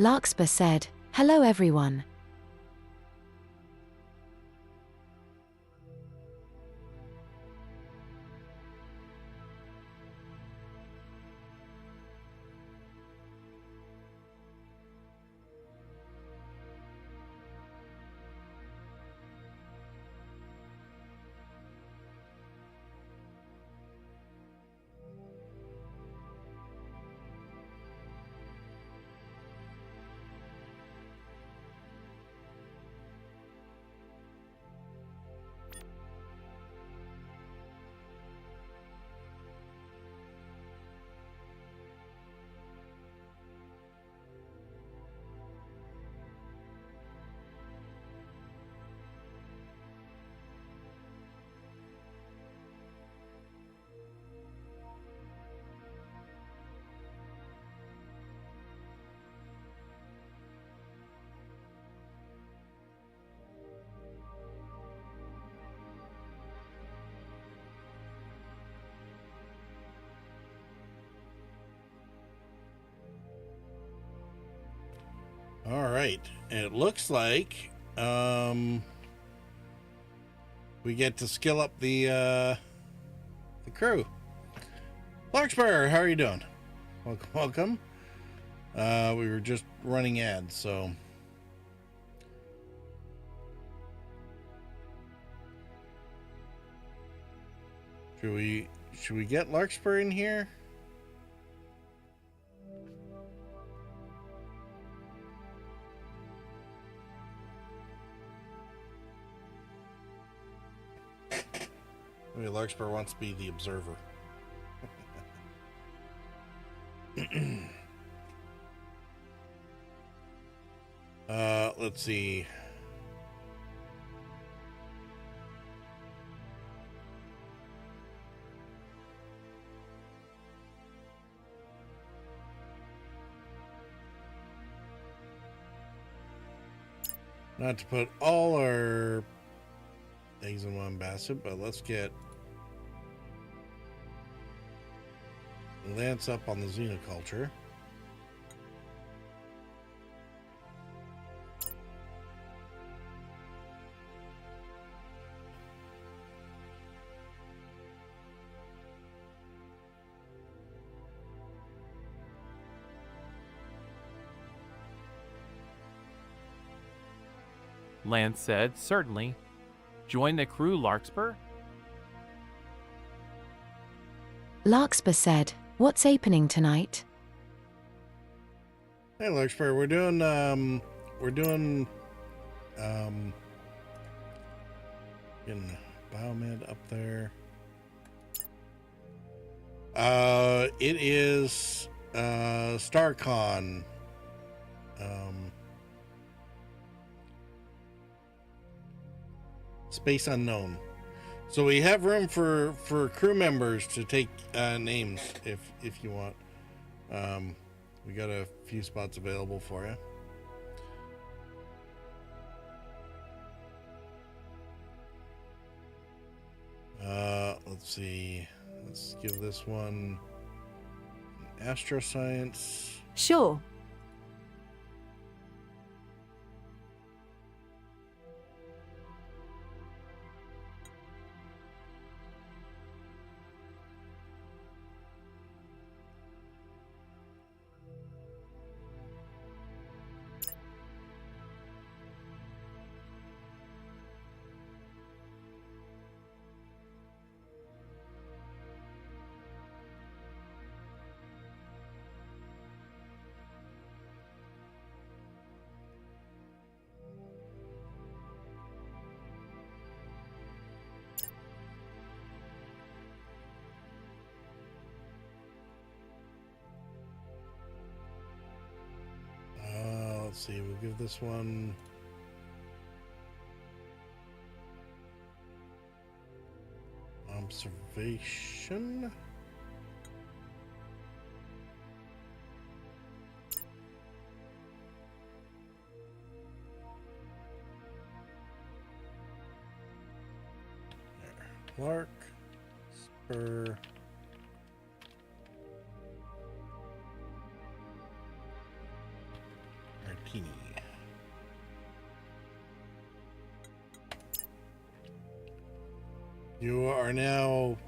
Larkspur said, "Hello everyone." All right. It looks like we get to skill up the crew. Larkspur, how are you doing? Welcome. We were just running ads, so should we get Larkspur in here? Maybe Larkspur wants to be the observer. Let's see. Not to put all our eggs in one basket, but let's get Lance up on the xenoculture. Lance said, "Certainly. Join the crew, Larkspur." Larkspur said, "What's happening tonight?" Hey Larkspur, we're doing getting Biomed up there. It is Starcom. Space Unknown. So we have room for crew members to take names if you want. We got a few spots available for you. Let's see. Let's give this one astroscience. Sure. Let's see, we'll give this one observation. There. Lark, Spur. You are now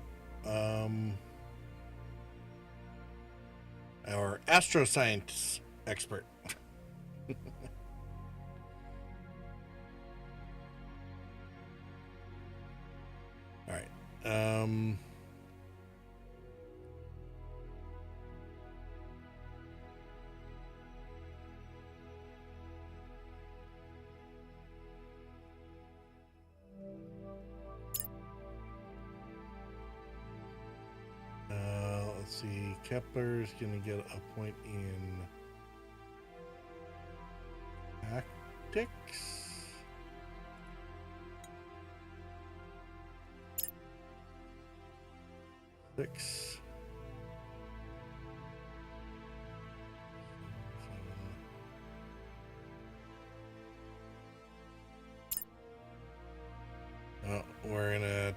our astroscience expert. All right. Let's see. Kepler's gonna get a point in tactics. Six. Oh, we're gonna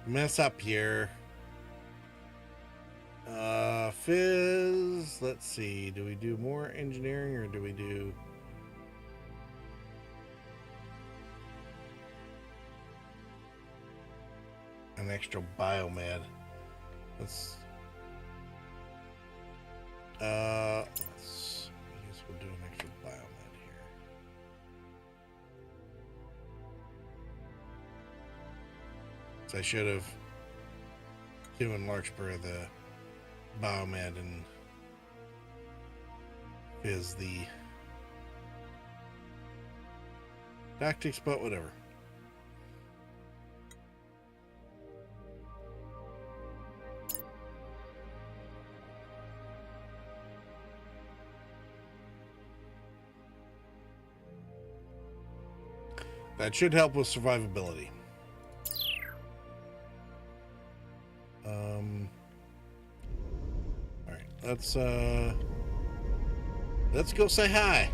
mess up here. Fizz. Let's see. Do we do more engineering or do we do an extra biomed? Let's. I guess we'll do an extra biomed here. So I should have given Larkspur the biomed and is the tactics, but whatever. That should help with survivability. All right, let's go say hi.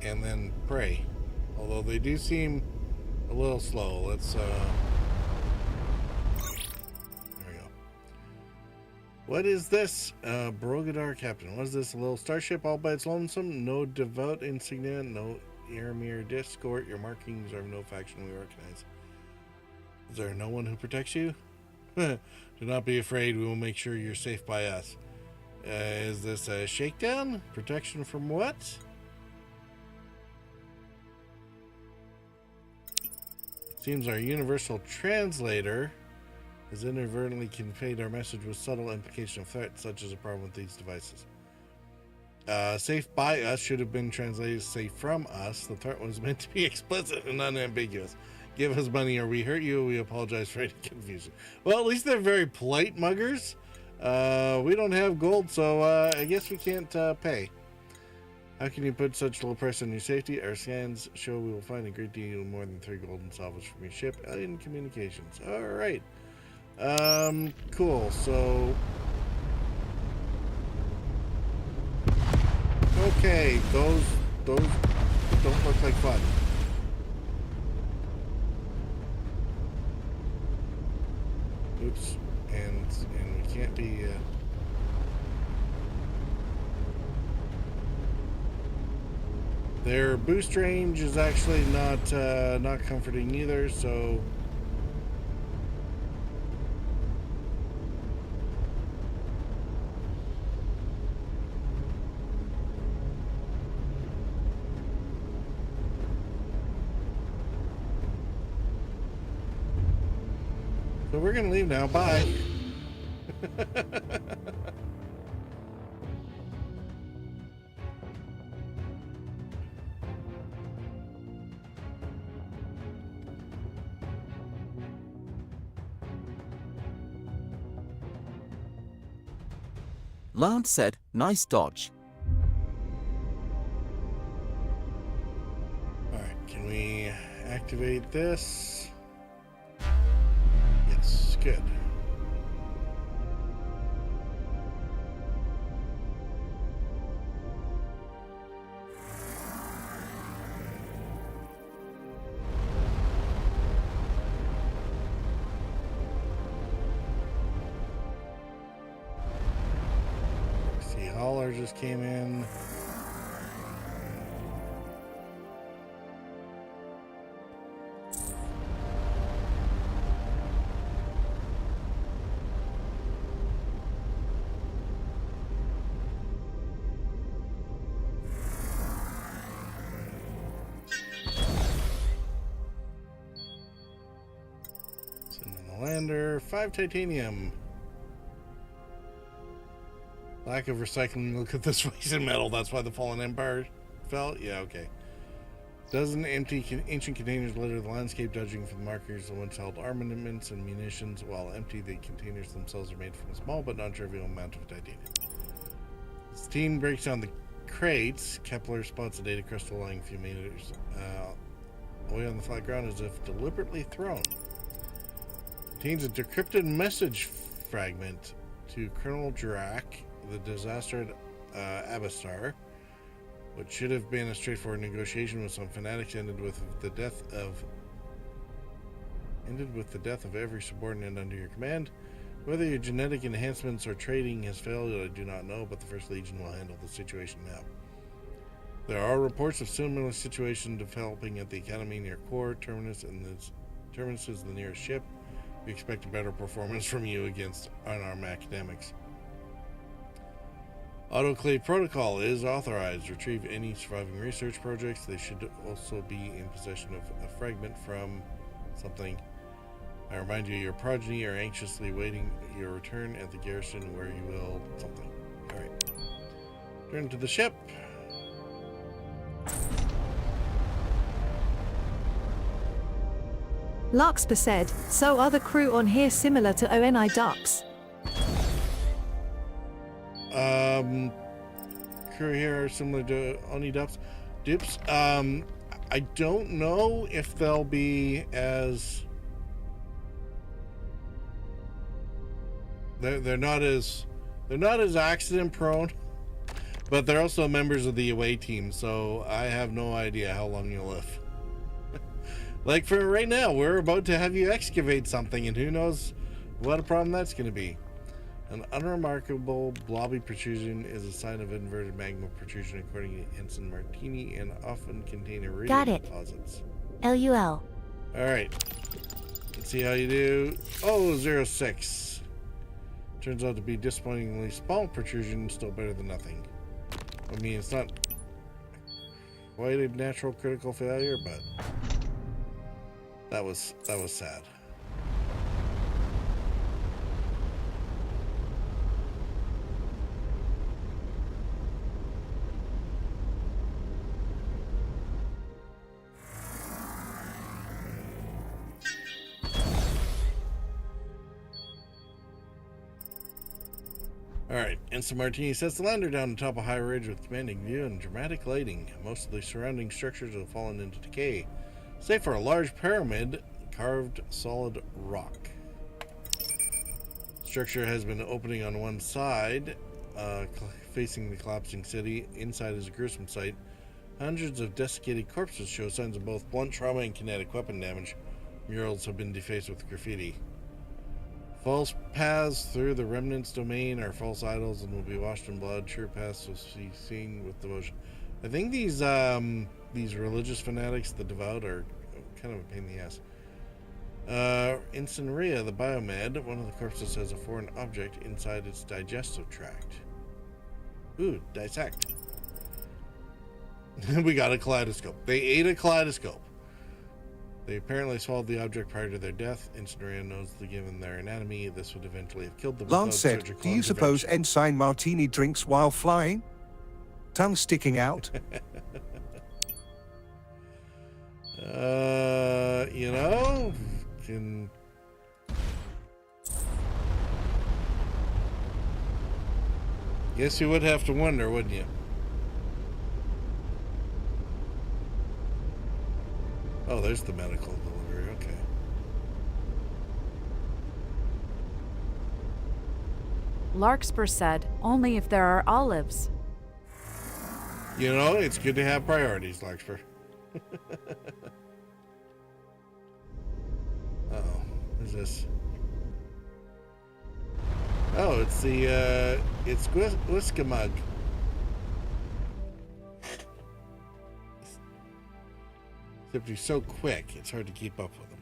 And then pray. Although they do seem a little slow. Let's there we go. What is this? Brogadar Captain. What is this? A little starship all by its lonesome? No devout insignia, no Aramir discord. Your markings are of no faction we recognize. Is there no one who protects you? Do not be afraid. We will make sure you're safe by us. Is this a shakedown? Protection from what? Seems our universal translator has inadvertently conveyed our message with subtle implication of threat, such as a problem with these devices. Safe by us should have been translated safe from us. The threat was meant to be explicit and unambiguous. Give us money or we hurt you. We apologize for any confusion. Well, at least they're very polite muggers. We don't have gold, so I guess we can't pay. How can you put such low price on your safety? Our scans show we will find a great deal more than 3 gold in salvage from your ship. Alien communications. All right. Cool. So, okay, those don't look like fun. Oops, and we can't be. Their boost range is actually not comforting either, so we're gonna leave now. Bye. Lance said, nice dodge. Alright, can we activate this? Yes, good. hauler just came in. Sitting on the lander. 5 titanium. Lack of recycling. Look at this wasted metal. That's why the Fallen Empire fell. Yeah, okay. Dozen empty ancient containers litter the landscape, dodging for the markers of once held armaments and munitions. While empty, the containers themselves are made from a small but non-trivial amount of titanium. As the team breaks down the crates, Kepler spots a data crystal lying a few meters away on the flat ground as if deliberately thrown. Contains a decrypted message fragment to Colonel Drac, the disastered Abastar. What should have been a straightforward negotiation with some fanatics ended with the death of every subordinate under your command. Whether your genetic enhancements or trading has failed, I do not know, but the First Legion will handle the situation now. There are reports of similar situations developing at the Academy near Core Terminus, and this Terminus is the nearest ship. We expect a better performance from you against unarmed academics. Autoclave protocol is authorized. Retrieve any surviving research projects. They should also be in possession of a fragment from something. I remind you, your progeny are anxiously waiting your return at the garrison where you will something. Alright. Turn to the ship. Larkspur said, so are the crew on here similar to ONI ducks? Crew here are similar to Oni Dupes. I don't know if they'll be as... They're not as accident prone, but they're also members of the away team, so I have no idea how long you'll live. Like for right now, we're about to have you excavate something, and who knows what a problem that's going to be. An unremarkable blobby protrusion is a sign of inverted magma protrusion according to Ensign Martini, and often contain iridium deposits. LUL. Alright. Let's see how you do. Oh, 06. Turns out to be disappointingly small protrusion, still better than nothing. I mean, it's not quite a natural critical failure, but that was sad. Alright, Ensign Martini sets the lander down on top of a high ridge with commanding view and dramatic lighting. Most of the surrounding structures have fallen into decay, save for a large pyramid carved solid rock. Structure has been opening on one side, facing the collapsing city. Inside is a gruesome sight. Hundreds of desiccated corpses show signs of both blunt trauma and kinetic weapon damage. Murals have been defaced with graffiti. False paths through the remnants domain are false idols and will be washed in blood. True paths will be seen with devotion. I think these religious fanatics, the devout, are kind of a pain in the ass. Incineraria, the biomed, one of the corpses has a foreign object inside its digestive tract. Ooh, dissect. We got a kaleidoscope. They ate a kaleidoscope. They apparently swallowed the object prior to their death. Incineraria knows that given their anatomy, this would eventually have killed them. Lance said, do you suppose Ensign Martini drinks while flying? Tongue sticking out? You know, can... Guess you would have to wonder, wouldn't you? Oh, there's the medical delivery, okay. Larkspur said, only if there are olives. You know, it's good to have priorities, Larkspur. Uh-oh. What is this? Oh, it's the it's Whiskamug. Except he's so quick, it's hard to keep up with him.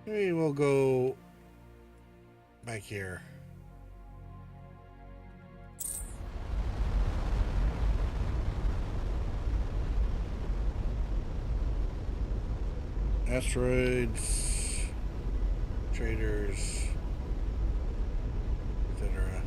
Maybe we'll go back here. Asteroids, traders, etc.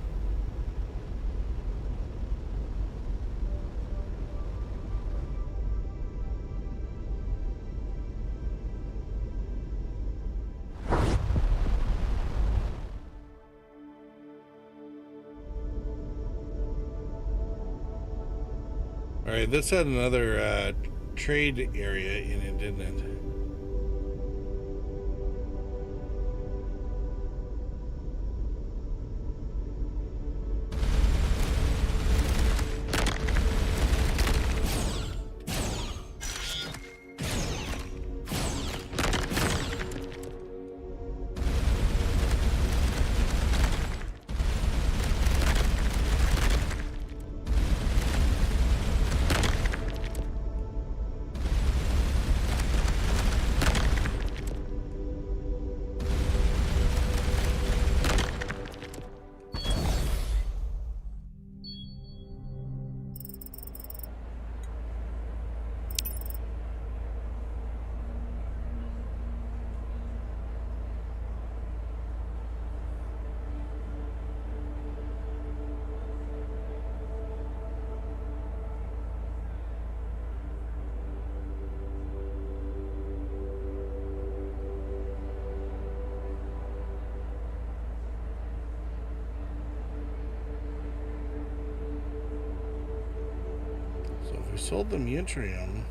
All right, this had another trade area in it, didn't it? So if we sold them yttrium,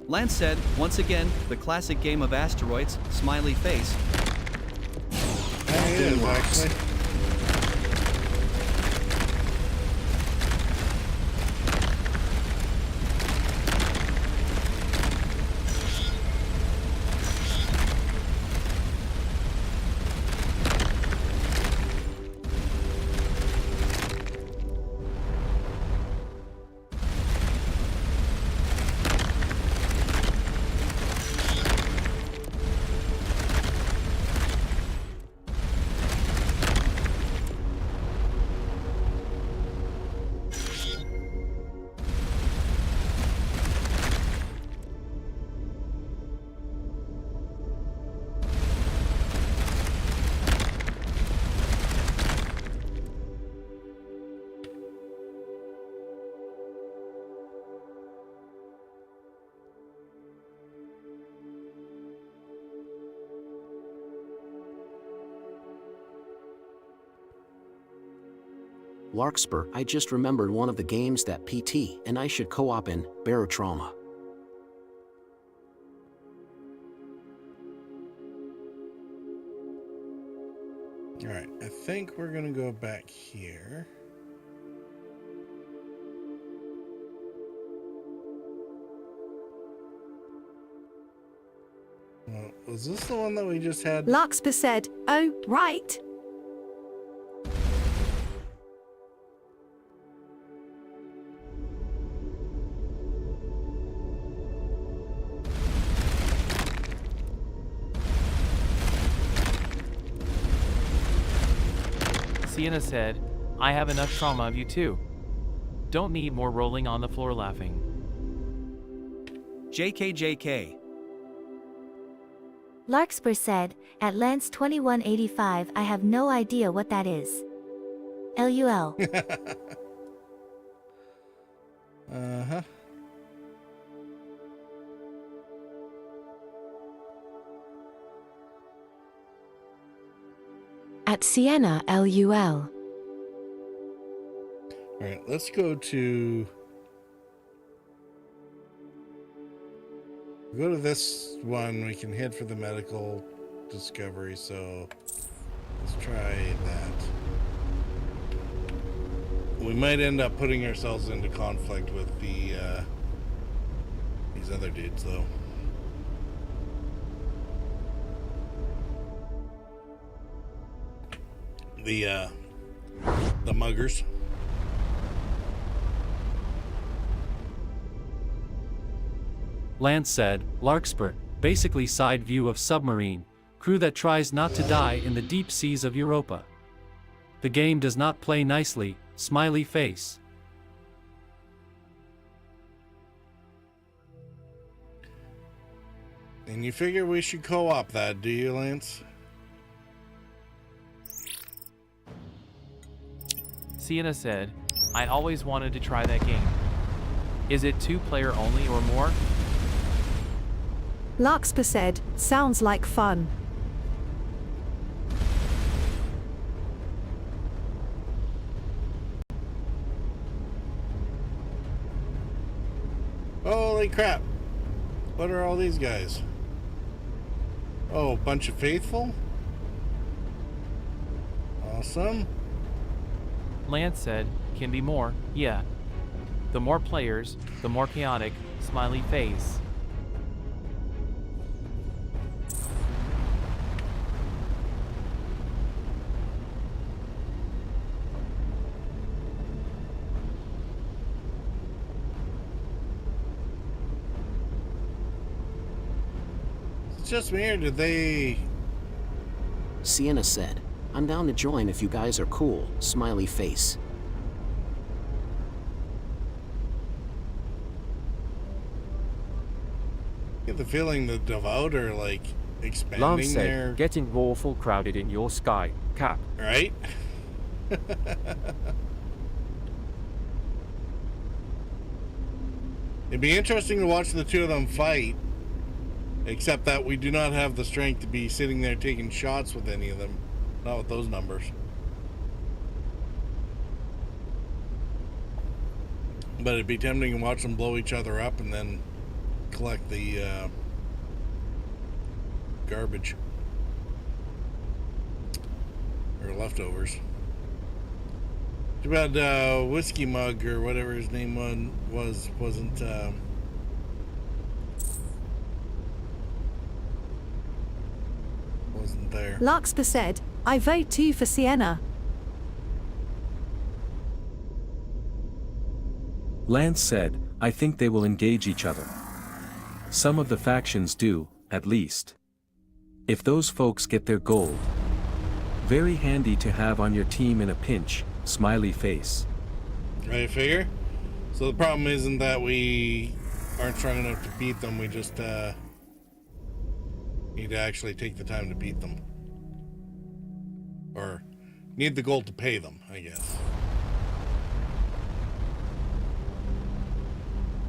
Lance said, once again, the classic game of asteroids, smiley face. It is, actually. Larkspur, I just remembered one of the games that PT and I should co-op in, Barotrauma. Alright, I think we're gonna go back here. Well, was this the one that we just had? Larkspur said, oh, right. Sienna said, I have enough trauma of you too. Don't need more rolling on the floor laughing. JKJK. Larkspur said, at Lance 2185 I have no idea what that is. LUL. Uh-huh. At Sienna LUL. Alright, let's go to this one. We can head for the medical discovery, so let's try that. We might end up putting ourselves into conflict with the these other dudes, though. The muggers. Lance said, Larkspur, basically side view of submarine, crew that tries not to die in the deep seas of Europa. The game does not play nicely, smiley face. And you figure we should co-op that, do you, Lance? Sienna said, I always wanted to try that game. Is it 2-player only or more? Larkspur said, sounds like fun. Holy crap. What are all these guys? Oh, bunch of faithful? Awesome. Lance said, can be more, yeah. The more players, the more chaotic, smiley face. It's just me, or did they... Sienna said, I'm down to join if you guys are cool, smiley face. I get the feeling the Devout are like expanding Lance said, their... getting awful crowded in your sky, Cap. Right? It'd be interesting to watch the two of them fight, except that we do not have the strength to be sitting there taking shots with any of them. Not with those numbers. But it'd be tempting to watch them blow each other up and then collect the garbage or leftovers. Too bad Whiskey Mug or whatever his name wasn't there. Larkspur said, I vote too for Sienna. Lance said, I think they will engage each other. Some of the factions do, at least. If those folks get their gold. Very handy to have on your team in a pinch, smiley face. Right, figure? So the problem isn't that we aren't strong enough to beat them, we just need to actually take the time to beat them. Or need the gold to pay them, I guess.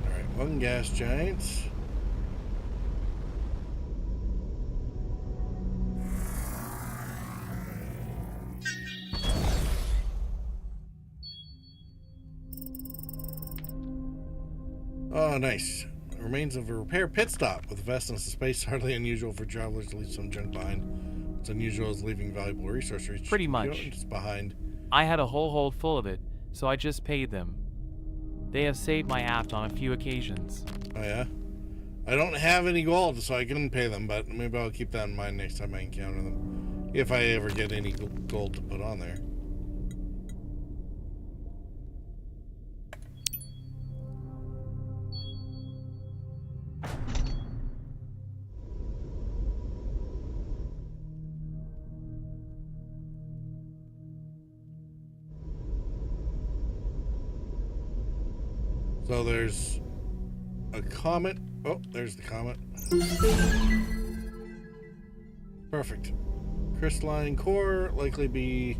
Alright, one gas giant. Oh, nice. Remains of a repair pit stop with vastness of space, hardly unusual for travelers to leave some junk behind. What's unusual is leaving valuable resources Pretty much. Behind. I had a whole hold full of it, so I just paid them. They have saved my aft on a few occasions. Oh yeah? I don't have any gold, so I couldn't pay them, but maybe I'll keep that in mind next time I encounter them. If I ever get any gold to put on there. So there's a comet. Oh, there's the comet. Perfect. Crystalline core, likely be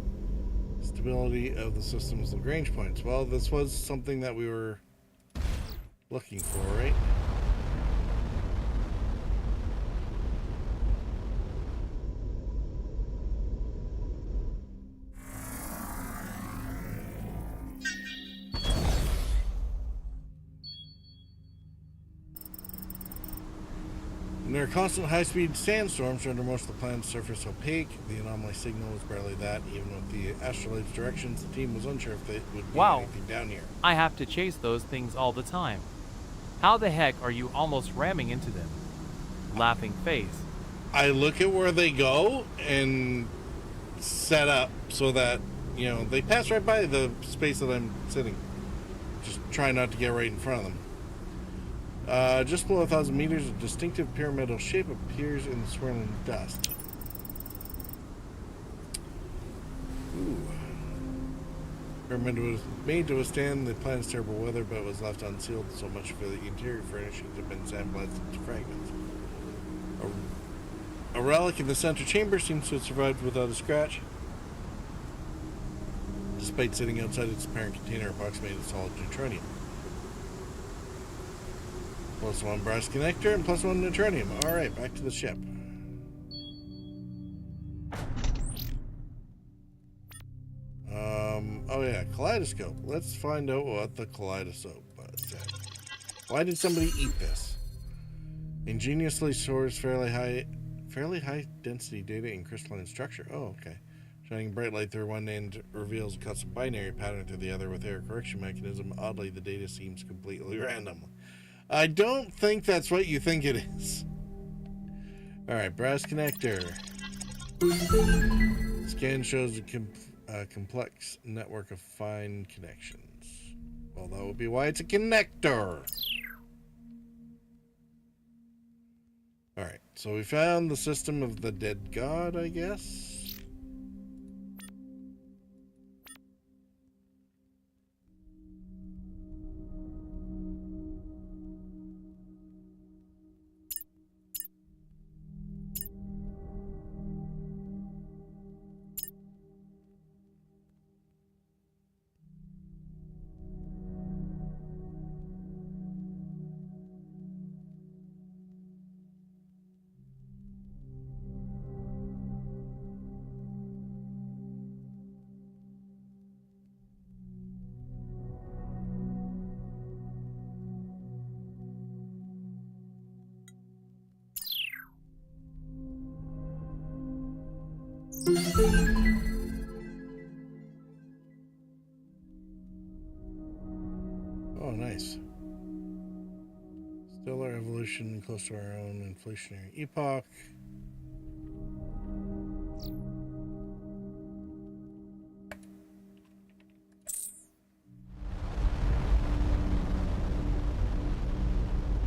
stability of the system's Lagrange points. Well, this was something that we were looking for, right? And there are constant high-speed sandstorms render most of the planet's surface opaque. The anomaly signal was barely that. Even with the astrolabe's directions, the team was unsure if they would be anything down here. I have to chase those things all the time. How the heck are you almost ramming into them? Laughing face. I look at where they go and set up so that, you know, they pass right by the space that I'm sitting. Just try not to get right in front of them. Just below 1,000 meters, a distinctive pyramidal shape appears in the swirling dust. Ooh. Pyramid was made to withstand the planet's terrible weather, but was left unsealed. So much for the interior furnishings have been sandblasted to fragments. A relic in the center chamber seems to have survived without a scratch, despite sitting outside its parent container approximated solid neutronium. +1 brass connector and +1 neutronium. Alright, back to the ship. Oh yeah, kaleidoscope. Let's find out what the kaleidoscope said. Why did somebody eat this? Ingeniously stores fairly high density data in crystalline structure. Oh, okay. Shining bright light through one end reveals a custom binary pattern through the other with error correction mechanism. Oddly, the data seems completely random. I don't think that's what you think it is. Alright, brass connector. Scan shows a complex network of fine connections. Well, that would be why it's a connector. Alright, so we found the system of the dead god, I guess. Oh, nice. Stellar evolution close to our own inflationary epoch.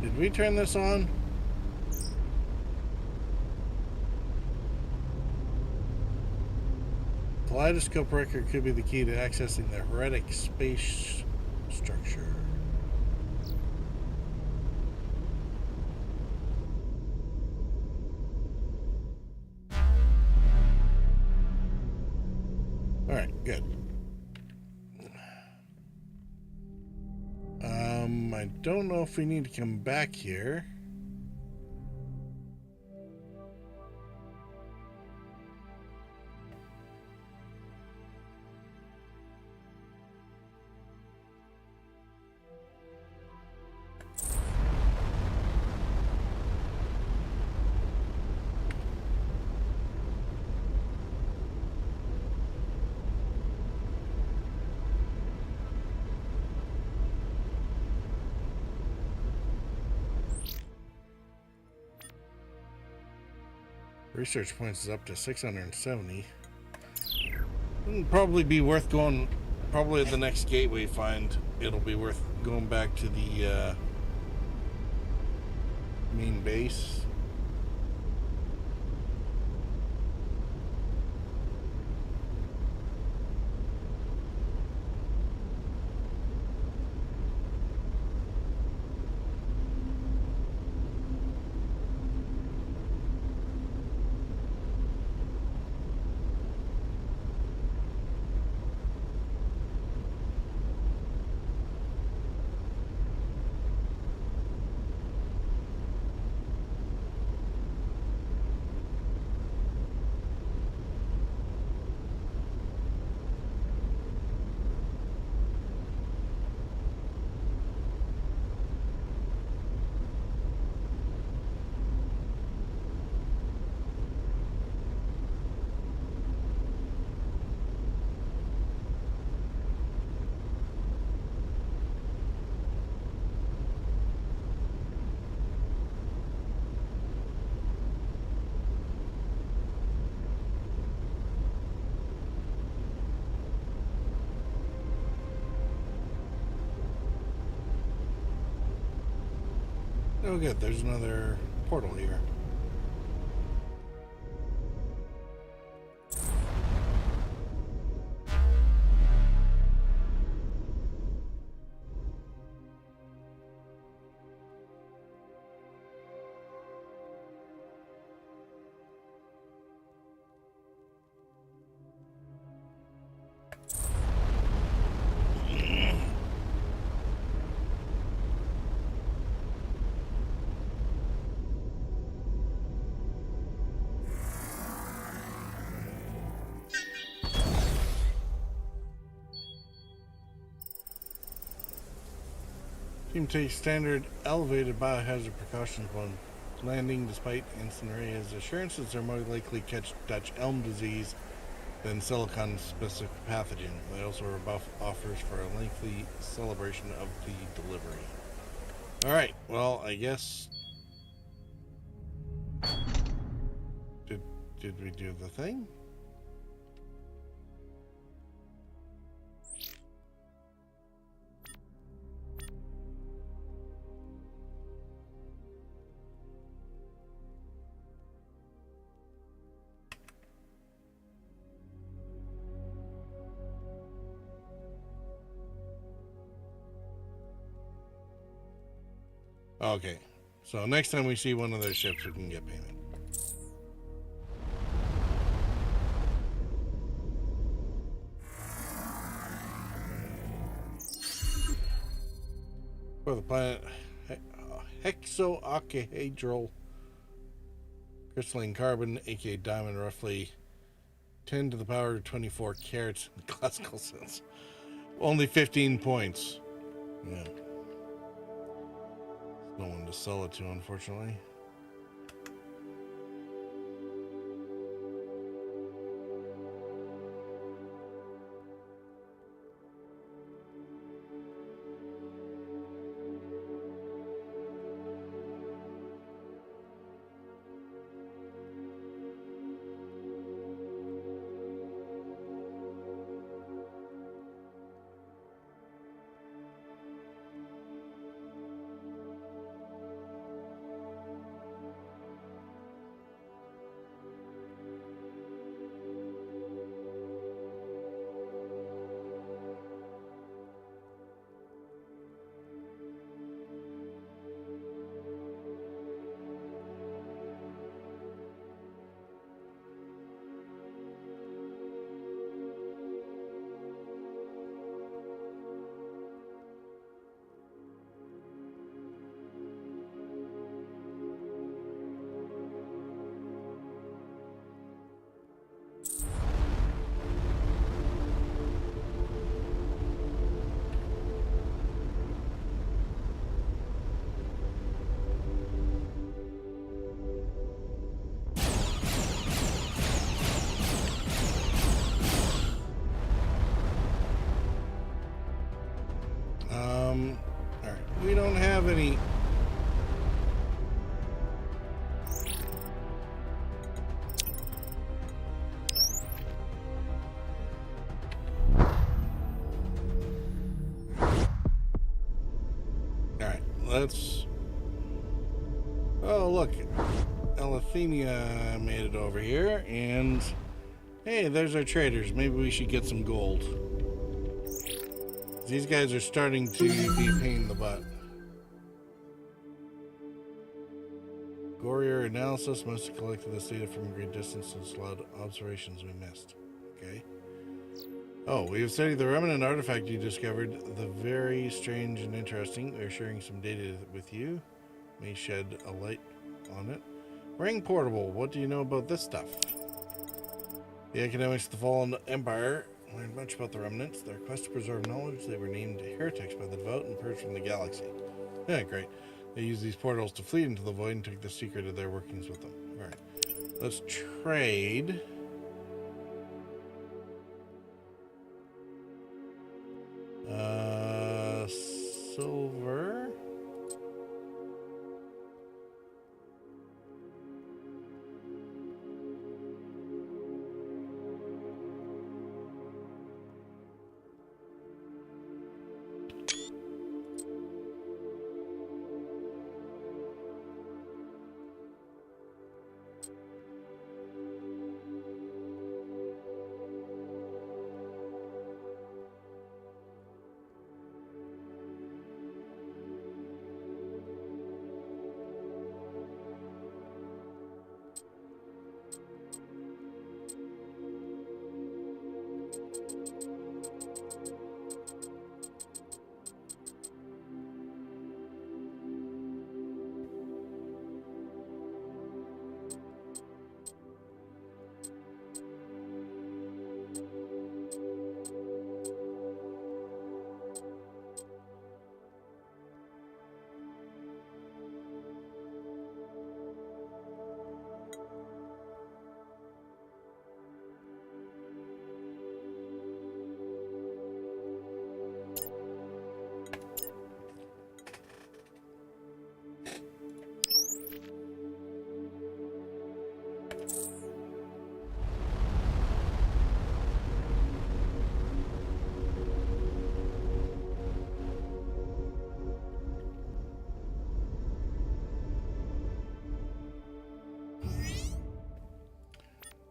Did we turn this on? Kaleidoscope record could be the key to accessing the heretic space structure. Alright, good. I don't know if we need to come back here. Research points is up to 670. It'll probably be worth going. Probably at the next gateway find, it'll be worth going back to the main base. Oh good, there's another portal here. Team takes standard elevated biohazard precautions when landing despite Incinera's assurances they're more likely to catch Dutch elm disease than silicon-specific pathogen. They also rebuff offers for a lengthy celebration of the delivery. Alright, well, I guess... Did we do the thing? Okay, so next time we see one of those ships, we can get payment. For the planet hexooctahedral crystalline carbon, aka diamond, roughly 10 to the power of 24 carats in classical sense. Only 15 points. Yeah. No one to sell it to, unfortunately. any... Alright, let's... Oh, look. Elathenia made it over here, and... Hey, there's our traders. Maybe we should get some gold. These guys are starting to be a pain in the butt. Gorier analysis must have collected this data from a great distance and slowed observations we missed. Okay. Oh, we have studied the remnant artifact you discovered. The very strange and interesting. We're sharing some data with you. May shed a light on it. Ring Portable. What do you know about this stuff? The academics of the Fallen Empire learned much about the remnants. Their quest to preserve knowledge, they were named heretics by the devout and purged from the galaxy. Yeah, great. They used these portals to flee into the void and took the secret of their workings with them. Alright. Let's trade. Silver.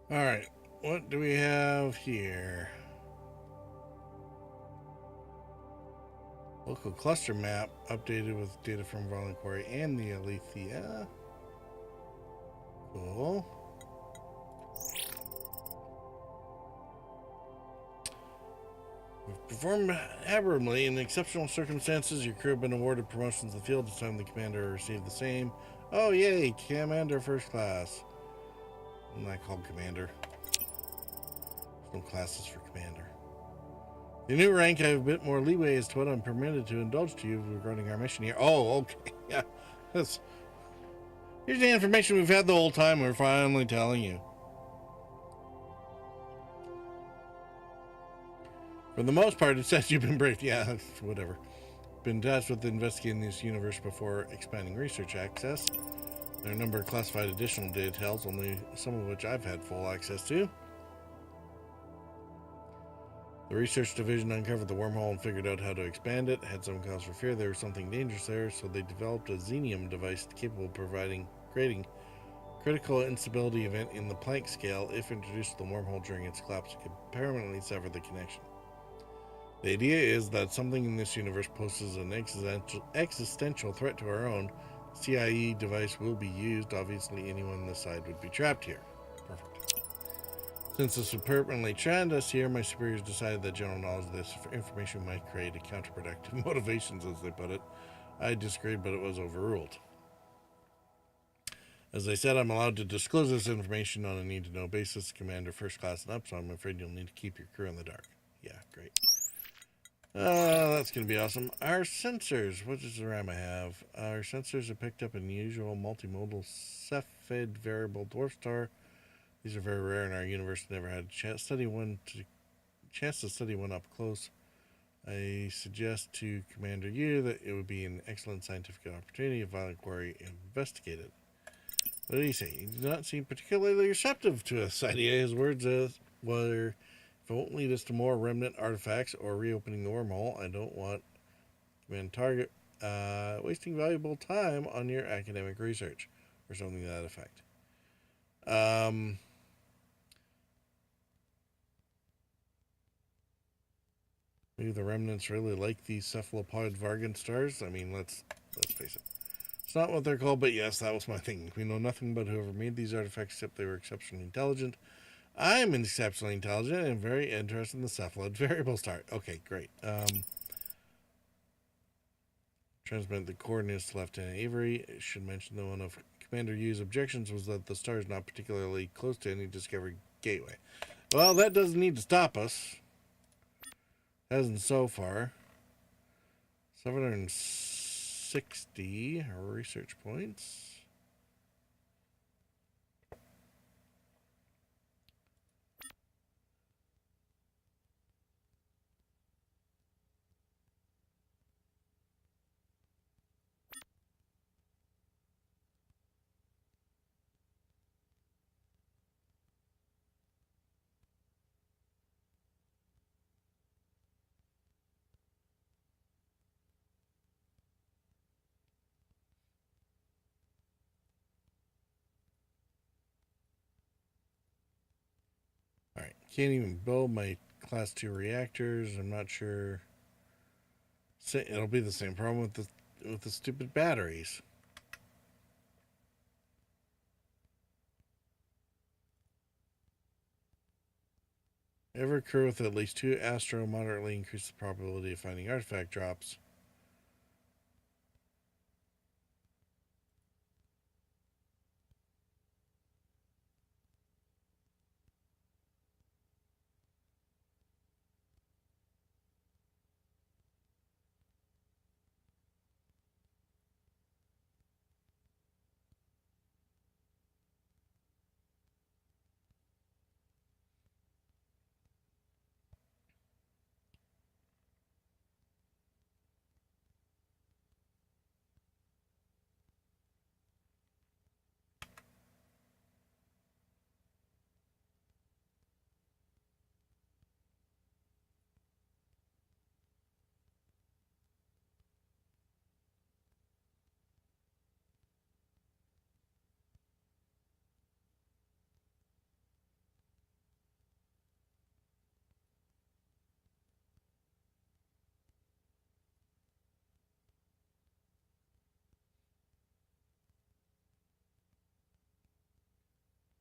Alright, what do we have here? Local cluster map updated with data from Violent Quarry and the Alethea. Cool. We've performed admirably in exceptional circumstances. Your crew have been awarded promotions in the field. It's time the commander received the same. Oh, yay! Commander first class. I'm not called commander. There's no classes for commander. The new rank, I have a bit more leeway as to what I'm permitted to indulge to you regarding our mission here. Oh, okay. Yeah. Here's the information we've had the whole time. We're finally telling you. For the most part, it says you've been briefed. Yeah, whatever. Been tasked with investigating this universe before expanding research access. There are a number of classified additional details, only some of which I've had full access to. The research division uncovered the wormhole and figured out how to expand it. Had some cause for fear there was something dangerous there, so they developed a xenium device capable of creating critical instability event in the Planck scale. If introduced to the wormhole during its collapse, it could permanently sever the connection. The idea is that something in this universe poses an existential threat to our own. The CIE device will be used. Obviously, anyone on this side would be trapped here. Perfect. Since this would permanently strand us here, my superiors decided that general knowledge of this information might create a counterproductive motivations, as they put it. I disagreed, but it was overruled. As I said, I'm allowed to disclose this information on a need-to-know basis, Commander First Class and up, so I'm afraid you'll need to keep your crew in the dark. Yeah, great. That's going to be awesome. Our sensors. What does the RAM I have? Our sensors have picked up an unusual multimodal Cepheid variable dwarf star. These are very rare in our universe. Never had a chance to study one up close. I suggest to Commander Yu that it would be an excellent scientific opportunity if violent quarry investigated. What did he say? He did not seem particularly receptive to this idea. His words were, if it won't lead us to more remnant artifacts or reopening the wormhole, I don't want Command Target wasting valuable time on your academic research, or something to that effect. Maybe the remnants really like these cephalopod Vargan stars. I mean, let's face it. It's not what they're called, but yes, that was my thinking. We know nothing about whoever made these artifacts except they were exceptionally intelligent. I'm exceptionally intelligent and very interested in the cephalid variable star. Okay, great. Transmit the coordinates to Lieutenant Avery. I should mention that one of Commander Yu's objections was that the star is not particularly close to any discovery gateway. Well, that doesn't need to stop us. Hasn't so far. 760 research points. Alright, can't even build my class 2 reactors. I'm not sure. It'll be the same problem with the stupid batteries. Every crew with at least 2 Astro moderately increase the probability of finding artifact drops.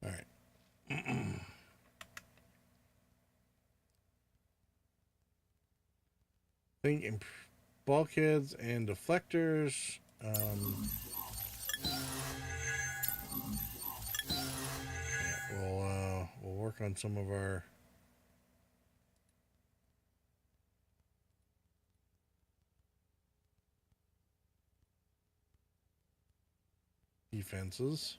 Alright. Think bulkheads and deflectors. We'll work on some of our defenses.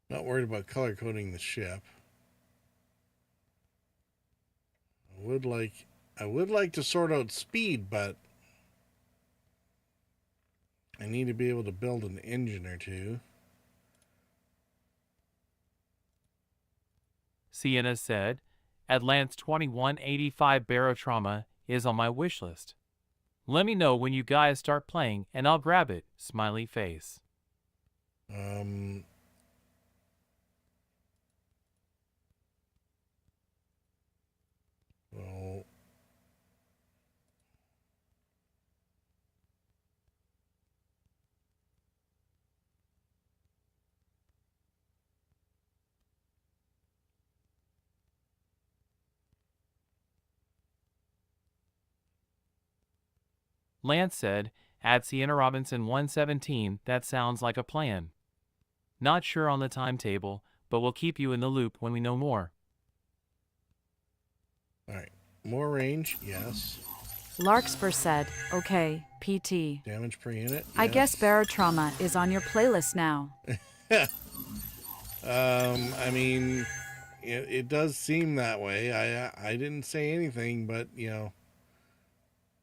Not worried about color coding the ship. I would like to sort out speed, but I need to be able to build an engine or two. Sienna said, Atlance 2185 barotrauma is on my wish list. Let me know when you guys start playing and I'll grab it. Smiley face. Well, Lance said, add Sienna Robinson 117, that sounds like a plan. Not sure on the timetable, but we'll keep you in the loop when we know more. Alright, more range, yes. Larkspur said, okay, PT. Damage per unit. I guess yes. barotrauma is on your playlist now. I mean, it does seem that way. I didn't say anything, but you know,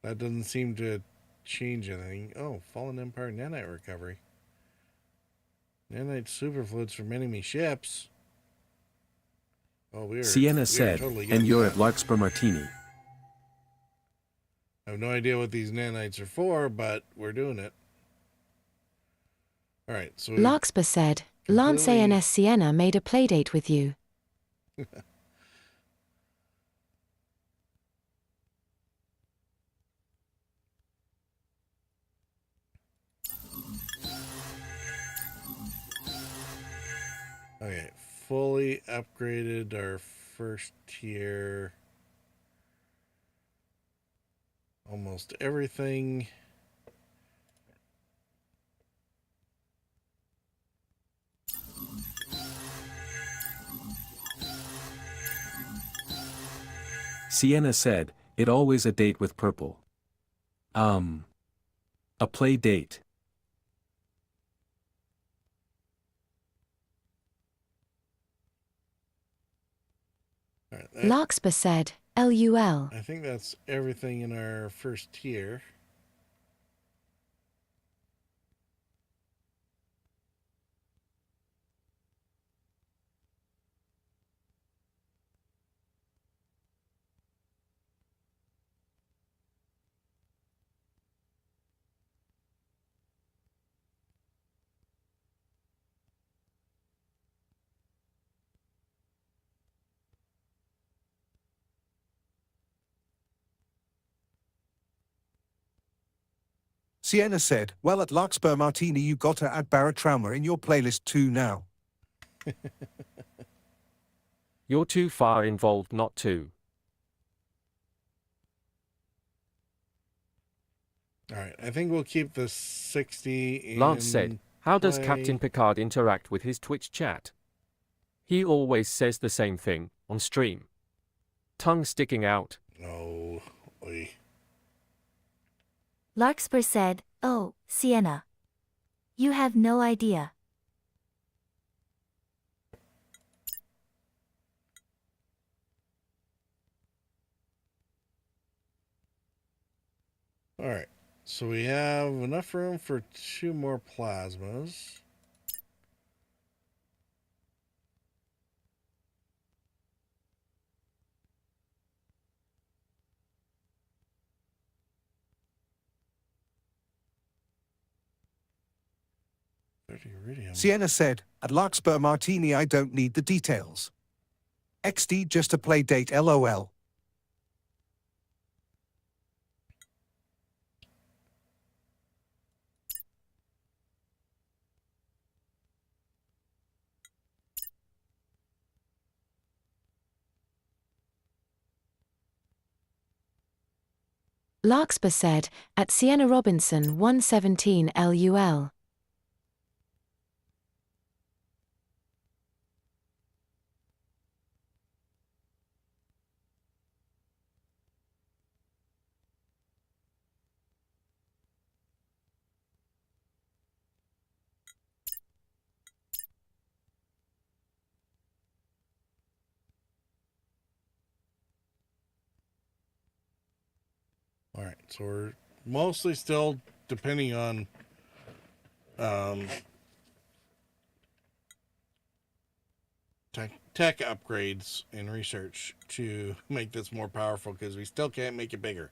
that doesn't seem to change anything. Oh, Fallen Empire nanite recovery. Nanite superfluids from enemy ships. Oh, Sienna said, totally and you're at that. Larkspur Martini. I have no idea what these nanites are for, but we're doing it. All right, so Larkspur said, Lance ANS Sienna made a playdate with you. Okay, fully upgraded our first tier. Almost everything. Sienna said, it always a date with purple. A play date. Right, Larkspur said, LUL. I think that's everything in our first tier. Sienna said, well, at Larkspur Martini, you got to add barotrauma in your playlist too now. You're too far involved not to. All right, I think we'll keep the 60 in Lance said, how does play. Captain Picard interact with his Twitch chat? He always says the same thing, on stream. Tongue sticking out. Oh, oy. Larkspur said, oh, Sienna. You have no idea. All right, so we have enough room for 2 more plasmas. Iridium. Sienna said, at Larkspur Martini, I don't need the details. XD just a play date, LOL. Larkspur said, at Sienna Robinson 117 LUL. All right, so we're mostly still depending on tech upgrades and research to make this more powerful, because we still can't make it bigger.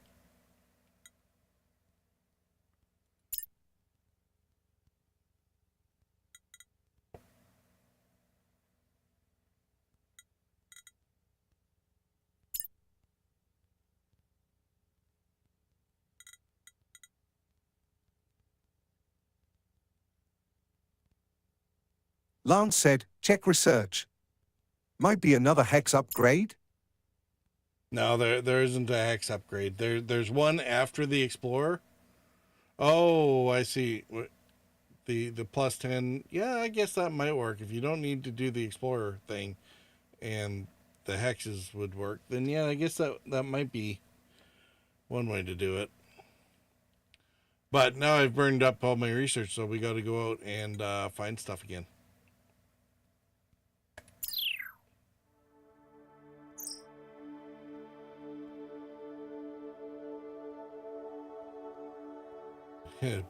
Lance said, check research. Might be another hex upgrade? No, there isn't a hex upgrade. There's one after the Explorer. Oh, I see. The plus 10. Yeah, I guess that might work. If you don't need to do the Explorer thing and the hexes would work, then yeah, I guess that might be one way to do it. But now I've burned up all my research, so we got to go out and find stuff again.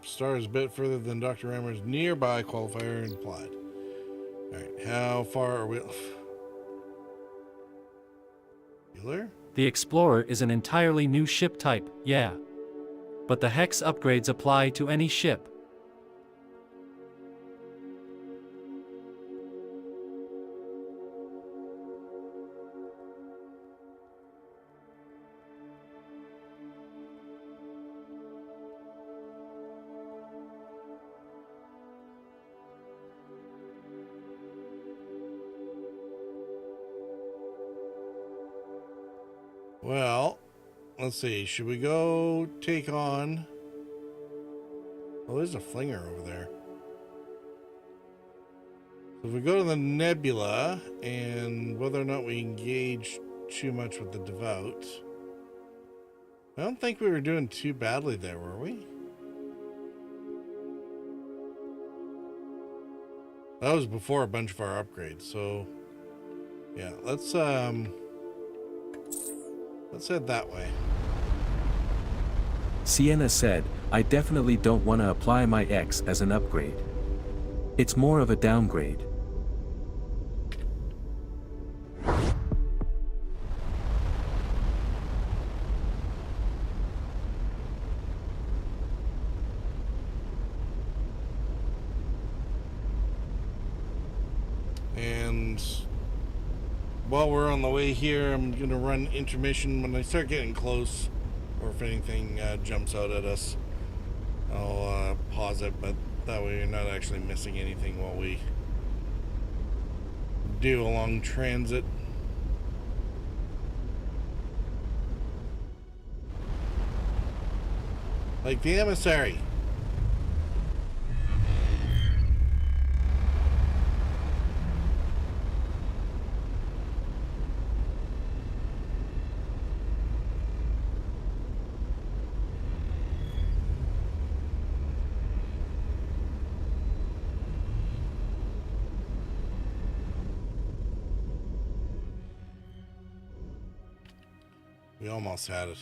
Star is a bit further than Dr. Rammer's nearby qualifier implied. Alright, how far are we? Bueller? The Explorer is an entirely new ship type, yeah. But the Hex upgrades apply to any ship. Well, let's see. Should we go take on... Oh, there's a flinger over there. So if we go to the Nebula, and whether or not we engage too much with the Devout... I don't think we were doing too badly there, were we? That was before a bunch of our upgrades, so... Yeah, let's head that way. Sienna said, I definitely don't want to apply my X as an upgrade. It's more of a downgrade. And while we're on the way here, I'm going to run intermission. When I start getting close, or if anything jumps out at us, I'll pause it, but that way you're not actually missing anything while we do a long transit. Like the Emissary. We almost had it.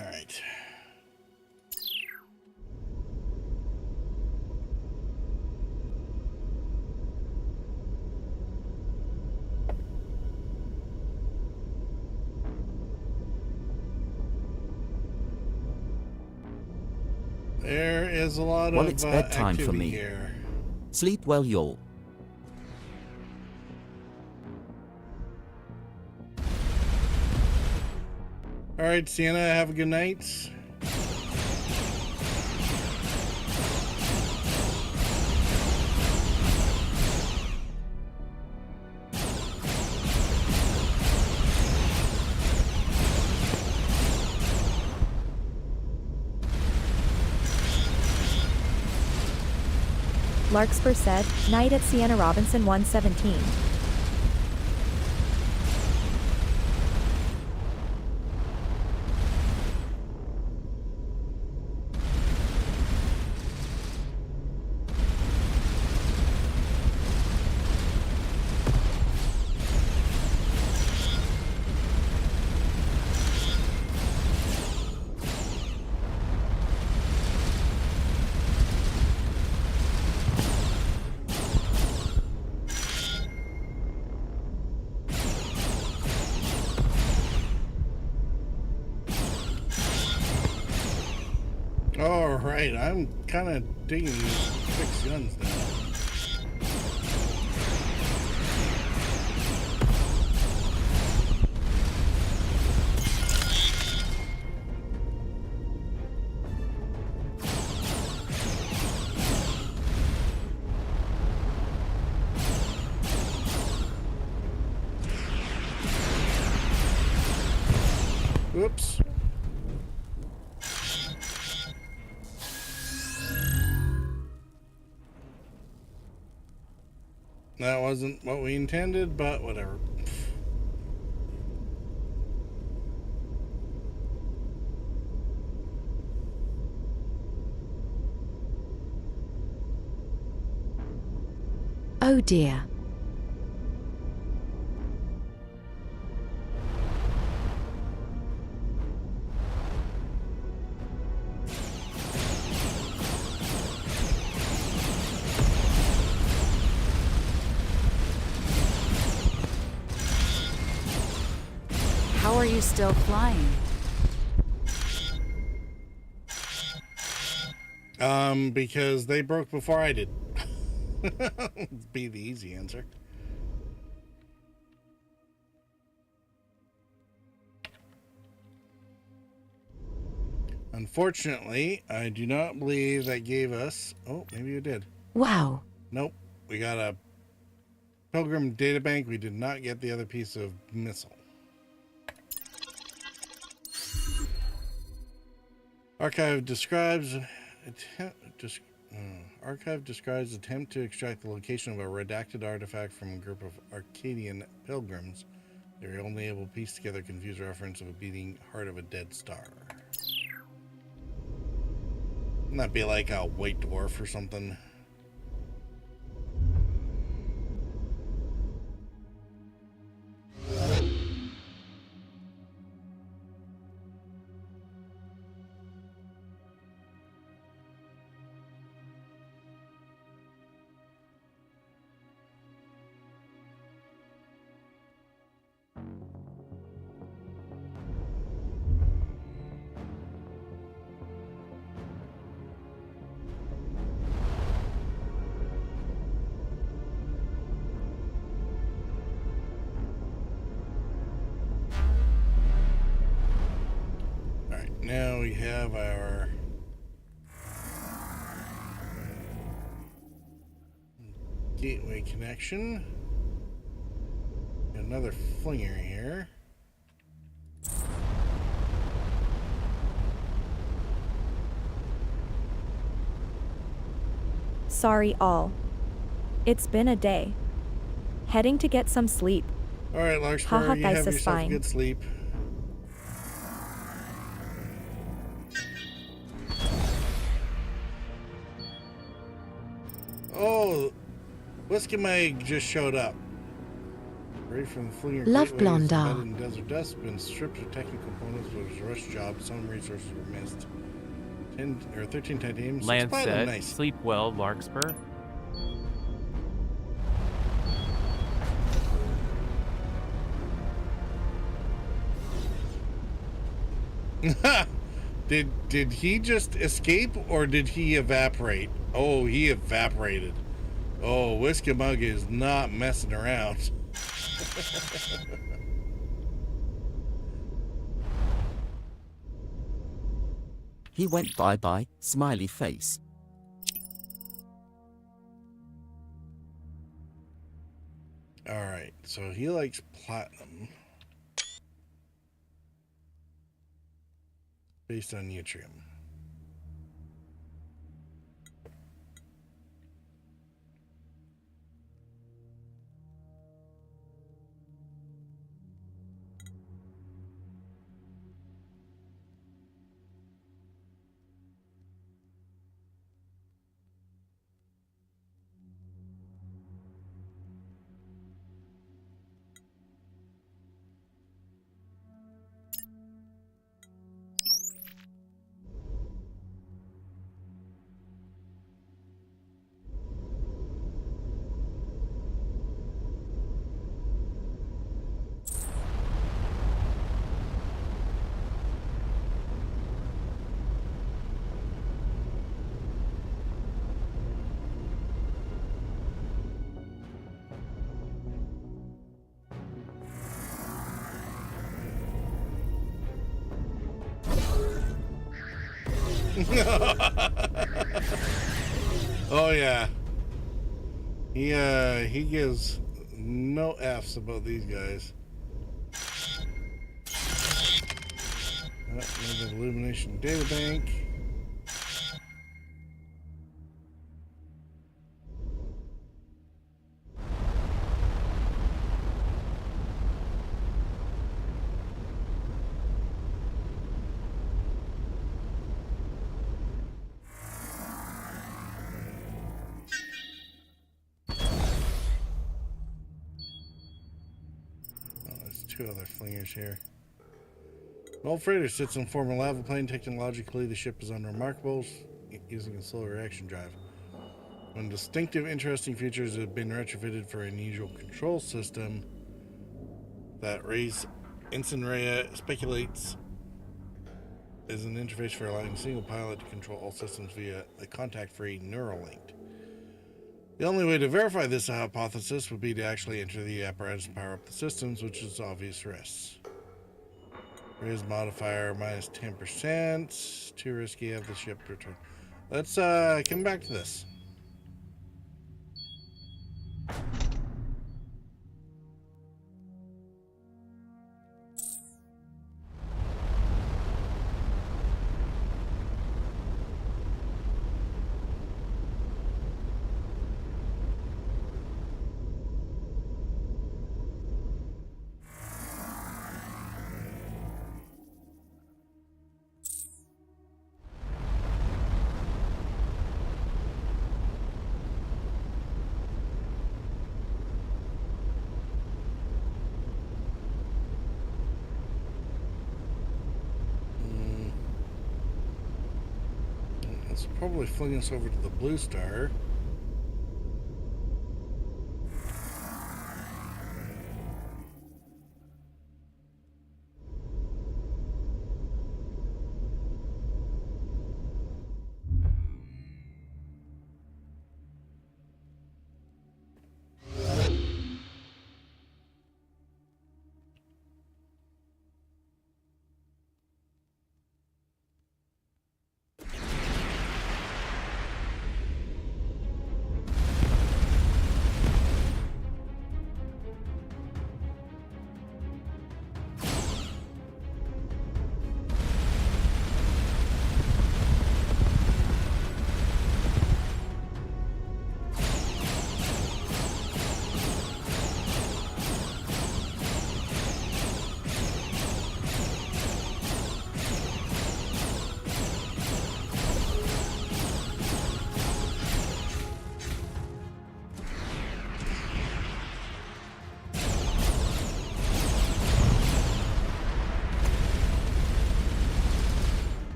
All right. There is a lot Well, of it's bedtime for activity me. here. Sleep well, y'all. All right, Sienna, have a good night. Larkspur said, night at Sienna Robinson 117. All right, I'm kind of digging these fixed guns now. Whoops. That wasn't what we intended, but whatever. Oh dear. How are you still flying? Because they broke before I did. Be the easy answer. Unfortunately, I do not believe that gave us... Oh, maybe it did. Wow. Nope. We got a Pilgrim databank. We did not get the other piece of missile. Archive describes attempt to extract the location of a redacted artifact from a group of Arcadian pilgrims. They were only able to piece together confused reference of a beating heart of a dead star. Wouldn't that be like a white dwarf or something? Now we have our gateway connection. Another flinger here. Sorry all. It's been a day. Heading to get some sleep. All right, Larkspur, you have yourself a fine. good sleep. Oh, Whiskey Meg just showed up. Ready from the Flinger Love Gateway is Blondar. embedded in desert dust, been stripped of technical components, but it was a rush job. Some resources were missed. 13 titanium, 6 Lance platinum, said, nice. sleep well, Larkspur. Did he just escape or did he evaporate? Oh, he evaporated. Oh, Whiskey Mug is not messing around. He went bye-bye, smiley face. Alright, so he likes platinum. Based on yttrium. Oh yeah. He gives no F's about these guys. Another illumination data bank. Two other flingers here. An old freighter sits on former lava plane. Technologically, the ship is unremarkable, using a slow reaction drive. When distinctive, interesting features have been retrofitted for an unusual control system that Ray's Incinerator speculates is an interface for allowing a single pilot to control all systems via a contact-free neural link. The only way to verify this hypothesis would be to actually enter the apparatus and power up the systems, which is obvious risks. Raise modifier minus 10%. Too risky. Have the ship return. Let's come back to this. Let's probably fling us over to the Blue Star.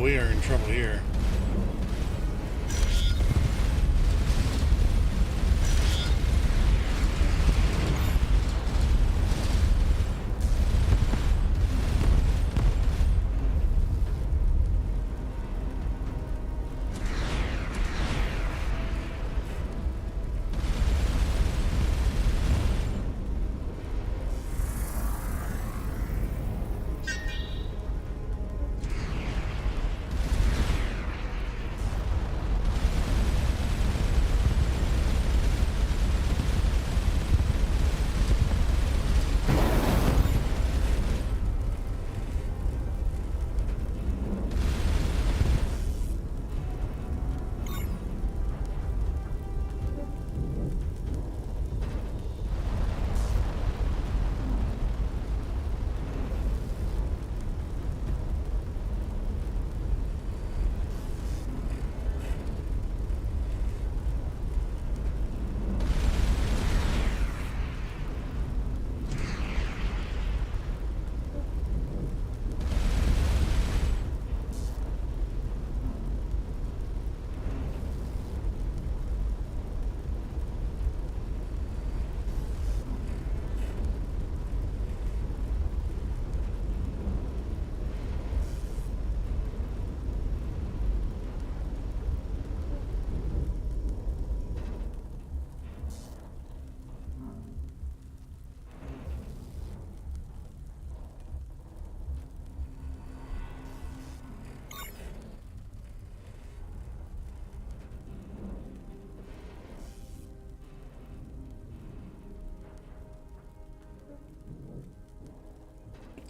Oh, we are in trouble here.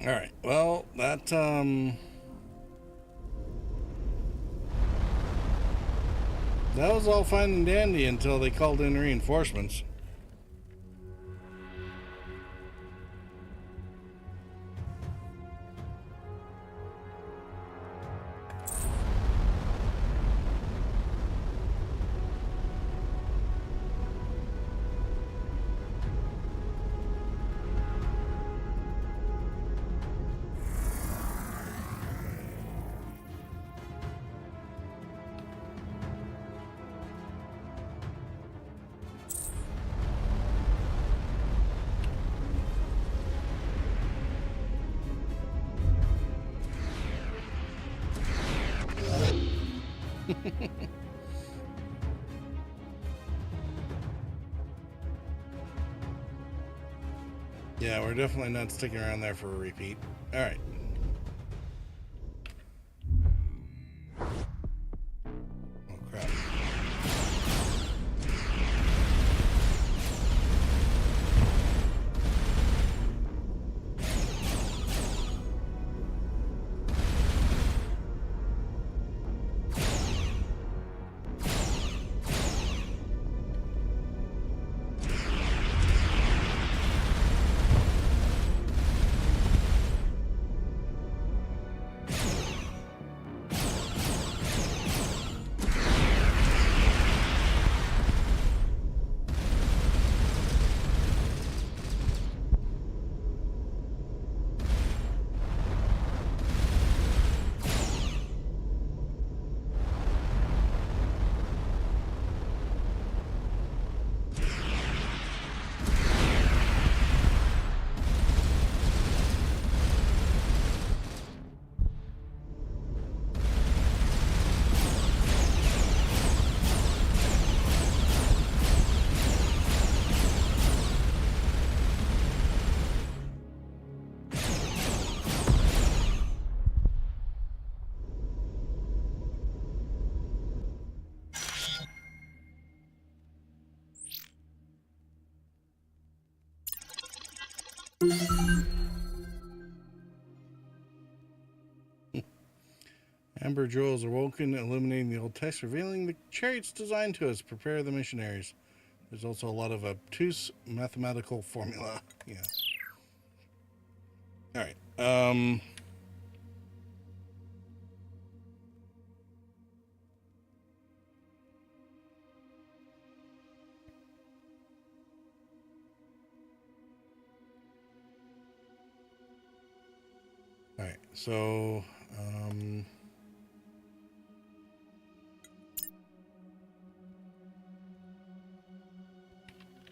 All right. Well, that was all fine and dandy until they called in reinforcements. Yeah, we're definitely not sticking around there for a repeat. All right. Oh, crap. Amber Jewel is awoken, illuminating the old text, revealing the chariots designed to us. Prepare the missionaries. There's also a lot of obtuse mathematical formula. Yeah. All right. All right. So,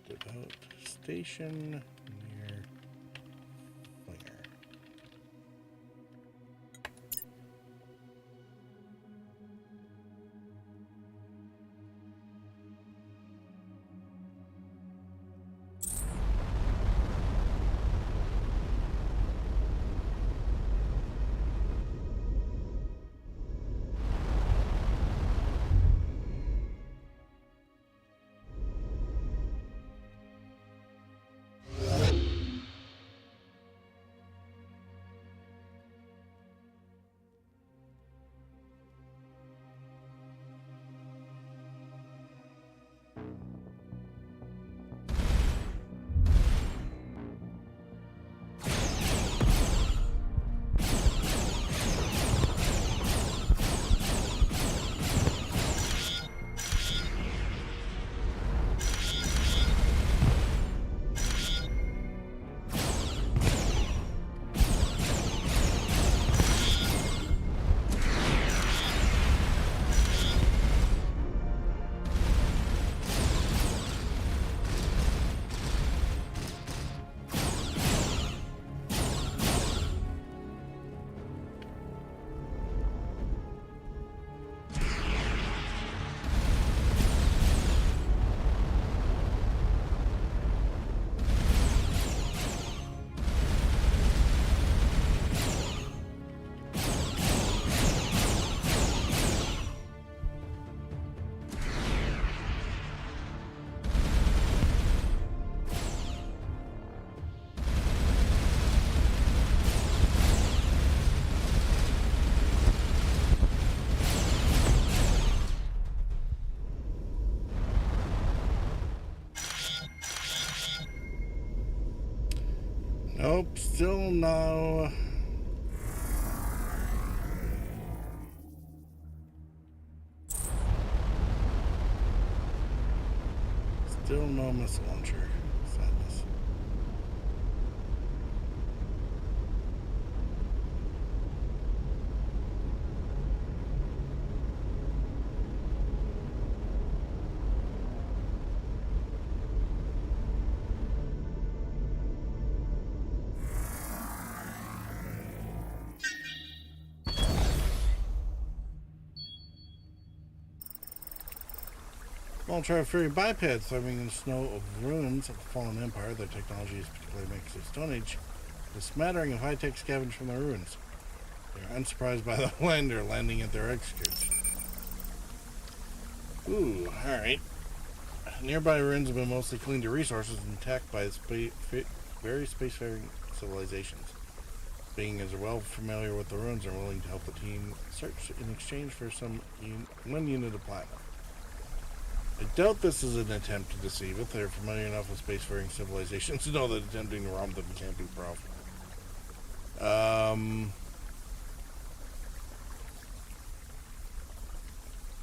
Devout station near Flinger. Nope, still no. Still no missile launcher. Sadness. Ultra-free bipeds living in the snow of ruins of the fallen empire. Their technology is particularly makes of Stone Age. The smattering of high-tech scavenged from the ruins. They are unsurprised by the lander landing at their outskirts. Ooh, alright. Nearby ruins have been mostly cleaned to resources and attacked by very spacefaring civilizations. Being as well familiar with the ruins are willing to help the team search in exchange for one unit of platinum. I doubt this is an attempt to deceive it. They're familiar enough with spacefaring civilizations to know that attempting to rob them can't be profitable.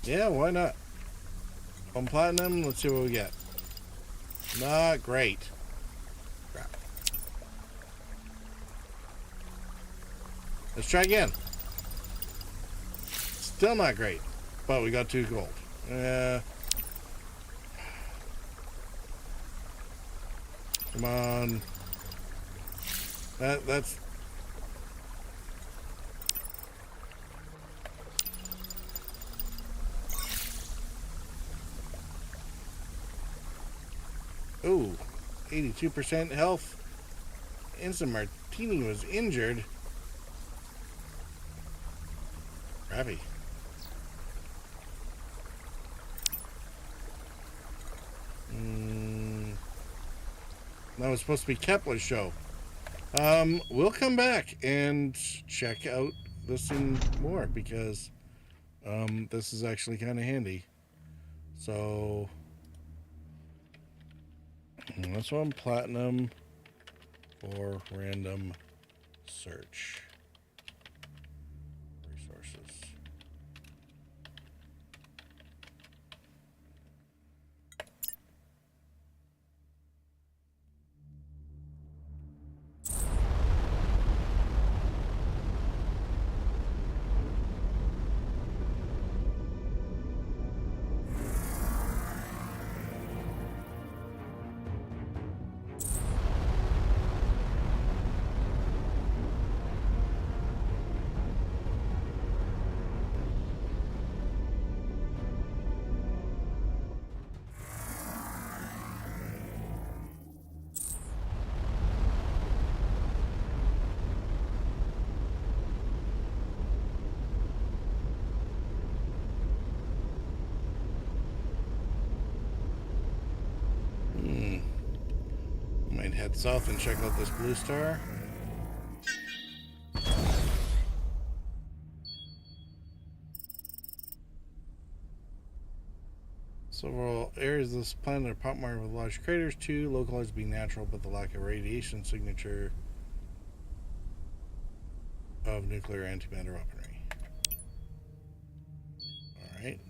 Yeah, why not? On platinum, let's see what we get. Not great. Crap. Let's try again. Still not great. But we got 2 gold. Come on. That's... Ooh, 82% health. Instant Martini was injured. Crappy. That was supposed to be Kepler's show. We'll come back and check out this thing more because this is actually kind of handy. So let's run platinum for random search resources. head south and check out this blue star. Several areas of this planet are pop marked with large craters, too, localized being natural, but the lack of radiation signature of nuclear antimatter weaponry. Alright.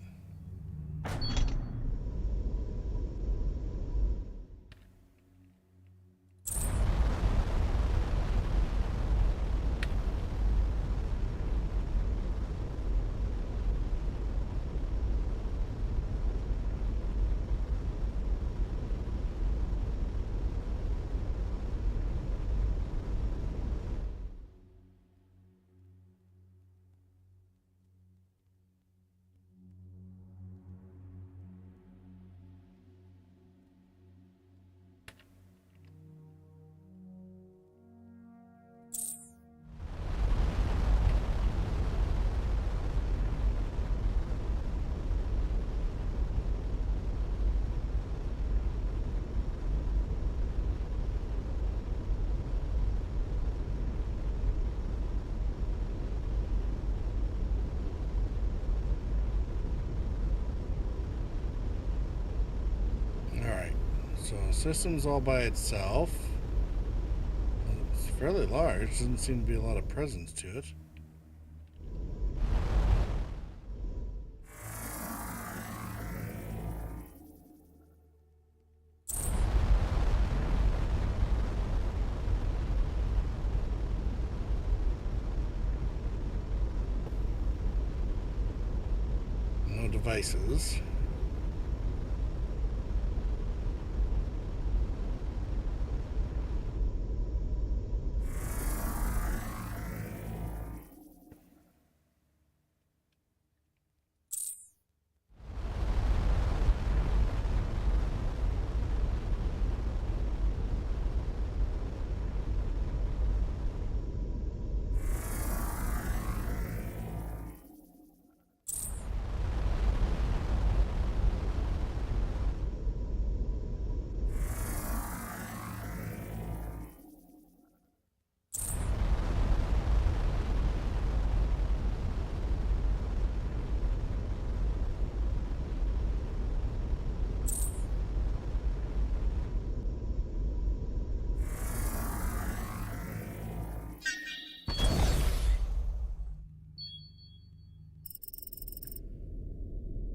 So system's all by itself. It's fairly large. Doesn't seem to be a lot of presence to it. No devices.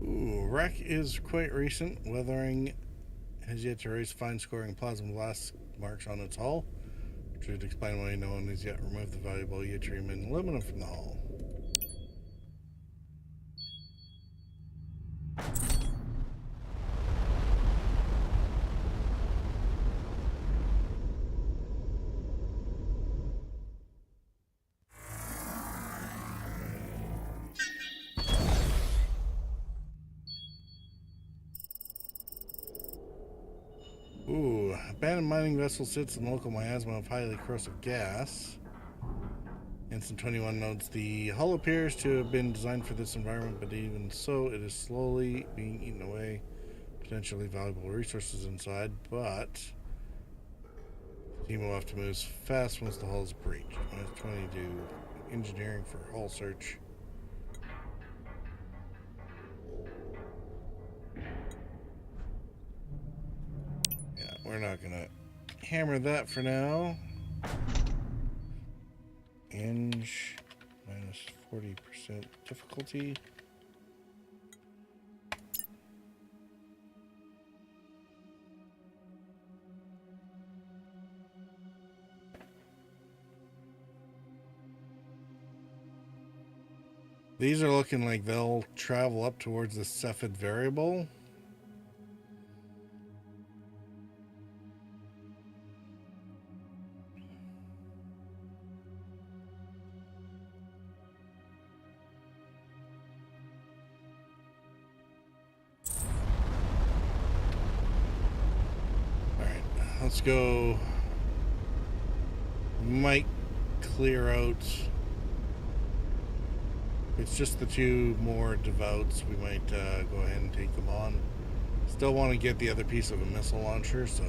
Wreck is quite recent. Weathering has yet to erase fine scoring plasma blast marks on its hull, which would explain why no one has yet removed the valuable yttrium and aluminum from the hull. Ooh, abandoned mining vessel sits in local miasma of highly corrosive gas. Instant 21 notes the hull appears to have been designed for this environment, but even so, it is slowly being eaten away. Potentially valuable resources inside, but the team will have to move fast once the hull is breached. -20 to engineering for hull search. We're not gonna hammer that for now. Inch -40% difficulty. These are looking like they'll travel up towards the Cepheid variable. Let's go. Might clear out. It's just the two more devoutes. We might go ahead and take them on. Still want to get the other piece of a missile launcher, so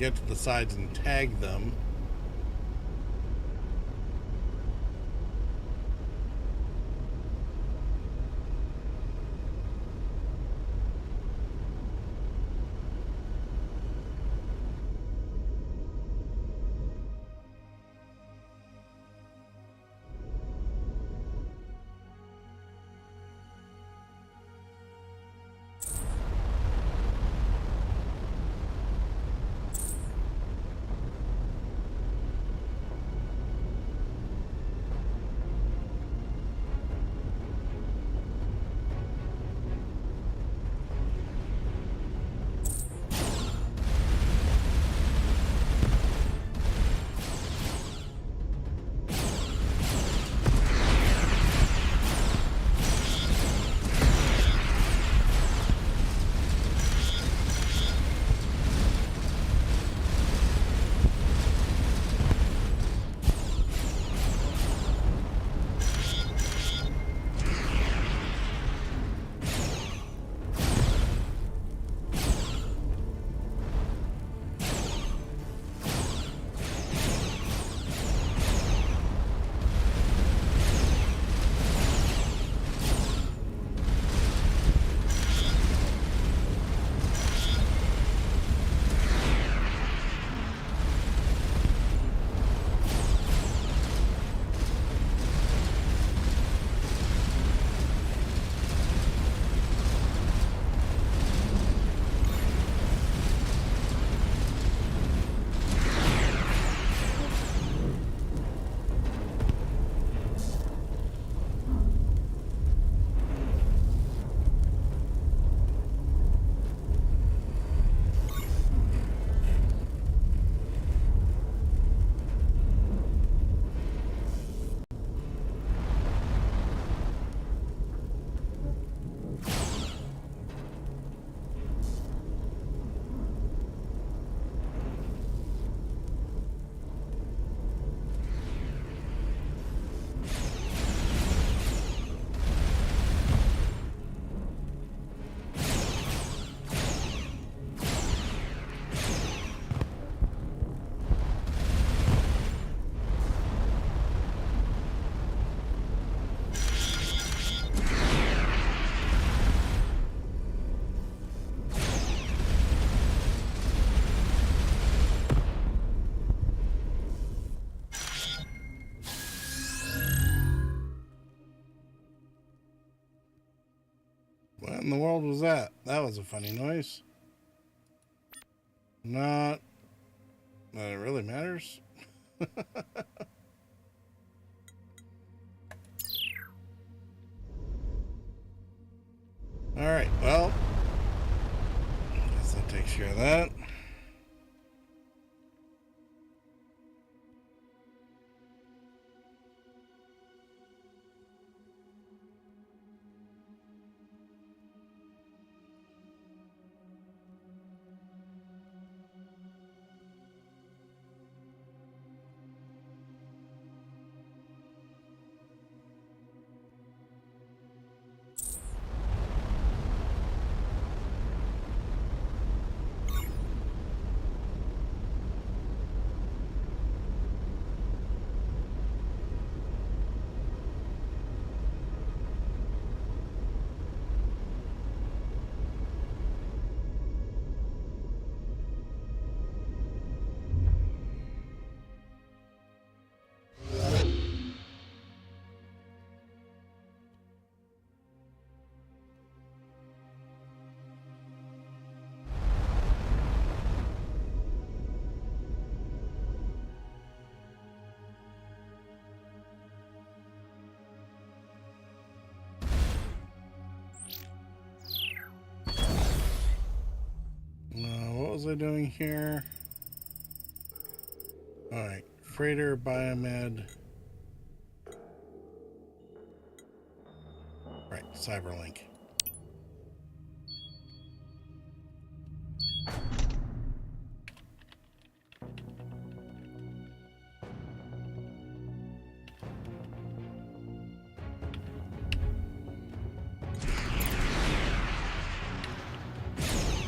get to the sides and tag them. What in the world was that? That was a funny noise. Not that it really matters. Alright, well, I guess that takes care of that. What was I doing here? Alright, freighter, biomed. Right, cyberlink.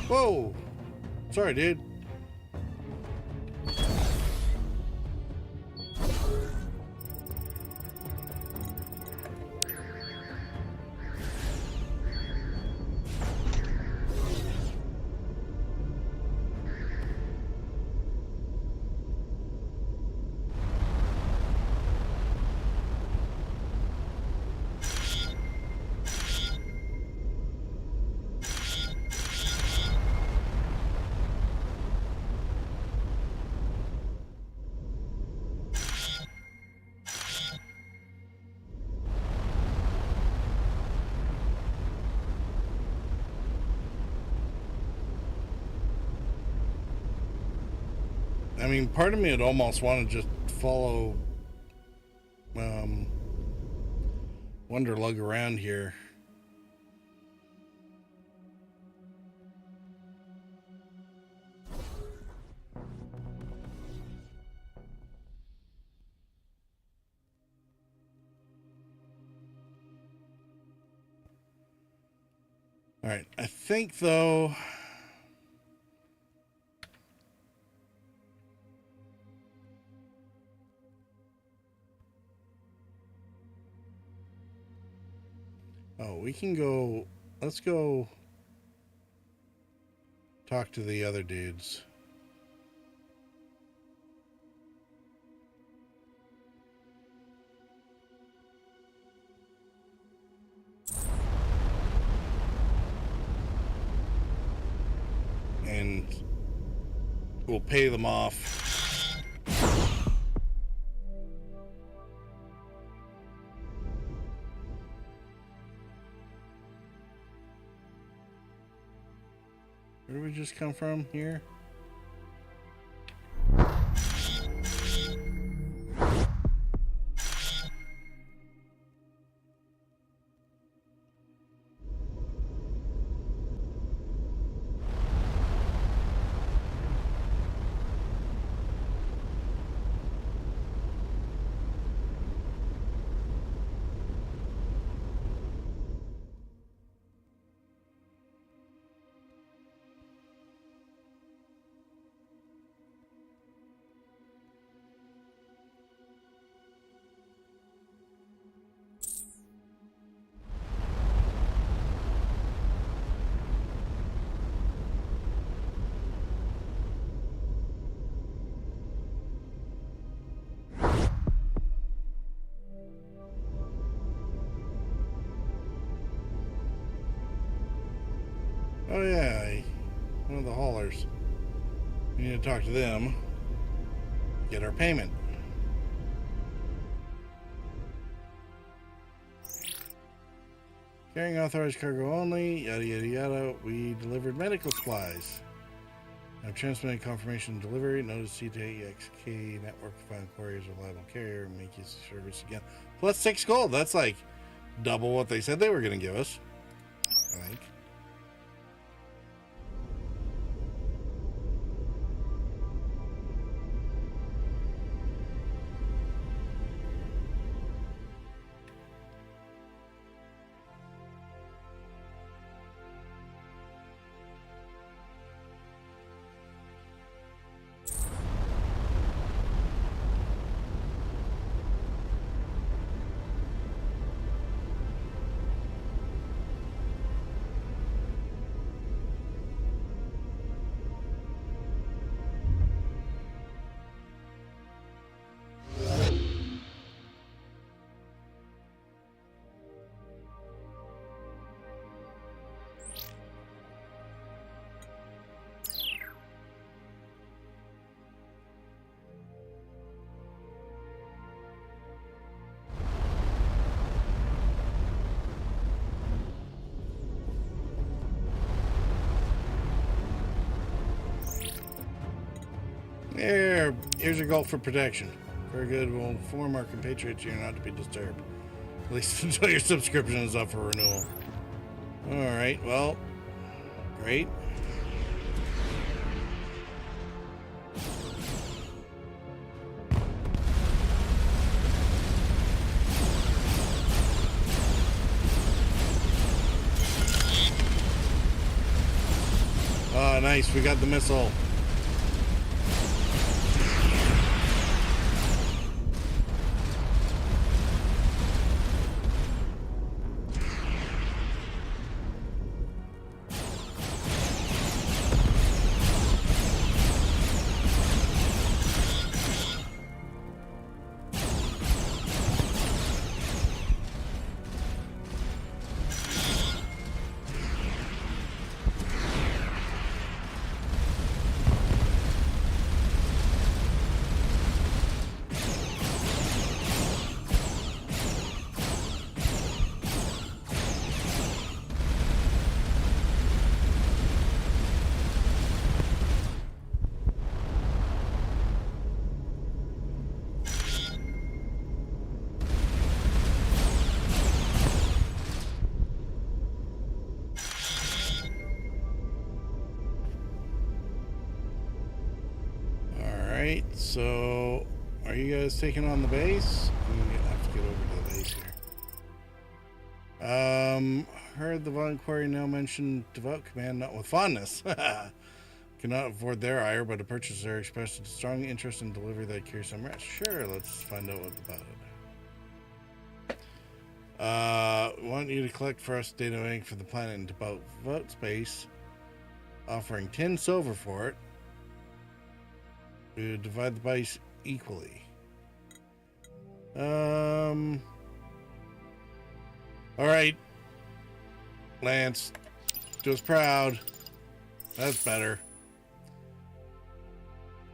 Whoa! Sorry, dude. I mean, part of me would almost want to just follow Wonderlug around here. All right, I think though. Oh, we can go. Let's go talk to the other dudes. And we'll pay them off. Where did we just come from? Here? Oh yeah, one of the haulers. We need to talk to them. Get our payment. Carrying authorized cargo only, yada yada yada. We delivered medical supplies. I've transmitted confirmation of delivery. Notice CTXK network found couriers reliable carrier. Make use of service again. Plus 6 gold. That's like double what they said they were going to give us. I think. There, here's your gold for protection. Very good. We'll inform our compatriots you're not to be disturbed. At least until your subscription is up for renewal. Alright, well, great. Oh, nice. We got the missile. So, are you guys taking on the base? I have to get over to the base here. Heard the Violent Quarry now mentioned Devout Command, not with fondness. Cannot afford their ire, but a purchaser expressed a strong interest in delivery that cures some rest. Sure, let's find out what about it. Want you to collect for us data bank for the planet and devout space, offering 10 silver for it. We divide the base equally. All right, Lance, do us proud. That's better.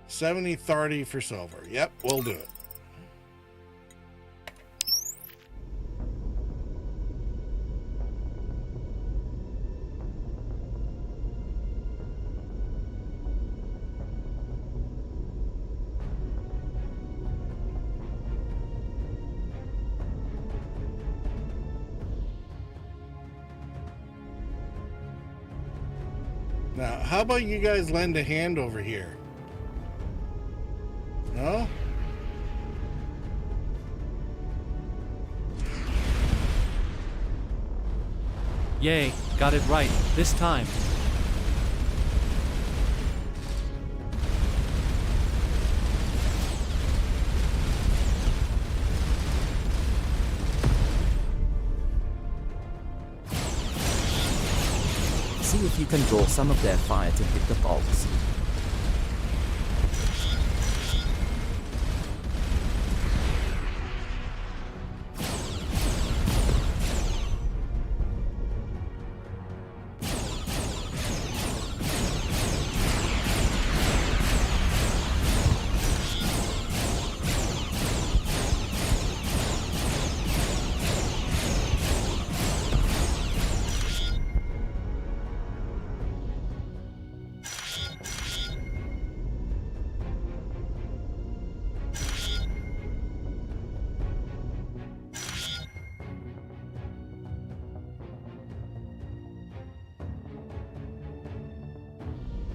70-30 for silver. Yep, we'll do it. Now, how about you guys lend a hand over here? No? Yay, got it right, this time. See if you can draw some of their fire to hit the bolts.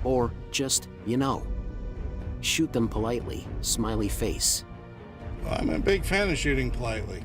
Or just, shoot them politely, smiley face. Well, I'm a big fan of shooting politely.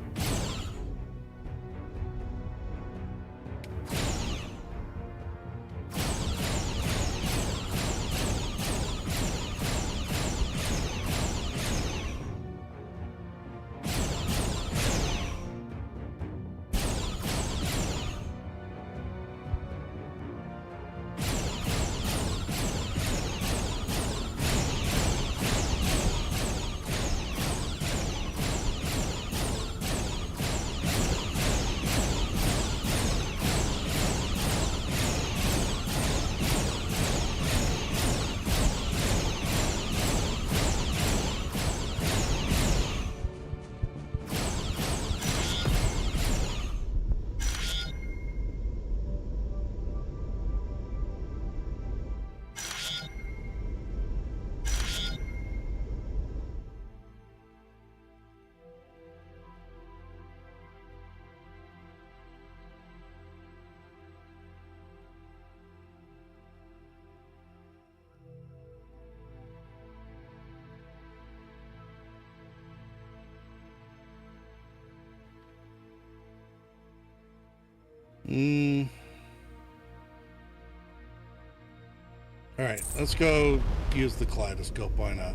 Alright, let's go use the kaleidoscope, why not?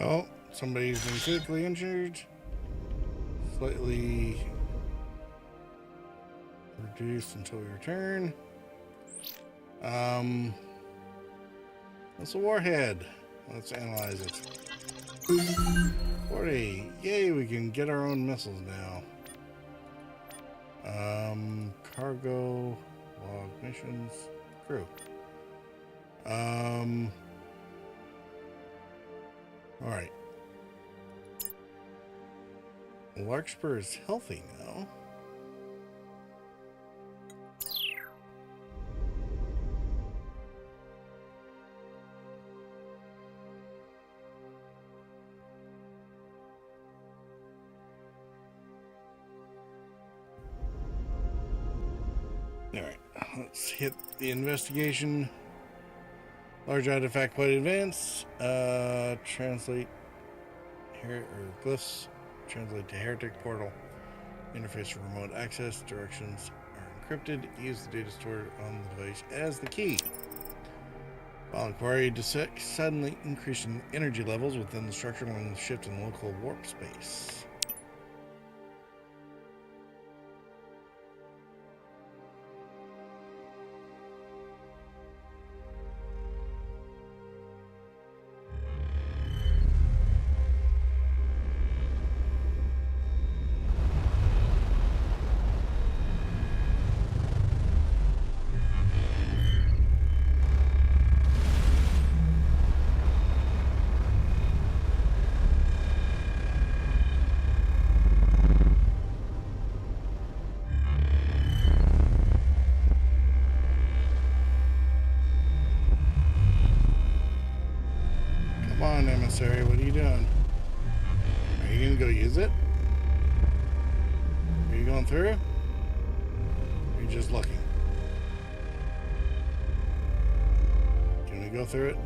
Oh, somebody's been critically injured. Slightly reduced until we return. That's a warhead. Let's analyze it. 40. Yay, we can get our own missiles now. Cargo, log missions, crew. Alright. Larkspur is healthy now. Alright, let's hit the investigation. Large artifact quite advanced. Translate here or glyphs. Translate to heretic portal. Interface for remote access. Directions are encrypted. Use the data stored on the device as the key. While inquiry dissects suddenly increasing energy levels within the structure along the shift in local warp space. Come on, emissary, what are you doing? Are you gonna go use it? Are you going through? Or are you just looking? Can we go through it?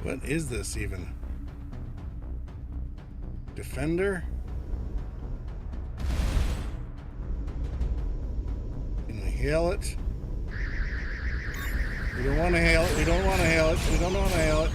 What is this even? Defender? Can we hail it? We don't want to hail it. We don't want to hail it. We don't want to hail it.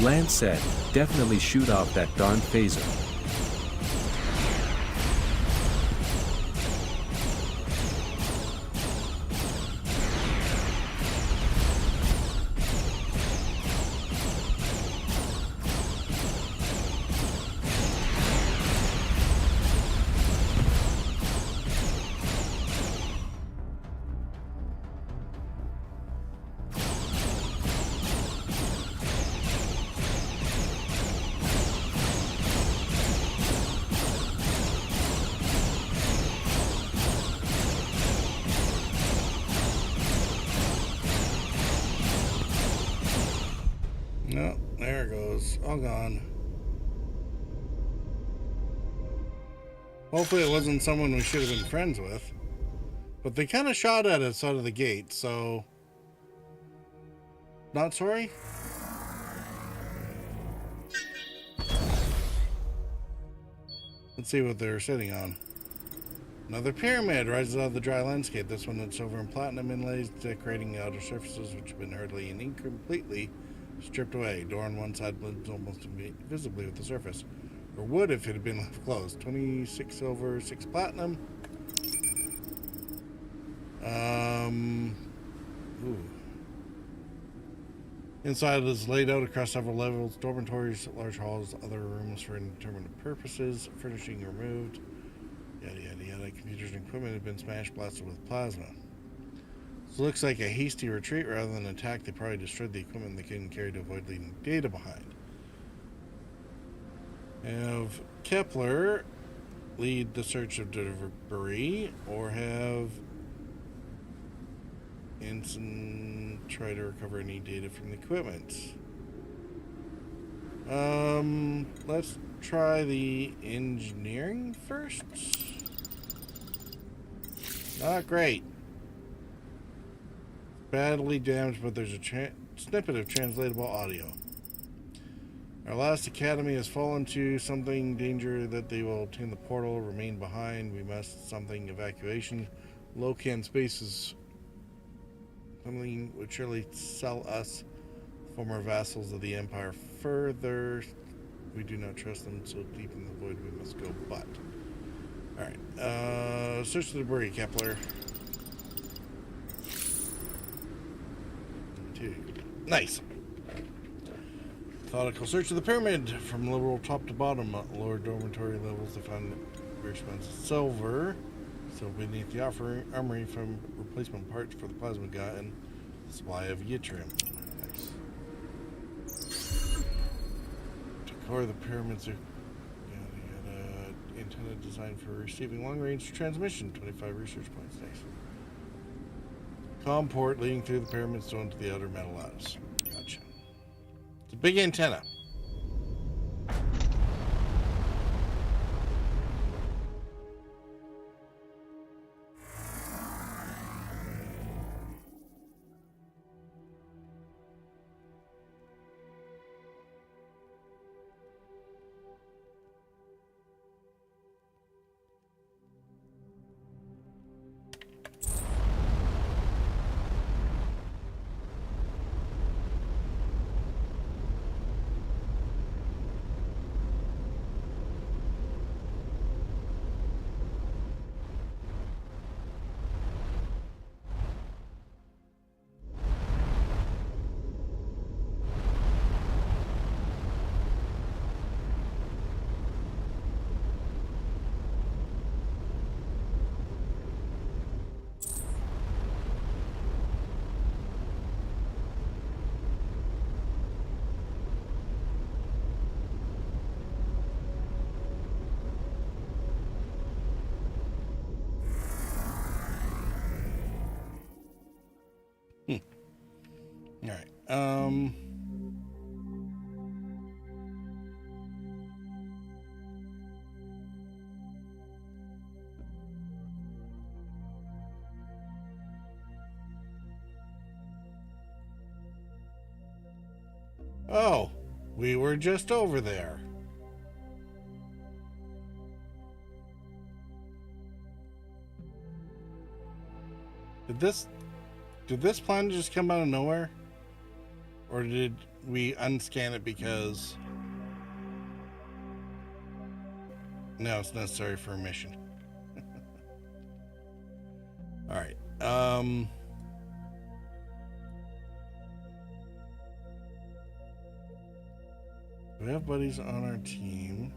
Lance said, definitely shoot off that darn phaser. No, there it goes. All gone. Hopefully it wasn't someone we should have been friends with. But they kind of shot at us out of the gate, so... Not sorry? Let's see what they're sitting on. Another pyramid rises out of the dry landscape. This one that's silver and platinum inlays decorating the outer surfaces, which have been hurriedly and incompletely stripped away. Door on one side blends almost visibly with the surface. Or would if it had been left closed. 26 silver, 6 platinum. Ooh. Inside is laid out across several levels, dormitories, large halls, other rooms for indeterminate purposes, furnishing removed, yada yada yada. Computers and equipment have been smashed, blasted with plasma. So it looks like a hasty retreat rather than an attack. They probably destroyed the equipment they couldn't carry to avoid leaving data behind. Have Kepler lead the search of debris, or have Ensign try to recover any data from the equipment. Let's try the engineering first. Not great. Badly damaged, but there's a snippet of translatable audio. Our last academy has fallen to something danger that they will obtain the portal, remain behind. We must something evacuation. Locan spaces. Something would surely sell us, former vassals of the Empire, further. We do not trust them, so deep in the void we must go, but. Alright, search the debris, Kepler. 2. Nice. Methodical search of the pyramid from literal top to bottom. Lower dormitory levels, they found very expensive silver. So beneath the armory from replacement parts for the plasma gun and the supply of yttrium. Nice. To core the pyramids are intended designed for receiving long-range transmission. 25 research points. Nice. Com port leading through the pyramid stone to the outer metal lattice. Gotcha. It's a big antenna. All right. Oh, we were just over there. Did this plan just come out of nowhere? Or did we unscan it because now it's necessary for a mission? Alright. We have buddies on our team.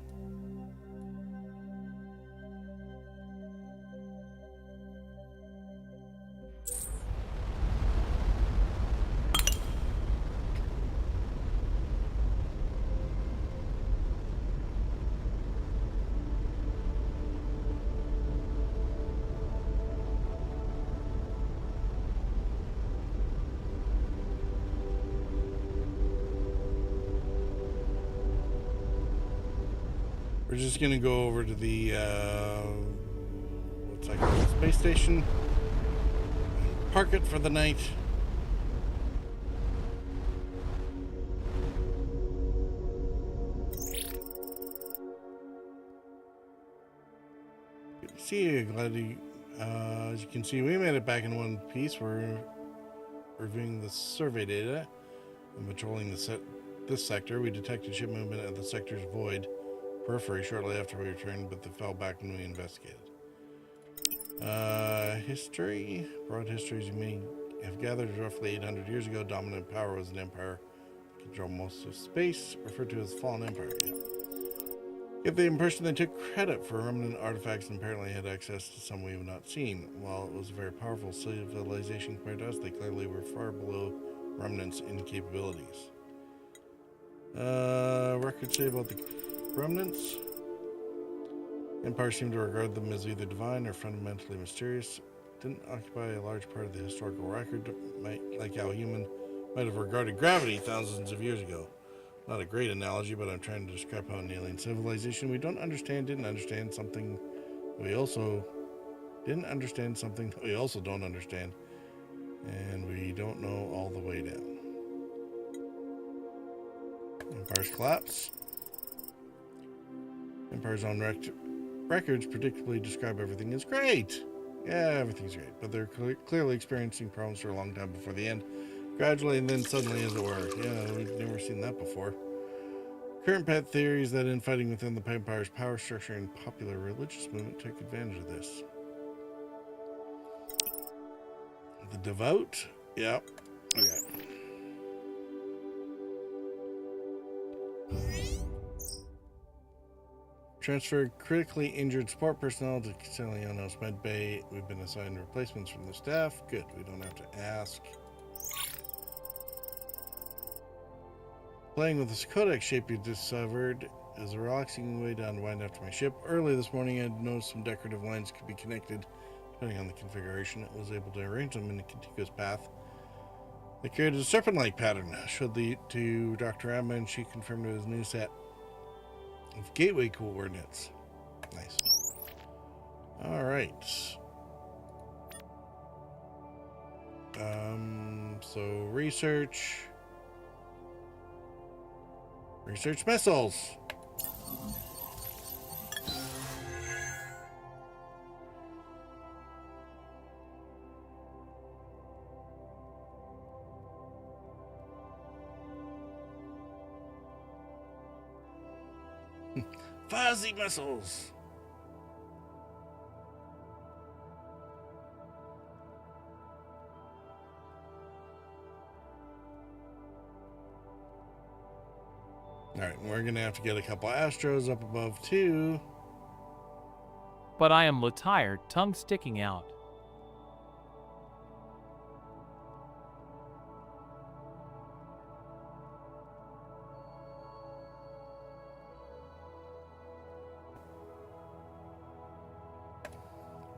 We're just gonna go over to the what's that called? Space station. Park it for the night. Good to see you. Glad you. As you can see, we made it back in one piece. We're reviewing the survey data and patrolling this sector. We detected ship movement at the sector's void periphery shortly after we returned, but they fell back when we investigated. History. Broad history, as you may have gathered, roughly 800 years ago, dominant power was an empire that controlled most of space, referred to as Fallen Empire. Yeah. Get the impression they took credit for remnant artifacts and apparently had access to some we have not seen. While it was a very powerful civilization compared to us, they clearly were far below remnants in capabilities. Records say about the remnants. Empire seemed to regard them as either divine or fundamentally mysterious. Didn't occupy a large part of the historical record, like how human might have regarded gravity thousands of years ago. Not a great analogy, but I'm trying to describe how an alien civilization we didn't understand something we also don't understand, and we don't know all the way down. Empire's collapse. Empire's own records predictably describe everything as great. Yeah, everything's great, but they're clearly experiencing problems for a long time before the end. Gradually and then suddenly, as it were. Yeah, we've never seen that before. Current pet theory is that infighting within the Empire's power structure and popular religious movement took advantage of this. The Devout? Yep. Okay. Transferred critically injured support personnel to Castellano's Med Bay. We've been assigned replacements from the staff. Good, we don't have to ask. Playing with this codex shape you discovered is a relaxing way to unwind after my ship. Early this morning, I noticed some decorative lines could be connected depending on the configuration. I was able to arrange them in a contiguous path. They created a serpent-like pattern. Showed to Dr. Amma, and she confirmed it was a new set of gateway coordinates. Nice. All right. So research missiles. Fuzzy missiles. Alright, we're gonna have to get a couple Astros up above too. But I am tired, tongue sticking out.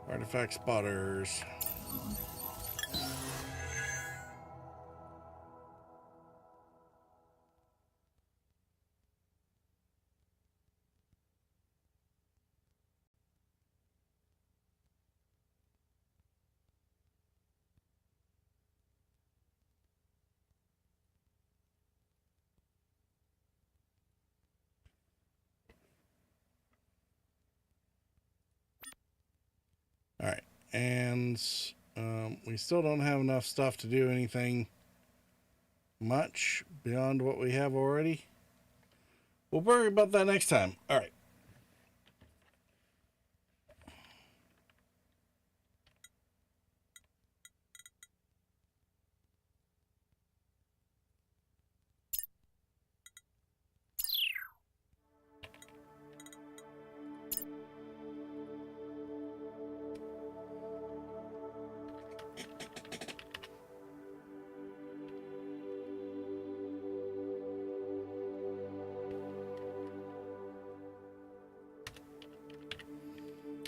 Artifact spotters. All right, and we still don't have enough stuff to do anything much beyond what we have already. We'll worry about that next time. All right.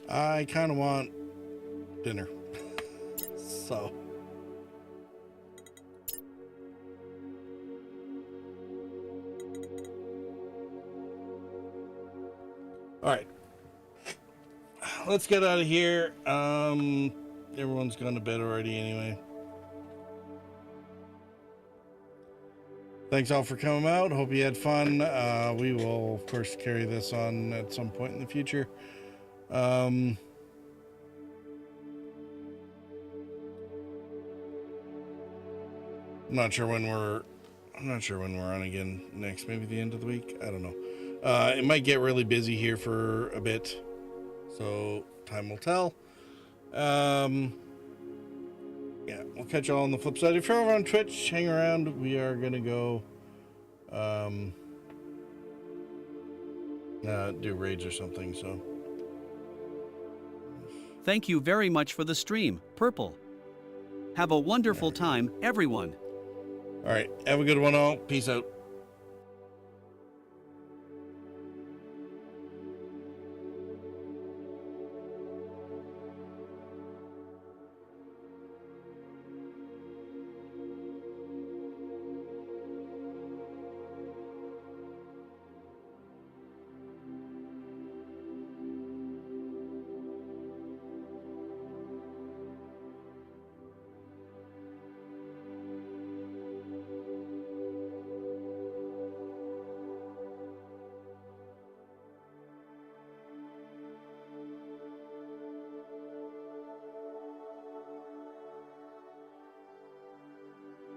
I kind of want dinner. So. All right. Let's get out of here. Everyone's gone to bed already anyway. Thanks all for coming out. Hope you had fun. We will, of course, carry this on at some point in the future. I'm not sure when we're on again next. Maybe the end of the week. I don't know. It might get really busy here for a bit, so time will tell. Yeah, we'll catch you all on the flip side. If you're over on Twitch, hang around. We are gonna go do raids or something. So Thank you very much for the stream, Purple. Have a wonderful time, everyone. all right, have a good one all. Peace out.